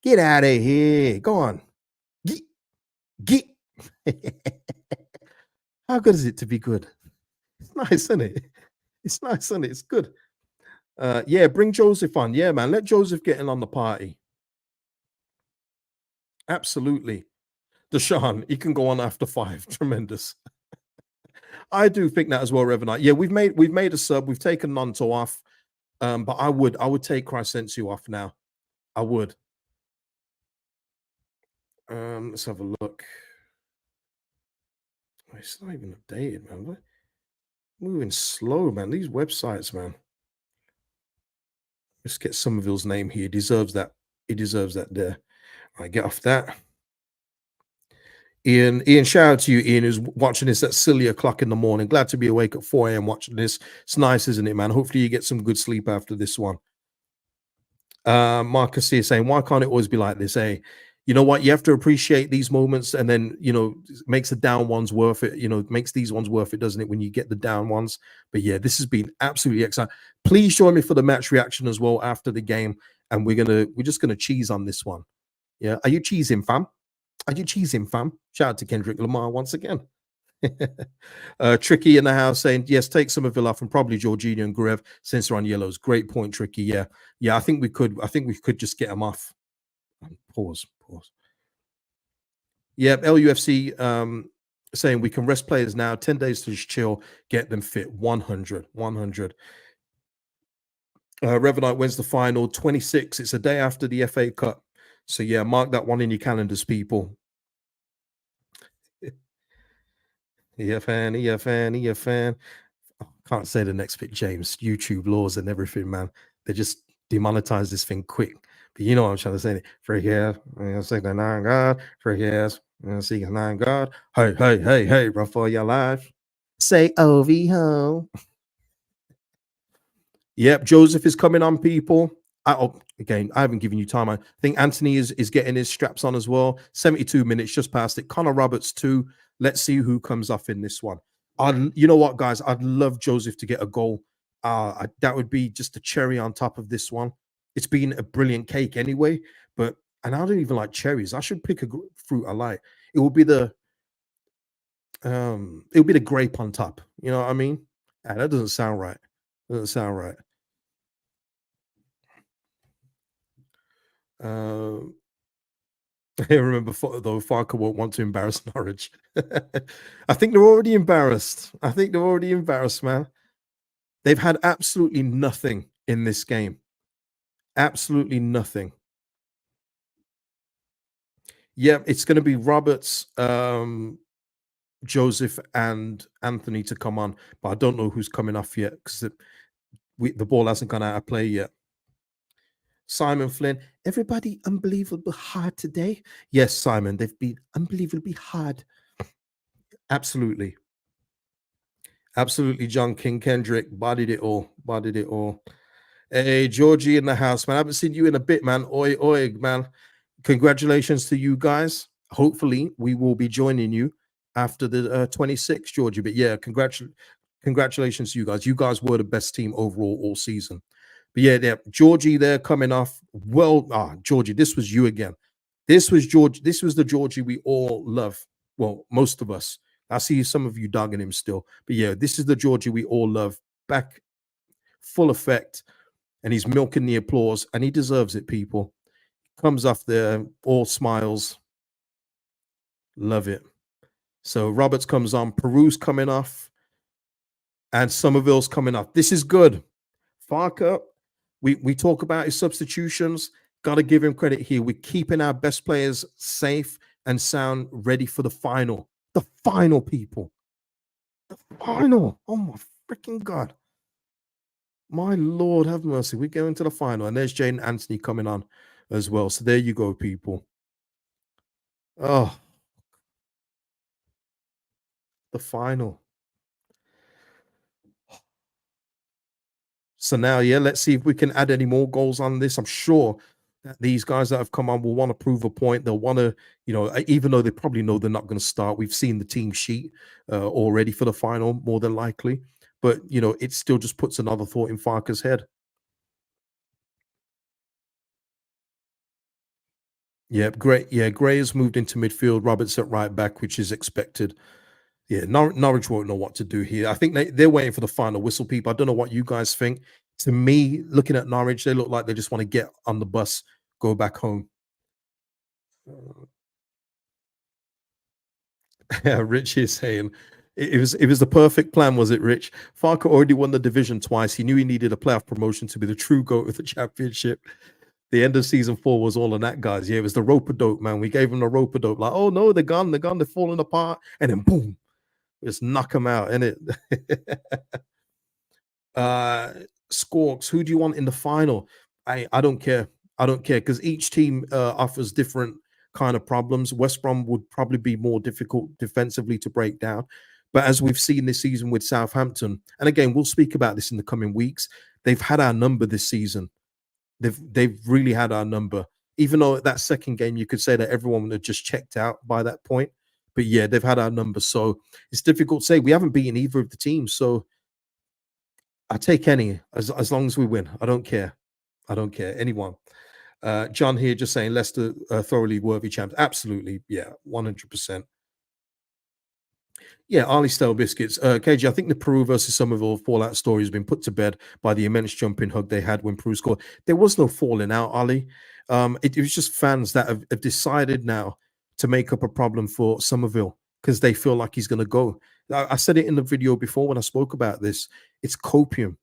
Speaker 1: Get out of here. Go on. Get. How good is it to be good? It's nice, isn't it? It's nice, isn't it? It's good. Yeah, bring Joseph on. Yeah, man. Let Joseph get in on the party. Absolutely. Deshaun, he can go on after 5. Tremendous. I do think that as well, Revenant. Yeah, we've made a sub. We've taken Nonto off. But I would take Crysensu off now. I would. Let's have a look. It's not even updated, man. What? Moving slow, man. These websites, man. Let's get Somerville's name here. He deserves that. He deserves that there. All right, get off that. Ian, shout out to you, Ian, who's watching this at silly o'clock in the morning. Glad to be awake at 4 a.m. watching this. It's nice, isn't it, man? Hopefully you get some good sleep after this one. Marcus here saying, why can't it always be like this? Hey, you know what? You have to appreciate these moments, and then, makes the down ones worth it. Makes these ones worth it, doesn't it, when you get the down ones? But yeah, this has been absolutely exciting. Please join me for the match reaction as well after the game, and we're just gonna cheese on this one. Yeah, are you cheesing, fam? Are you cheesing, fam? Shout out to Kendrick Lamar once again. Tricky in the house saying, yes, take Somerville off and probably Jorginho and Gurev since they're on yellows. Great point, Tricky. Yeah, I think we could just get them off. Pause. Yeah, LUFC saying we can rest players now, 10 days to just chill, get them fit. 100. Revenant wins the final, 26. It's a day after the FA Cup. So yeah, mark that one in your calendars, people. EFN. Can't say the next bit, James. YouTube laws and everything, man. They just demonetize this thing quick. But you know what I'm trying to say. For years, say the 9 God. For years, see the 9 God. Hey, run for your life. Say OV home. Yep, Joseph is coming on, people. Again, I haven't given you time. I think Anthony is getting his straps on as well. 72 minutes, just past it. Connor Roberts too. Let's see who comes off in this one. You know what, guys? I'd love Joseph to get a goal. That would be just a cherry on top of this one. It's been a brilliant cake anyway, and I don't even like cherries. I should pick a fruit I like. It will be the grape on top. You know what I mean? That doesn't sound right. I remember though Farker won't want to embarrass Norwich. I think they're already embarrassed. Man. They've had absolutely nothing in this game. Absolutely nothing. Yeah, it's going to be Roberts, Joseph, and Anthony to come on, but I don't know who's coming off yet because the ball hasn't gone out of play yet. Simon Flynn, everybody unbelievably hard today. Yes, Simon, they've been unbelievably hard. Absolutely. John King Kendrick bodied it all. Hey, Georgie in the house, man. I haven't seen you in a bit, man. Oi, man. Congratulations to you guys. Hopefully, we will be joining you after the 26th, Georgie. But yeah, congratulations to you guys. You guys were the best team overall all season. But yeah, Georgie there coming off. Well, Georgie, this was you again. This was George. This was the Georgie we all love. Well, most of us. I see some of you dogging him still. But yeah, this is the Georgie we all love. Back full effect. And he's milking the applause. And he deserves it, people. Comes off there, all smiles. Love it. So Roberts comes on. Peru's coming off. And Somerville's coming off. This is good. Farker, we talk about his substitutions. Got to give him credit here. We're keeping our best players safe and sound, ready for the final. The final, people. The final. Oh my freaking God. My Lord, have mercy. We're going to the final. And there's Jane Anthony coming on as well. So there you go, people. Oh, the final. So now, yeah, let's see if we can add any more goals on this. I'm sure that these guys that have come on will want to prove a point. They'll want to, even though they probably know they're not going to start. We've seen the team sheet already for the final, more than likely. But, it still just puts another thought in Farker's head. Yeah, great. Yeah, Gray has moved into midfield. Roberts at right back, which is expected. Yeah, Norwich won't know what to do here. I think they're waiting for the final whistle, people. I don't know what you guys think. To me, looking at Norwich, they look like they just want to get on the bus, go back home. Yeah, Rich is saying it was the perfect plan, was it, Rich? Farker already won the division twice. He knew he needed a playoff promotion to be the true goat of the championship. The end of season 4 was all on that, guys. Yeah, it was the rope a dope, man. We gave him the rope a dope. Like, oh no, they're gone, they're falling apart, and then boom, just knock them out, innit? Squawks, who do you want in the final? I don't care. I don't care because each team offers different kind of problems. West Brom would probably be more difficult defensively to break down. But as we've seen this season with Southampton, and again, we'll speak about this in the coming weeks, they've had our number this season. They've really had our number. Even though that second game, you could say that everyone had just checked out by that point. But yeah, they've had our number. So it's difficult to say. We haven't beaten either of the teams. So I take any as long as we win. I don't care. I don't care. Anyone. John here just saying Leicester thoroughly worthy champs. Absolutely. Yeah, 100%. Yeah, Ali Stale Biscuits. KG, I think the Peru versus Somerville fallout story has been put to bed by the immense jumping hug they had when Peru scored. There was no falling out, Ali. It was just fans that have decided now to make up a problem for Somerville because they feel like he's going to go. I said it in the video before when I spoke about this. It's copium.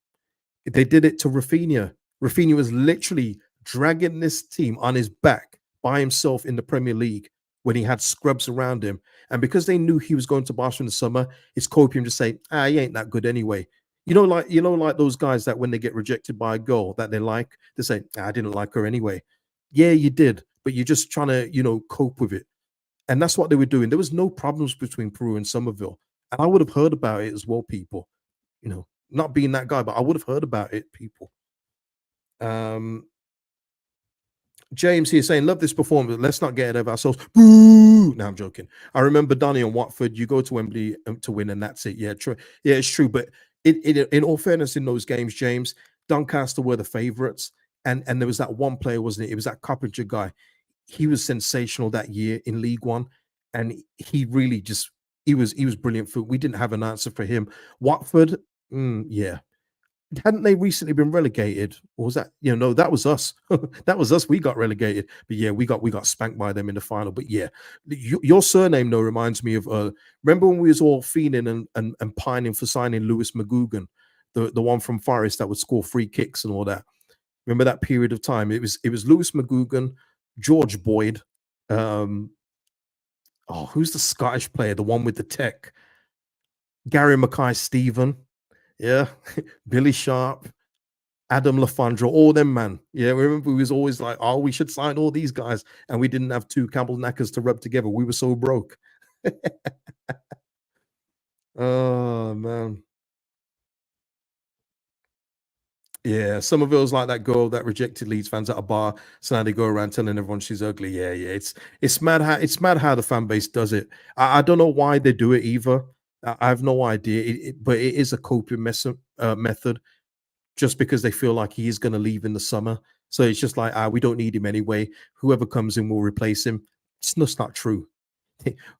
Speaker 1: They did it to Rafinha. Rafinha was literally dragging this team on his back by himself in the Premier League when he had scrubs around him. And because they knew he was going to Barcelona in the summer, it's copium to say, he ain't that good anyway. Like those guys that when they get rejected by a girl that they like, they say, I didn't like her anyway. Yeah, you did, but you're just trying to, cope with it. And that's what they were doing. There was no problems between Peru and Somerville. And I would have heard about it as well, people. Not being that guy, but I would have heard about it, people. James here saying, love this performance. Let's not get ahead of ourselves. Boo! No, I'm joking. I remember Donny and Watford. You go to Wembley to win, and that's it. Yeah, true. Yeah, it's true. But in all fairness, in those games, James, Doncaster were the favourites, and there was that one player, wasn't it? It was that Carpenter guy. He was sensational that year in League One, and he really just he was brilliant. We didn't have an answer for him. Watford, yeah. Hadn't they recently been relegated? Or was that, no, that was us. That was us. We got relegated. But yeah, we got spanked by them in the final. But yeah, your surname though reminds me of remember when we was all fiending and pining for signing Lewis McGugan, the one from Forest that would score free kicks and all that. Remember that period of time? It was Lewis McGugan, George Boyd, who's the Scottish player, the one with the tech? Gary Mackay-Steven. Yeah, Billy Sharp, Adam Lafondra, all them, man. Yeah, remember we was always like, we should sign all these guys, and we didn't have two Campbell knackers to rub together. We were so broke. Oh man. Yeah, Somerville's like that girl that rejected Leeds fans at a bar. So now they go around telling everyone she's ugly. Yeah, yeah. It's mad how the fan base does it. I don't know why they do it either. I have no idea. But it is a coping method. Just because they feel like he's going to leave in the summer. So it's just like, we don't need him anyway. Whoever comes in will replace him. It's just not true.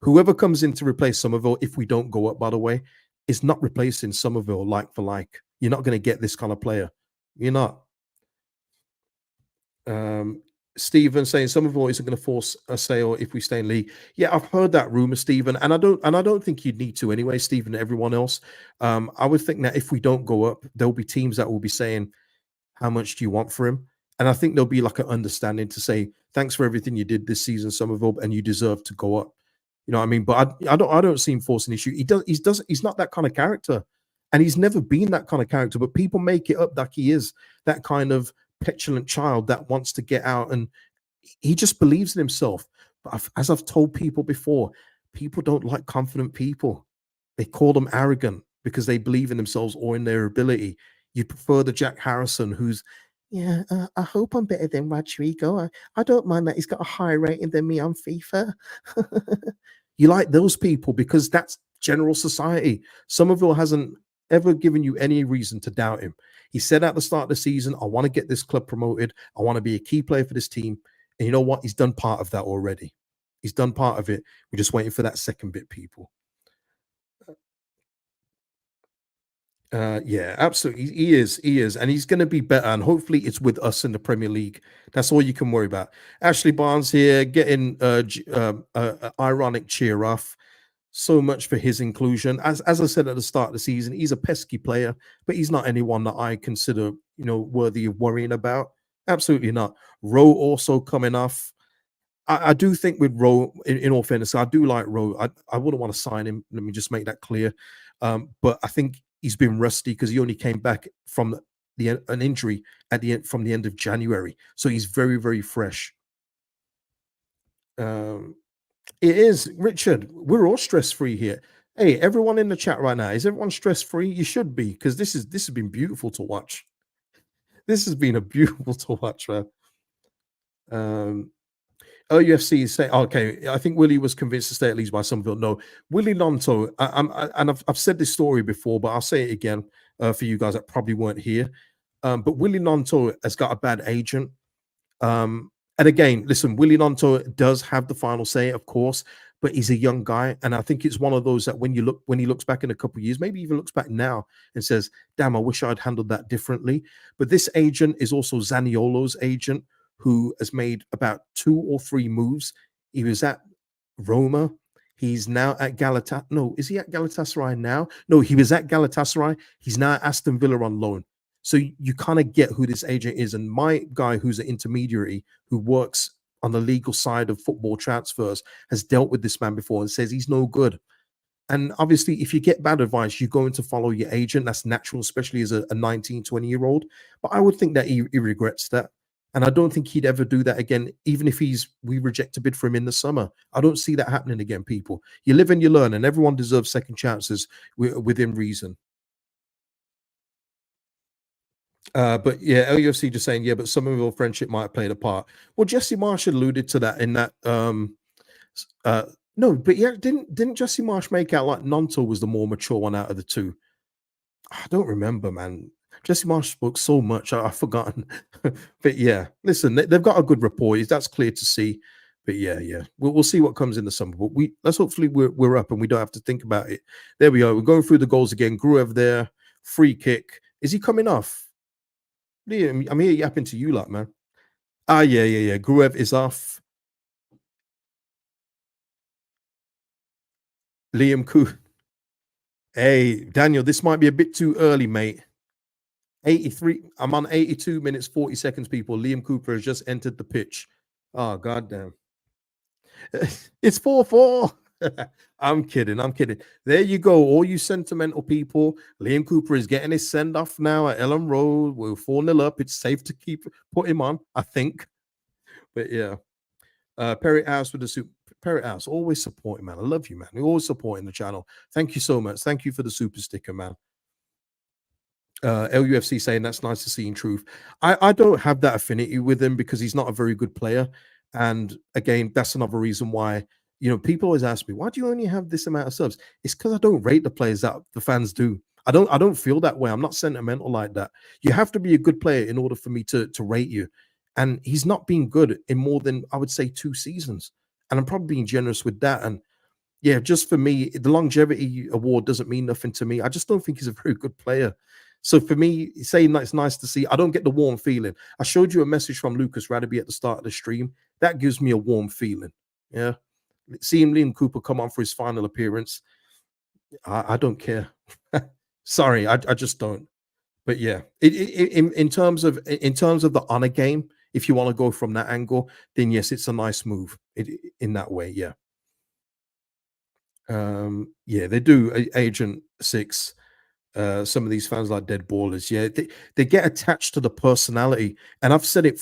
Speaker 1: Whoever comes in to replace Somerville, if we don't go up, by the way, is not replacing Somerville like for like. You're not going to get this kind of player. You're not. Stephen saying Somerville isn't going to force a sale if we stay in league. Yeah, I've heard that rumor, Stephen, and I don't think you'd need to anyway, Stephen, and everyone else. I would think that if we don't go up, there'll be teams that will be saying, how much do you want for him? And I think there'll be like an understanding to say, thanks for everything you did this season, Somerville, and you deserve to go up. You know what I mean? But I don't see him forcing issue. He's not that kind of character. And he's never been that kind of character, but people make it up like he is that kind of petulant child that wants to get out, and he just believes in himself. But as I've told people before, people don't like confident people. They call them arrogant because they believe in themselves or in their ability. You prefer the Jack Harrison who's, yeah, I hope I'm better than Rodrigo. I don't mind that he's got a higher rating than me on FIFA. You like those people because that's general society. Somerville hasn't ever given you any reason to doubt him. He said at the start of the season, I want to get this club promoted. I want to be a key player for this team. And you know what? He's done part of that already. He's done part of it. We're just waiting for that second bit, people. Yeah, absolutely. He is, and he's going to be better. And hopefully, it's with us in the Premier League. That's all you can worry about. Ashley Barnes here, getting ironic cheer off. So much for his inclusion. As I said at the start of the season, he's a pesky player, but he's not anyone that I consider, worthy of worrying about. Absolutely not. Rowe also coming off. I do think with Rowe, in all fairness, I do like Rowe. I wouldn't want to sign him. Let me just make that clear. But I think he's been rusty because he only came back from an injury from the end of January, so he's very, very fresh. It is, Richard. We're all stress free here. Hey, everyone in the chat right now, is everyone stress free? You should be, because this has been beautiful to watch. This has been a beautiful to watch, man. OUFC is saying, okay, I think Willie was convinced to stay at Leeds by Somerville. No, Willie Lonto, I've said this story before, but I'll say it again for you guys that probably weren't here. But Willie Lonto has got a bad agent. And again, listen, Willie Lonto does have the final say, of course, but he's a young guy. And I think it's one of those that when he looks back in a couple of years, maybe even looks back now and says, damn, I wish I'd handled that differently. But this agent is also Zaniolo's agent, who has made about 2 or 3 moves. He was at Roma. He's now at Galatasaray. No, is he at Galatasaray now? No, he was at Galatasaray. He's now at Aston Villa on loan. So you kind of get who this agent is. And my guy, who's an intermediary who works on the legal side of football transfers, has dealt with this man before and says he's no good. And obviously, if you get bad advice, you're going to follow your agent. That's natural, especially as a 19, 20-year-old. But I would think that he regrets that. And I don't think he'd ever do that again, even if we reject a bid for him in the summer. I don't see that happening again, people. You live and you learn, and everyone deserves second chances within reason. But yeah, LUFC just saying, yeah, but Somerville friendship might have played a part. Well, Jesse Marsh alluded to that in that. No, but yeah, didn't Jesse Marsh make out like Nonto was the more mature one out of the two? I don't remember, man. Jesse Marsh spoke so much, I've forgotten. But yeah, listen, they've got a good rapport. That's clear to see. But yeah, we'll see what comes in the summer. But let's hopefully we're up and we don't have to think about it. There we are. We're going through the goals again. Gruev there, free kick. Is he coming off? Liam, I'm here yapping to you, like, man. Yeah. Gruev is off. Liam Koo. Hey, Daniel, this might be a bit too early, mate. 83. I'm on 82 minutes, 40 seconds, people. Liam Cooper has just entered the pitch. Oh, goddamn. It's 4-4. I'm kidding. There you go. All you sentimental people. Liam Cooper is getting his send off now at Ellen Road. We're 4-0 up. It's safe to put him on, I think. But yeah. Perry House with the super. Perry House, always supporting, man. I love you, man. You're always supporting the channel. Thank you so much. Thank you for the super sticker, man. LUFC saying that's nice to see in truth. I don't have that affinity with him because he's not a very good player. And again, that's another reason why, people always ask me, why do you only have this amount of subs? It's because I don't rate the players that the fans do. I don't feel that way. I'm not sentimental like that. You have to be a good player in order for me to rate you. And he's not been good in more than, I would say, 2 seasons. And I'm probably being generous with that. And yeah, just for me, the longevity award doesn't mean nothing to me. I just don't think he's a very good player. So for me, saying that it's nice to see, I don't get the warm feeling. I showed you a message from Lucas Radaby at the start of the stream. That gives me a warm feeling. Yeah. Seeing Liam Cooper come on for his final appearance, I don't care. Sorry, I just don't. But yeah, in terms of the honor game, if you want to go from that angle, then yes, it's a nice move in that way. Yeah, yeah, they do. Agent Six. Some of these fans like dead ballers. Yeah, they get attached to the personality, and I've said it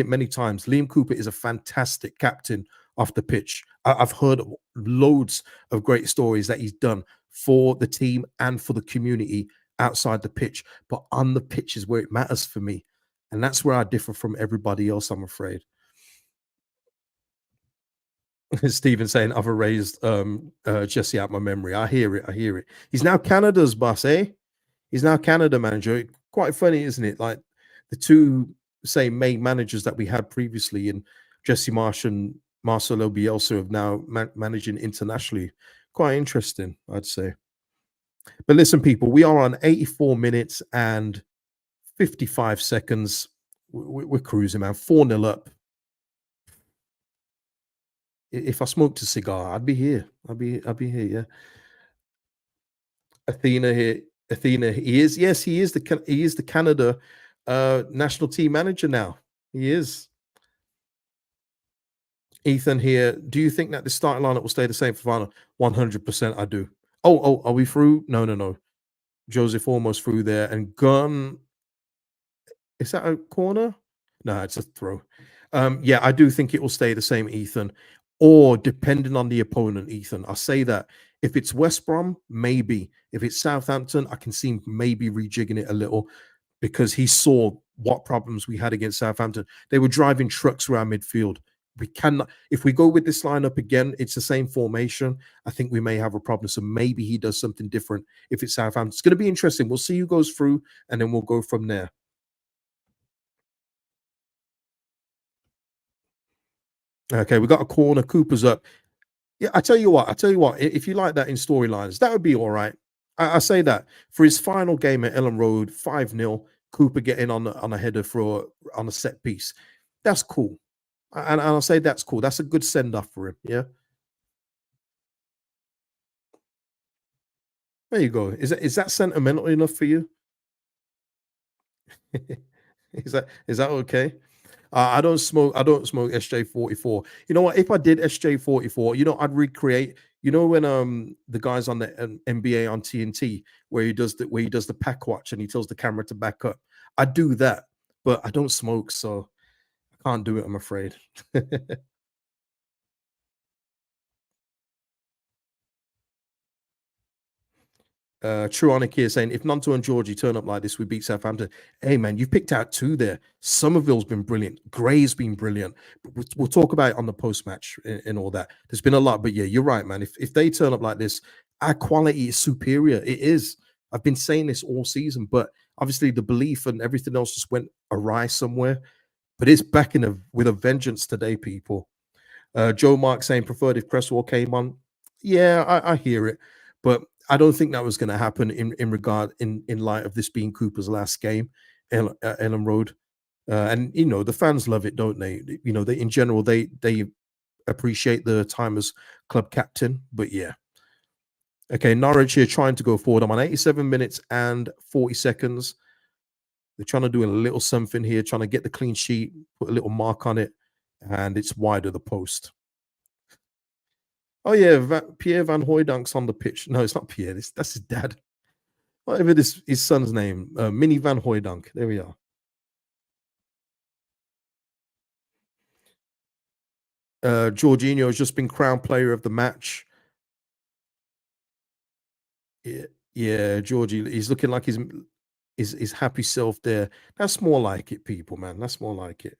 Speaker 1: many times. Liam Cooper is a fantastic captain off the pitch. I've heard loads of great stories that he's done for the team and for the community outside the pitch, but on the pitch is where it matters for me, and that's where I differ from everybody else. I'm afraid. Stephen saying I've erased Jesse out my memory. I hear it. I hear it. He's now Canada's boss, eh? He's now Canada manager. Quite funny, isn't it? Like the two same main managers that we had previously, and Jesse Marsh and Marcelo Bielsa have now managing internationally. Quite interesting, I'd say. But listen, people, we are on 84 minutes and 55 seconds. We're cruising, man. 4-0 up. If I smoked a cigar, I'd be here. I'd be here, yeah. Athena here. Athena, he is. Yes, he is the Canada national team manager now. He is. Ethan here. Do you think that the starting lineup will stay the same for final? 100% I do. Oh, are we through? No, no, no. Joseph almost through there. And Gun, is that a corner? No, it's a throw. Yeah, I do think it will stay the same, Ethan. Or depending on the opponent, Ethan. I'll say that if it's West Brom, maybe. If it's Southampton, I can see maybe rejigging it a little because he saw what problems we had against Southampton. They were driving trucks around midfield. We cannot, if we go with this lineup again, it's the same formation. I think we may have a problem. So maybe he does something different if it's Southampton. It's going to be interesting. We'll see who goes through and then we'll go from there. Okay, we got a corner. Cooper's up. Yeah, I tell you what. I tell you what. If you like that in storylines, that would be all right. I say that for his final game at Ellen Road, 5-0, Cooper getting on a header for on a set piece. That's cool, and I'll say that's cool. That's a good send off for him. Yeah, there you go. Is that sentimental enough for you? Is that okay? I don't smoke. I don't smoke SJ44. You know what? If I did SJ44, I'd recreate. You know when the guys on the NBA on TNT where he does the pack watch and he tells the camera to back up. I do that, but I don't smoke, so I can't do it. I'm afraid. Truonic here saying, if Nunto and Georgie turn up like this, we beat Southampton. Hey, man, you've picked out two there. Somerville's been brilliant. Gray's been brilliant. But we'll talk about it on the post match and all that. There's been a lot, but yeah, you're right, man. If they turn up like this, our quality is superior. It is. I've been saying this all season, but obviously the belief and everything else just went awry somewhere. But it's back with a vengeance today, people. Joe Mark saying preferred if Cresswell came on. Yeah, I hear it, but I don't think that was going to happen in light of this being Cooper's last game at Ellen Road. And the fans love it, don't they? They in general they appreciate the time as club captain. But yeah, okay. Norwich here trying to go forward. I'm on 87 minutes and 40 seconds. They're trying to do a little something here, trying to get the clean sheet, put a little mark on it, and it's wide of the post. Oh yeah, Pierre Van Hooydonk's on the pitch. No, it's not Pierre. That's his dad. Whatever his son's name, Mini Van Hooydonk. There we are. Jorginho has just been crowned player of the match. Yeah, yeah, Georgie. He's looking like his happy self there. That's more like it, people, man. That's more like it.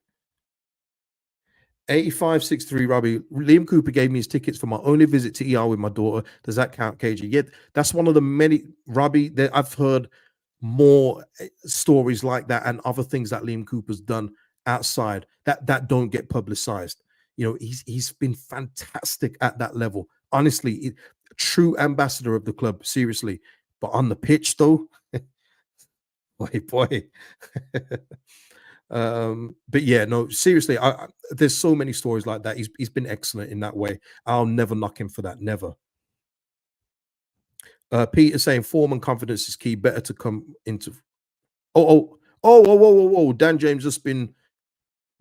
Speaker 1: 8563 Robbie. Liam Cooper gave me his tickets for my only visit to ER with my daughter. Does that count, KG? Yeah, that's one of the many, Robbie, that I've heard more stories like that and other things that Liam Cooper's done outside that don't get publicized. He's been fantastic at that level. Honestly, true ambassador of the club, seriously. But on the pitch, though, boy. But yeah, no, seriously, there's so many stories like that. He's been excellent in that way. I'll never knock him for that. Never. Peter saying form and confidence is key. Better to come into. Oh. Dan James just been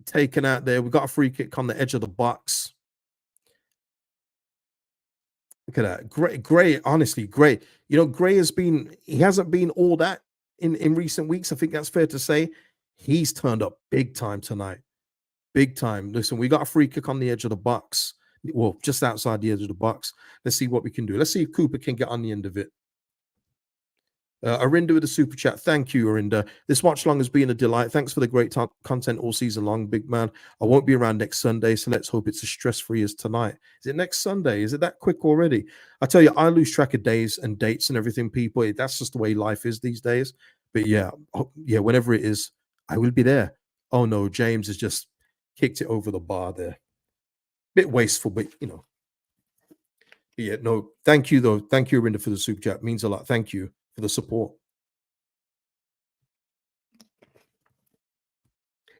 Speaker 1: taken out there. We got a free kick on the edge of the box. Look at that. Great, Gray, honestly, great. You know, Gray he hasn't been all that in recent weeks. I think that's fair to say. He's turned up big time tonight. Big time. Listen, we got a free kick on the edge of the box. Well, just outside the edge of the box. Let's see what we can do. Let's see if Cooper can get on the end of it. Arinda with a super chat. Thank you, Arinda. This watch long has been a delight. Thanks for the great content all season long, big man. I won't be around next Sunday, so let's hope it's as stress-free as tonight. Is it next Sunday? Is it that quick already? I tell you, I lose track of days and dates and everything, people. That's just the way life is these days. But yeah, whenever it is, I will be there. Oh no, James has just kicked it over the bar there. Bit wasteful, but you know. Yeah, no, thank you though. Thank you, Arinda, for the super chat. It means a lot. Thank you for the support.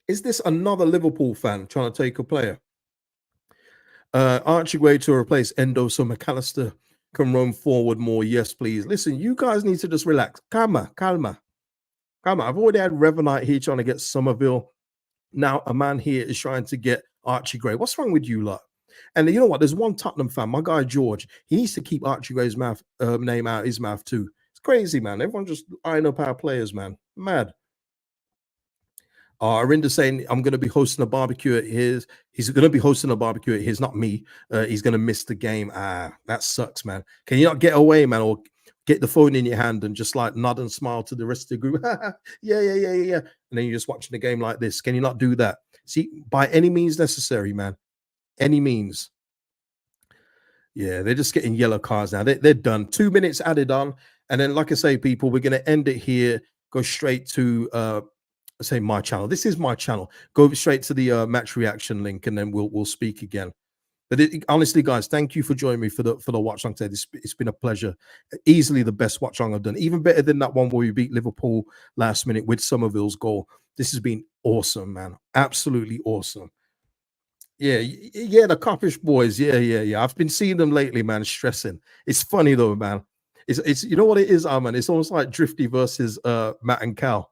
Speaker 1: Is this another Liverpool fan trying to take a player? Archie Gray to replace Endo so McAllister can roam forward more. Yes, please. Listen, you guys need to just relax. Calma. I've already had Revenite here trying to get Somerville. Now a man here is trying to get Archie Gray. What's wrong with you lot? And you know what? There's one Tottenham fan, my guy George. He needs to keep Archie Gray's name out his mouth too. It's crazy, man. Everyone just eyeing up our players, man. Mad. Arinda saying, I'm going to be hosting a barbecue at his. He's going to be hosting a barbecue at his, not me. He's going to miss the game. That sucks, man. Can you not get away, man? Or get the phone in your hand and just like nod and smile to the rest of the group? yeah. And then you're just watching the game like this. Can you not do that? See, by any means necessary, man. Any means. Yeah, they're just getting yellow cards now. They're done. 2 minutes added on. And then, like I say, people, we're going to end it here. Go straight to say my channel. This is my channel. Go straight to the match reaction link, and then we'll speak again. But honestly, guys, thank you for joining me for the watch long today. It's been a pleasure. Easily the best watch long I've done. Even better than that one where we beat Liverpool last minute with Somerville's goal. This has been awesome, man. Absolutely awesome. Yeah, the Coppish boys. Yeah. I've been seeing them lately, man. Stressing. It's funny though, man. It's you know what it is, man. It's almost like Drifty versus Matt and Cal.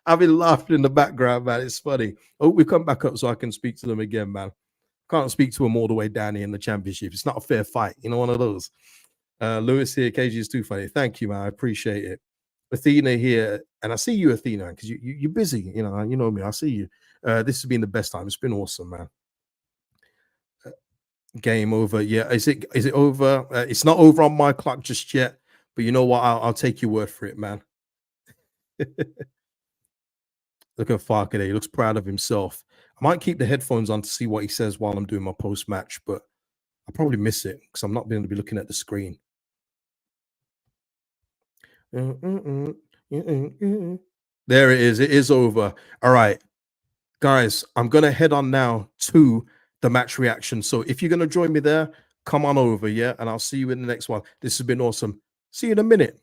Speaker 1: I've been laughing in the background, man. It's funny. Oh, we come back up so I can speak to them again, man. Can't speak to them all the way down here in the championship. It's not a fair fight, you know, one of those. Lewis here, KG is too funny. Thank you, man. I appreciate it. Athena here, and I see you, Athena, because you're busy. You know me. I see you. This has been the best time. It's been awesome, man. Game over. Yeah, is it over? It's not over on my clock just yet, but you know what? I'll take your word for it, man. Look at Farkaday. He looks proud of himself. I might keep the headphones on to see what he says while I'm doing my post-match, but I'll probably miss it because I'm not going to be looking at the screen. There it is. It is over. All right, guys, I'm going to head on now to the match reaction. So if you're going to join me there, come on over, yeah? And I'll see you in the next one. This has been awesome. See you in a minute.